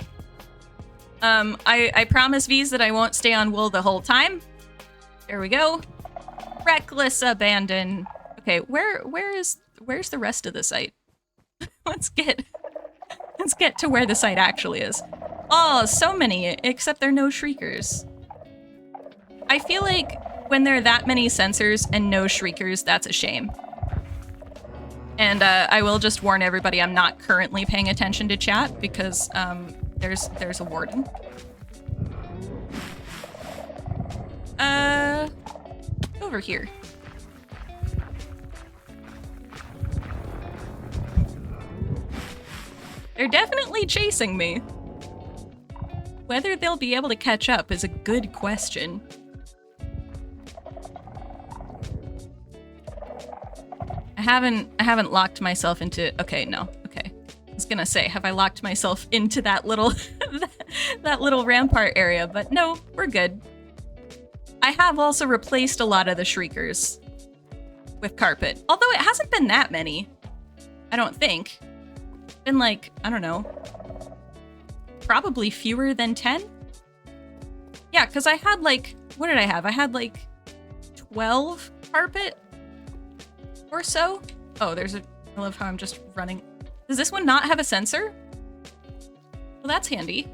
I promise V's that I won't stay on wool the whole time. There we go. Reckless abandon. Okay, where's the rest of the site? Let's get to where the site actually is. Oh, so many, except there are no shriekers. I feel like when there are that many sensors and no shriekers, that's a shame. And I will just warn everybody, I'm not currently paying attention to chat because there's a warden. Over here. They're definitely chasing me. Whether they'll be able to catch up is a good question. I haven't locked myself into, okay, no, okay. I was gonna say, have I locked myself into that little, that little rampart area, but no, we're good. I have also replaced a lot of the shriekers with carpet, although it hasn't been that many, I don't think. It's been like, I don't know, probably fewer than 10? Yeah, because I had like, what did I have? I had like 12 carpet or so. Oh, there's a, I love how I'm just running. Does this one not have a sensor? Well, that's handy.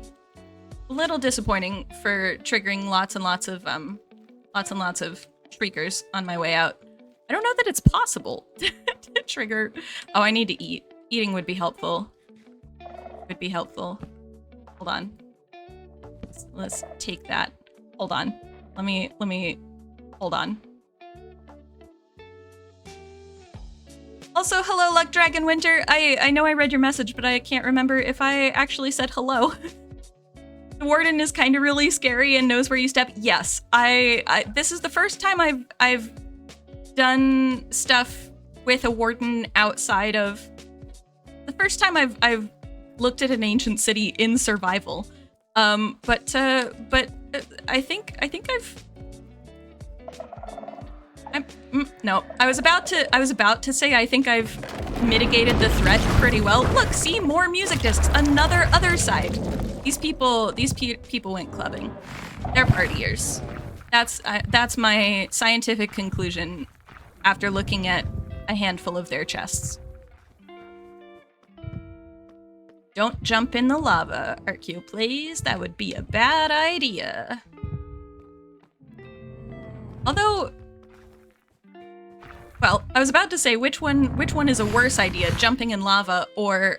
A little disappointing for triggering lots and lots of shriekers on my way out. I don't know that it's possible to trigger. Oh, I need to eat. Eating would be helpful. Would be helpful. Hold on. Let's take that. Hold on. Let me, hold on. Also, hello, Luck Dragon Winter. I know I read your message, but I can't remember if I actually said hello. The warden is kind of really scary and knows where you step. Yes, this is the first time I've done stuff with a warden outside of. The first time I've looked at an ancient city in survival. But I think no, I was about to say I think I've mitigated the threat pretty well. Look, see, more music discs. Another other side. These people went clubbing. They're partiers. That's my scientific conclusion after looking at a handful of their chests. Don't jump in the lava, ArchaeoPlays. That would be a bad idea. Although, well, I was about to say which one is a worse idea, jumping in lava or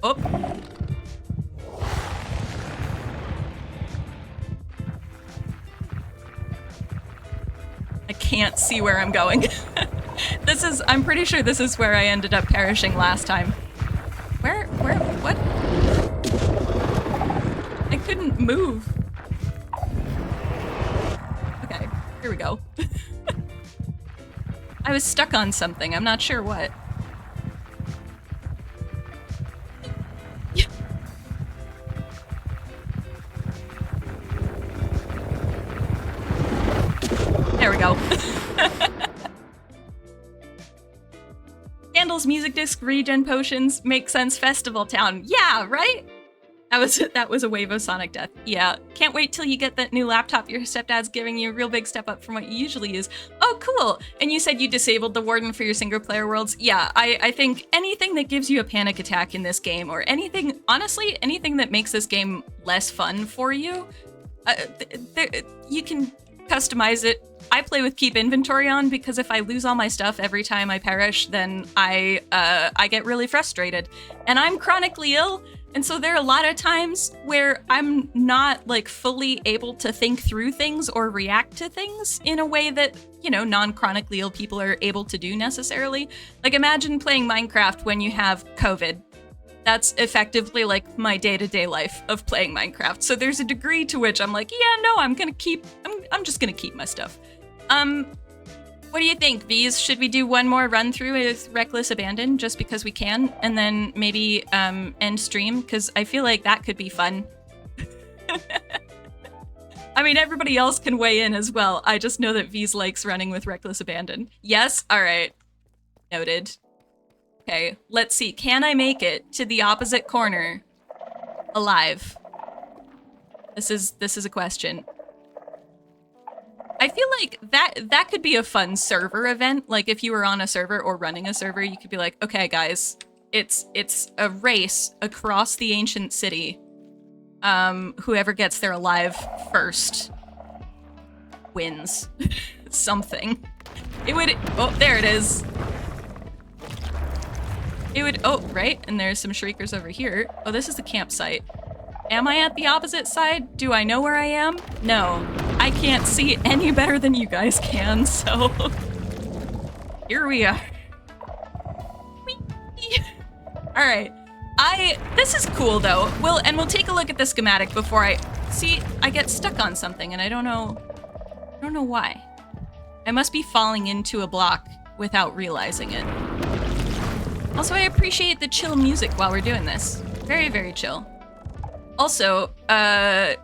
Oh. I can't see where I'm going. I'm pretty sure this is where I ended up perishing last time. What? I couldn't move. Okay, here we go. I was stuck on something, I'm not sure what. There we go. Candles, music disc, regen potions, make sense, festival town. Yeah, right? That was a wave of Sonic death. Yeah, can't wait till you get that new laptop your stepdad's giving you, a real big step up from what you usually use. Oh, cool. And you said you disabled the warden for your single player worlds. Yeah, I think anything that gives you a panic attack in this game, or anything, honestly, anything that makes this game less fun for you, you can customize it. I play with keep inventory on because if I lose all my stuff every time I perish, then I get really frustrated. And I'm chronically ill, and so there are a lot of times where I'm not like fully able to think through things or react to things in a way that, you know, non-chronically ill people are able to do necessarily. Like imagine playing Minecraft when you have COVID. That's effectively like my day-to-day life of playing Minecraft. So there's a degree to which I'm like, yeah, no, I'm just gonna keep my stuff. What do you think, V's? Should we do one more run through with Reckless Abandon just because we can, and then maybe end stream? Because I feel like that could be fun. I mean, everybody else can weigh in as well. I just know that V's likes running with Reckless Abandon. Yes? All right. Noted. Okay, let's see. Can I make it to the opposite corner alive? This is a question. I feel like that could be a fun server event. Like if you were on a server or running a server, you could be like, okay, guys, it's a race across the ancient city. Whoever gets there alive first wins something. It would, oh, there it is. It would, oh, right, and there's some shriekers over here. Oh, this is the campsite. Am I at the opposite side? Do I know where I am? No, I can't see any better than you guys can, so here we are. Whee! right. This is cool though. We'll take a look at the schematic before I get stuck on something and I don't know why. I must be falling into a block without realizing it. Also, I appreciate the chill music while we're doing this. Very, very chill. Also, to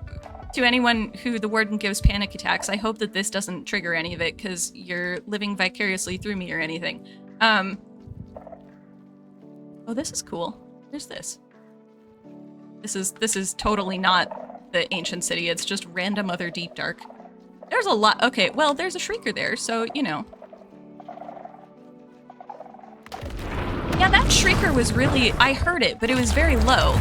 anyone who the warden gives panic attacks, I hope that this doesn't trigger any of it because you're living vicariously through me or anything. Oh, this is cool. There's this. This is totally not the ancient city. It's just random other deep dark. There's a lot. Okay, well, there's a shrieker there, so, you know. Yeah, that shrieker was really... I heard it, but it was very low.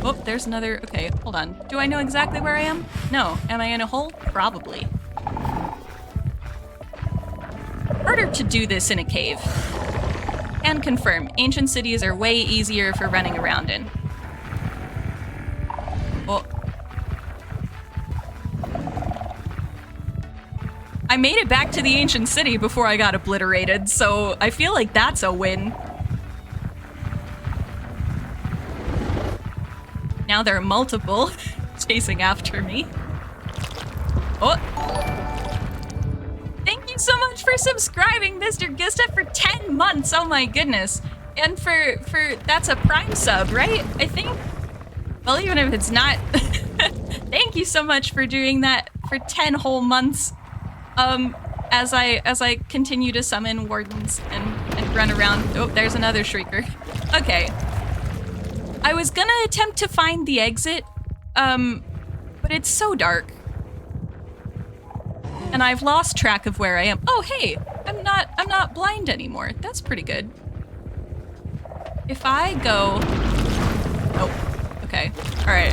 Oh, there's another... Okay, hold on. Do I know exactly where I am? No. Am I in a hole? Probably. Harder to do this in a cave. And confirm, ancient cities are way easier for running around in. Oh. I made it back to the ancient city before I got obliterated, so I feel like that's a win. Now there are multiple chasing after me. Oh. Thank you so much for subscribing, Mr. Gusta, for 10 months. Oh my goodness. And for that's a Prime sub, right? I think. Well, even if it's not, thank you so much for doing that for 10 whole months. As I continue to summon wardens and run around. Oh, there's another shrieker. Okay. I was gonna attempt to find the exit, but it's so dark. And I've lost track of where I am. Oh, hey, I'm not blind anymore. That's pretty good. If I go... Oh, okay, all right.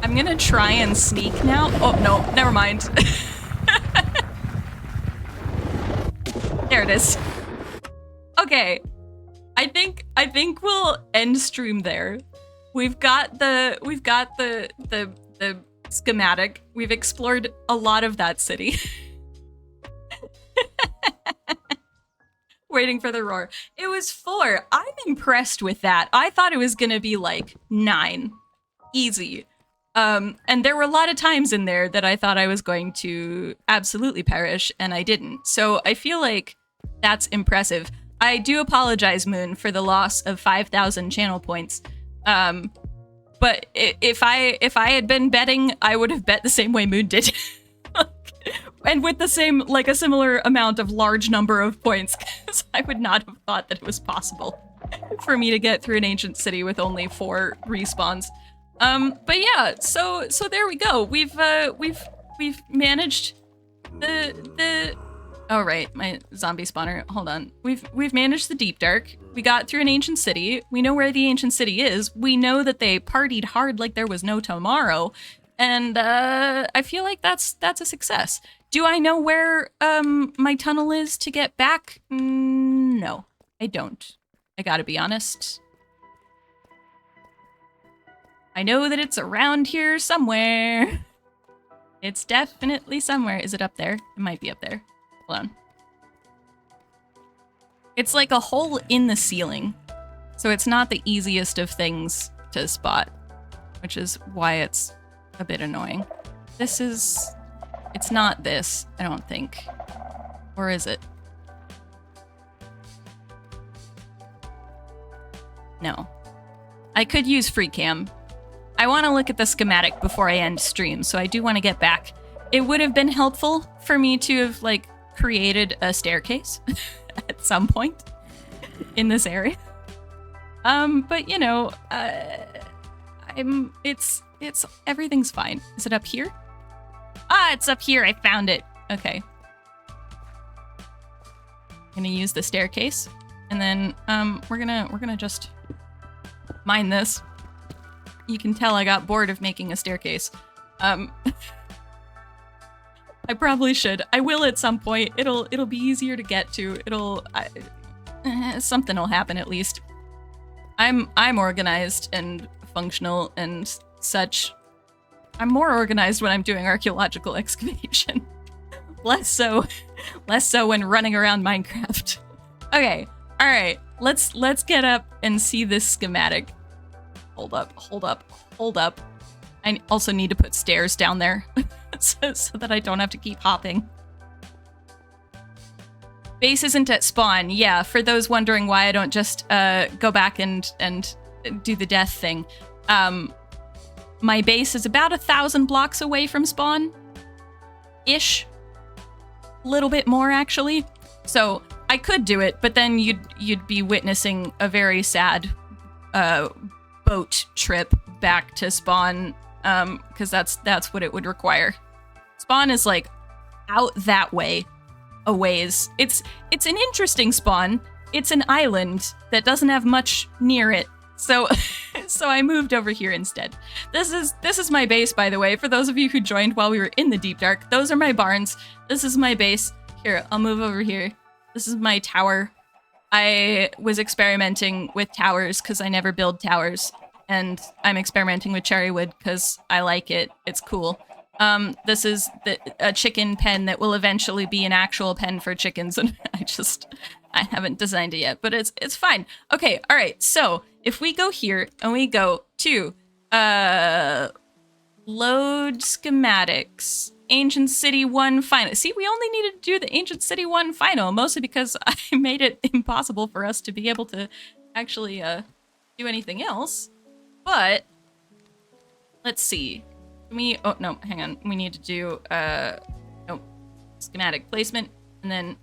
I'm gonna try and sneak now. Oh, no, never mind. There it is. Okay, I think we'll end stream there. We've got the schematic. We've explored a lot of that city. Waiting for the roar. It was 4. I'm impressed with that. I thought it was gonna be like 9. Easy. And there were a lot of times in there that I thought I was going to absolutely perish, and I didn't. So I feel like that's impressive. I do apologize, Moon, for the loss of 5,000 channel points. But if I had been betting, I would have bet the same way Moon did. And with the same, like a similar amount of large number of points, because I would not have thought that it was possible for me to get through an ancient city with only 4 respawns. But yeah, so there we go. We've managed the oh right, my zombie spawner. Hold on. We've managed the deep dark. We got through an ancient city. We know where the ancient city is. We know that they partied hard like there was no tomorrow. And I feel like that's a success. Do I know where my tunnel is to get back? No, I don't. I gotta be honest. I know that it's around here somewhere. It's definitely somewhere. Is it up there? It might be up there. Hold on. It's like a hole in the ceiling. So it's not the easiest of things to spot, which is why it's a bit annoying. It's not this, I don't think. Or is it? No. I could use free cam. I want to look at the schematic before I end stream, so I do want to get back. It would have been helpful for me to have, like, created a staircase at some point in this area. But you know, it's everything's fine. Is it up here? Ah, it's up here. I found it. Okay. I'm gonna use the staircase, and then we're gonna just mine this. You can tell I got bored of making a staircase. I probably should. I will at some point. It'll be easier to get to. Something will happen at least. I'm organized and functional and such. I'm more organized when I'm doing archaeological excavation. Less so when running around Minecraft. Okay, all right. let's get up and see this schematic. Hold up. I also need to put stairs down there so that I don't have to keep hopping. Base isn't at spawn. Yeah, for those wondering why I don't just go back and do the death thing. My base is about 1,000 blocks away from spawn. Ish. A little bit more, actually. So I could do it, but then you'd be witnessing a very sad boat trip back to spawn, because that's what it would require. Spawn is like out that way, a ways. It's an interesting spawn. It's an island that doesn't have much near it, so so I moved over here instead. This is my base, by the way. For those of you who joined while we were in the Deep Dark, those are my barns. This is my base. Here, I'll move over here. This is my tower. I was experimenting with towers because I never build towers, and I'm experimenting with cherry wood because I like it. It's cool. This is a chicken pen that will eventually be an actual pen for chickens, and I haven't designed it yet, but it's fine. Okay, all right. So if we go here and we go to load schematics, Ancient City 1 final. See, we only needed to do the Ancient City 1 final, mostly because I made it impossible for us to be able to actually do anything else. But let's see. Oh no, hang on. We need to do schematic placement, and then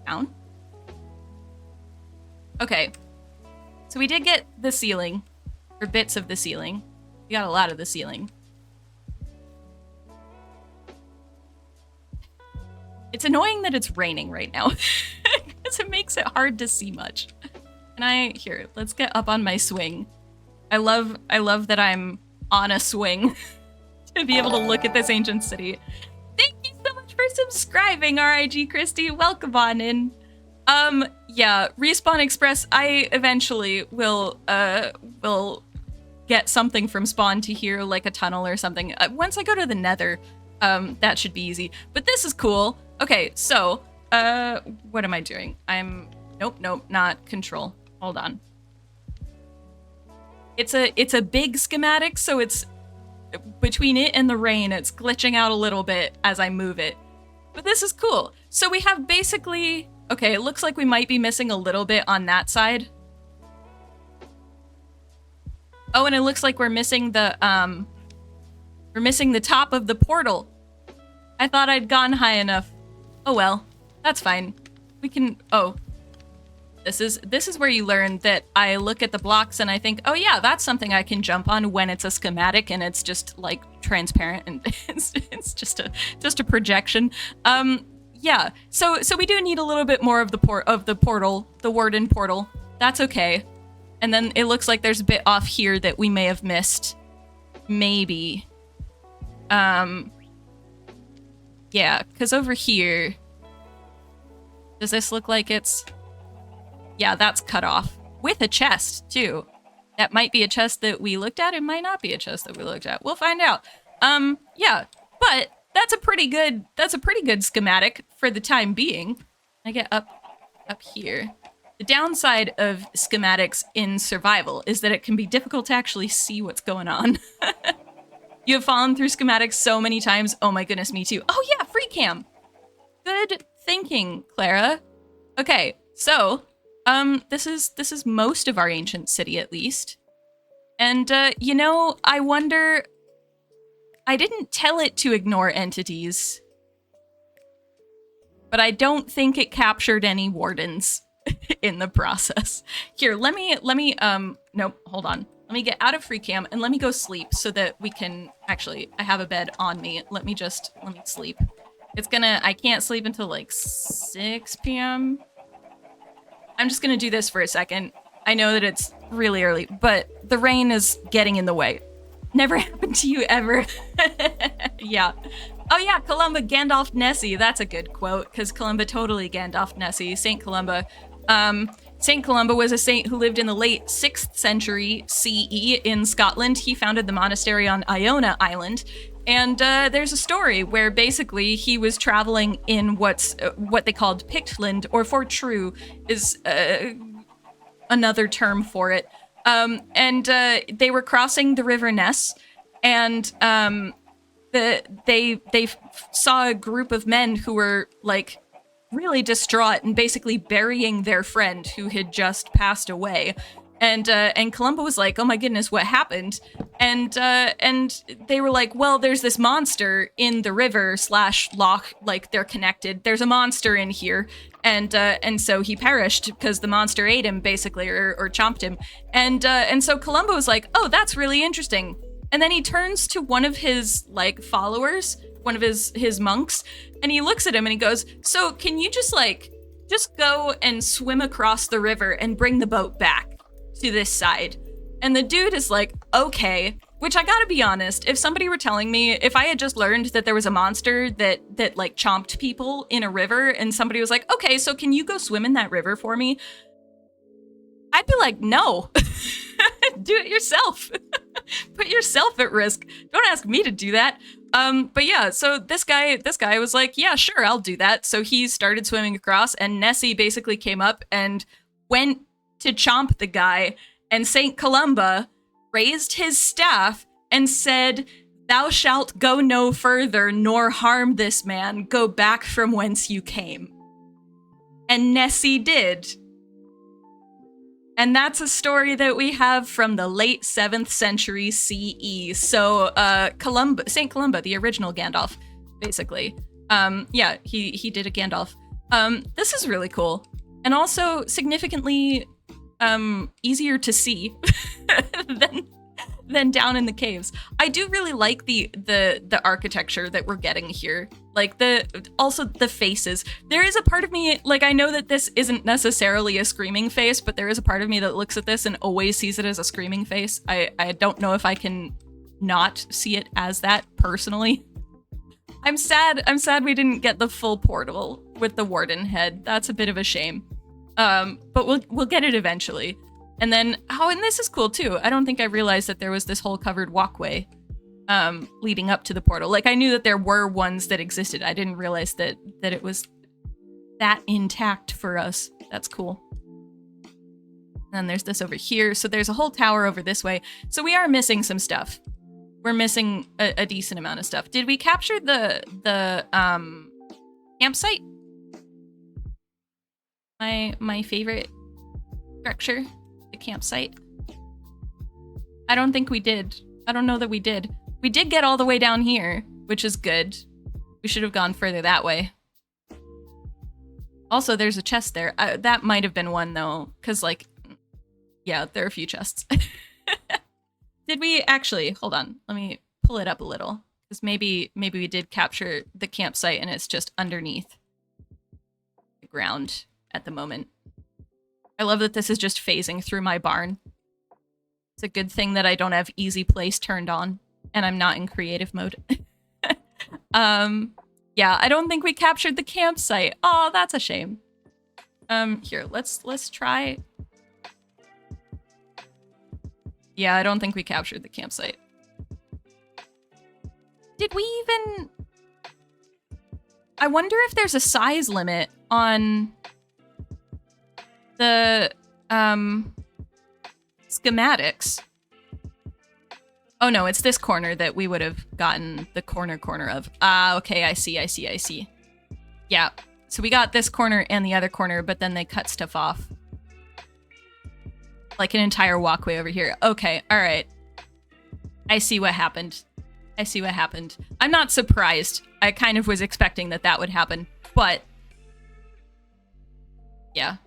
down. Okay, so we did get the ceiling, or bits of the ceiling. We got a lot of the ceiling. It's annoying that it's raining right now because it makes it hard to see much. Here, let's get up on my swing. I love that I'm on a swing to be able to look at this ancient city. Thank you so much for subscribing, RIG Christy. Welcome on in. Yeah, Respawn Express, I eventually will get something from spawn to here, like a tunnel or something. Once I go to the nether, that should be easy. But this is cool. Okay, so, what am I doing? Nope, not control. Hold on. It's a big schematic, so it's between it and the rain, it's glitching out a little bit as I move it. But this is cool. So we have basically, okay, it looks like we might be missing a little bit on that side. Oh, and it looks like we're missing the top of the portal. I thought I'd gone high enough. Oh well, that's fine. We can, This is where you learn that I look at the blocks and I think, oh yeah, that's something I can jump on when it's a schematic and it's just like transparent and it's just a projection. Yeah. So we do need a little bit more of the portal, the warden portal. That's okay. And then it looks like there's a bit off here that we may have missed. Maybe. Yeah, because over here, does this look like it's... Yeah, that's cut off. With a chest, too. That might be a chest that we looked at. It might not be a chest that we looked at. We'll find out. Yeah, but that's a pretty good schematic for the time being. I get up here. The downside of schematics in survival is that it can be difficult to actually see what's going on. You have fallen through schematics so many times. Oh my goodness, me too. Oh yeah, free cam. Good thinking, Clara. Okay, so this is most of our ancient city, at least. And you know, I wonder, I didn't tell it to ignore entities, but I don't think it captured any wardens in the process. Here, let me nope, hold on. Let me get out of free cam and let me go sleep so that we can, actually, I have a bed on me. Let me sleep. I can't sleep until like 6 p.m. I'm just gonna do this for a second. I know that it's really early, but the rain is getting in the way. Never happened to you ever. Yeah. Oh yeah, Columba Gandalf Nessie. That's a good quote, because Columba totally Gandalf Nessie. Saint Columba. Saint Columba was a saint who lived in the late 6th century CE in Scotland. He founded the monastery on Iona Island, And there's a story where basically he was traveling in what they called Pictland, or Fort True is another term for it. And they were crossing the River Ness, and they saw a group of men who were like really distraught and basically burying their friend who had just passed away. And Columba was like, "Oh my goodness, what happened?" And they were like, "Well, there's this monster in the river / loch, like they're connected. There's a monster in here." And so he perished because the monster ate him, basically, or chomped him. And so Columba was like, "Oh, that's really interesting." And then he turns to one of his like followers, one of his monks, and he looks at him and he goes, "So can you just go and swim across the river and bring the boat back to this side?" And the dude is like, "Okay." Which, I gotta be honest, if somebody were telling me, if I had just learned that there was a monster that like chomped people in a river, and somebody was like, "Okay, so can you go swim in that river for me?" I'd be like, "No." Do it yourself. Put yourself at risk. Don't ask me to do that. But yeah, so this guy was like, "Yeah, sure, I'll do that." So he started swimming across, and Nessie basically came up and went to chomp the guy, and Saint Columba raised his staff and said, "Thou shalt go no further, nor harm this man. Go back from whence you came." And Nessie did. And that's a story that we have from the late 7th century CE. So Saint Columba, the original Gandalf, basically. Yeah, he did a Gandalf. This is really cool. And also significantly easier to see than down in the caves. I do really like the architecture that we're getting here. Like also the faces. There is a part of me, like, I know that this isn't necessarily a screaming face, but there is a part of me that looks at this and always sees it as a screaming face. I don't know if I can not see it as that personally. I'm sad we didn't get the full portal with the warden head. That's a bit of a shame. But we'll get it eventually. And then, and this is cool too. I don't think I realized that there was this whole covered walkway leading up to the portal. Like, I knew that there were ones that existed. I didn't realize that it was that intact for us. That's cool. And there's this over here. So there's a whole tower over this way. So we are missing some stuff. We're missing a decent amount of stuff. Did we capture the campsite? My favorite structure, the campsite. I don't think we did. I don't know that we did. We did get all the way down here, which is good. We should have gone further that way. Also, there's a chest there. That might have been one, though, because, like, yeah, there are a few chests. Did we actually? Hold on. Let me pull it up a little, because maybe we did capture the campsite and it's just underneath the ground at the moment. I love that this is just phasing through my barn. It's a good thing that I don't have easy place turned on and I'm not in creative mode. Yeah, I don't think we captured the campsite. Oh, that's a shame. Here, let's try. Yeah, I don't think we captured the campsite. Did we even... I wonder if there's a size limit on the schematics. Oh no, it's this corner that we would have gotten the corner of. Ah, okay, I see. Yeah, so we got this corner and the other corner, but then they cut stuff off. Like an entire walkway over here. Okay, all right. I see what happened. I'm not surprised. I kind of was expecting that would happen, but yeah.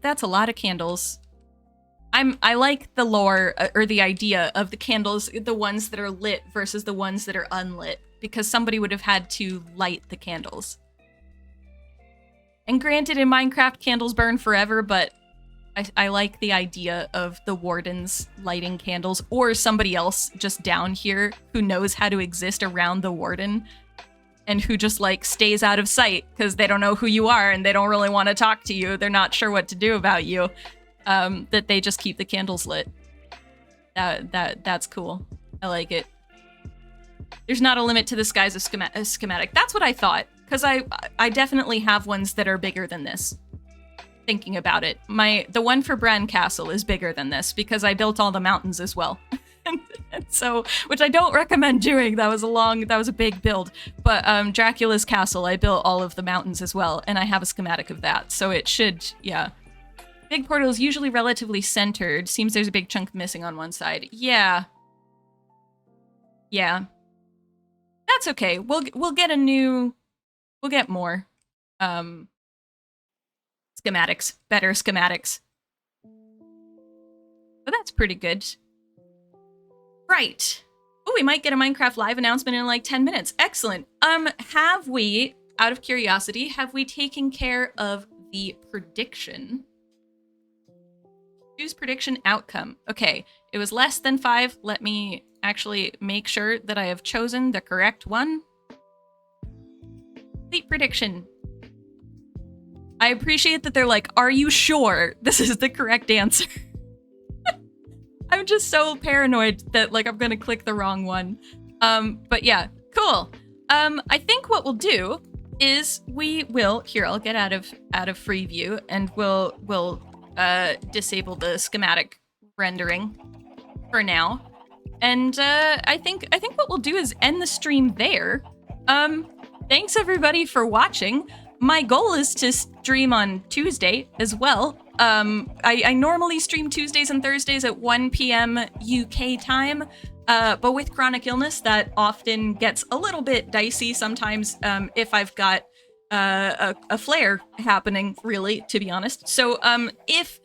That's a lot of candles. I like the lore, or the idea of the candles, the ones that are lit versus the ones that are unlit, because somebody would have had to light the candles. And granted, in Minecraft, candles burn forever, but I like the idea of the wardens lighting candles, or somebody else just down here who knows how to exist around the warden and who just like stays out of sight because they don't know who you are and they don't really want to talk to you. They're not sure what to do about you. That they just keep the candles lit. That's cool. I like it. There's not a limit to the size of schematic. That's what I thought, because I definitely have ones that are bigger than this. Thinking about it, the one for Bran Castle is bigger than this because I built all the mountains as well. and so, which I don't recommend doing. That was a big build. But Dracula's castle, I built all of the mountains as well, and I have a schematic of that. So it should, yeah. Big portal is usually relatively centered. Seems there's a big chunk missing on one side. Yeah. Yeah. That's okay. We'll get we'll get more. Schematics. Better schematics. But that's pretty good. Right. Oh, we might get a Minecraft Live announcement in like 10 minutes. Excellent. Have we, out of curiosity, have we taken care of the prediction? Choose prediction outcome. Okay, it was less than 5. Let me actually make sure that I have chosen the correct one. Complete prediction. I appreciate that they're like, are you sure this is the correct answer? I'm just so paranoid that like I'm gonna click the wrong one. But yeah, cool. I think what we'll do is we will, here, I'll get out of free view and we'll disable the schematic rendering for now. And I think what we'll do is end the stream there. Thanks everybody for watching. My goal is to stream on Tuesday as well. I normally stream Tuesdays and Thursdays at 1 p.m. UK time, but with chronic illness, that often gets a little bit dicey sometimes if I've got a flare happening, really, to be honest. So if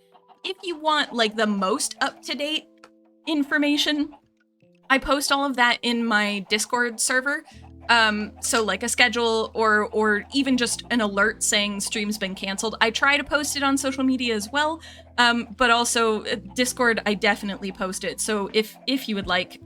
you want like the most up-to-date information, I post all of that in my Discord server. So like a schedule or even just an alert saying stream's been canceled. I try to post it on social media as well, but also Discord, I definitely post it. So if you would like,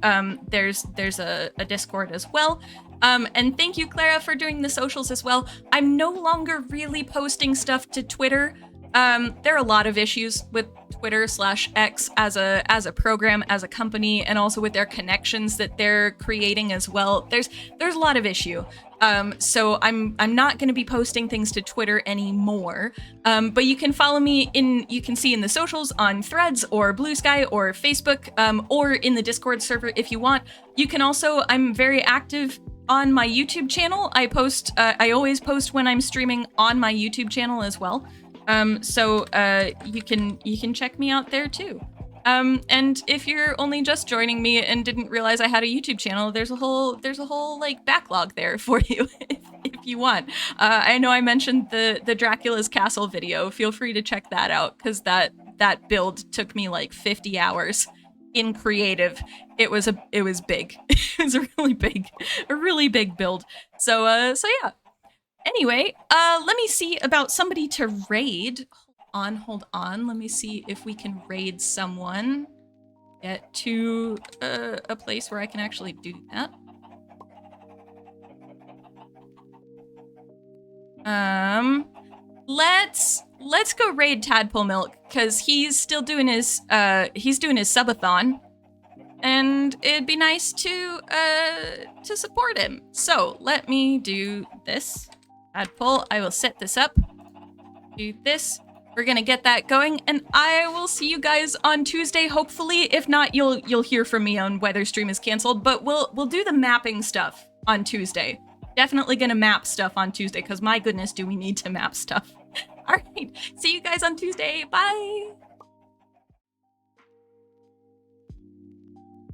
there's a Discord as well. And thank you, Clara, for doing the socials as well. I'm no longer really posting stuff to Twitter. There are a lot of issues with Twitter/X as a program, as a company, and also with their connections that they're creating as well. There's a lot of issue. So I'm not going to be posting things to Twitter anymore. But you can follow me you can see in the socials on Threads or Blue Sky or Facebook, or in the Discord server if you want. You can also, I'm very active on my YouTube channel. I always post when I'm streaming on my YouTube channel as well. So you can check me out there too. And if you're only just joining me and didn't realize I had a YouTube channel, there's a whole like backlog there for you if you want. I know I mentioned the Dracula's Castle video. Feel free to check that out because that build took me like 50 hours in creative. It was big. It was a really big build. So yeah. Anyway, let me see about somebody to raid. Hold on. Let me see if we can raid someone. Get to a place where I can actually do that. Let's go raid Tadpole Milk because he's still doing his subathon, and it'd be nice to support him. So let me do this. Tadpole, I will set this up. Do this. We're gonna get that going, and I will see you guys on Tuesday, hopefully. If not, you'll hear from me on whether stream is canceled, but we'll do the mapping stuff on Tuesday. Definitely gonna map stuff on Tuesday, because my goodness, do we need to map stuff. All right, see you guys on Tuesday. Bye!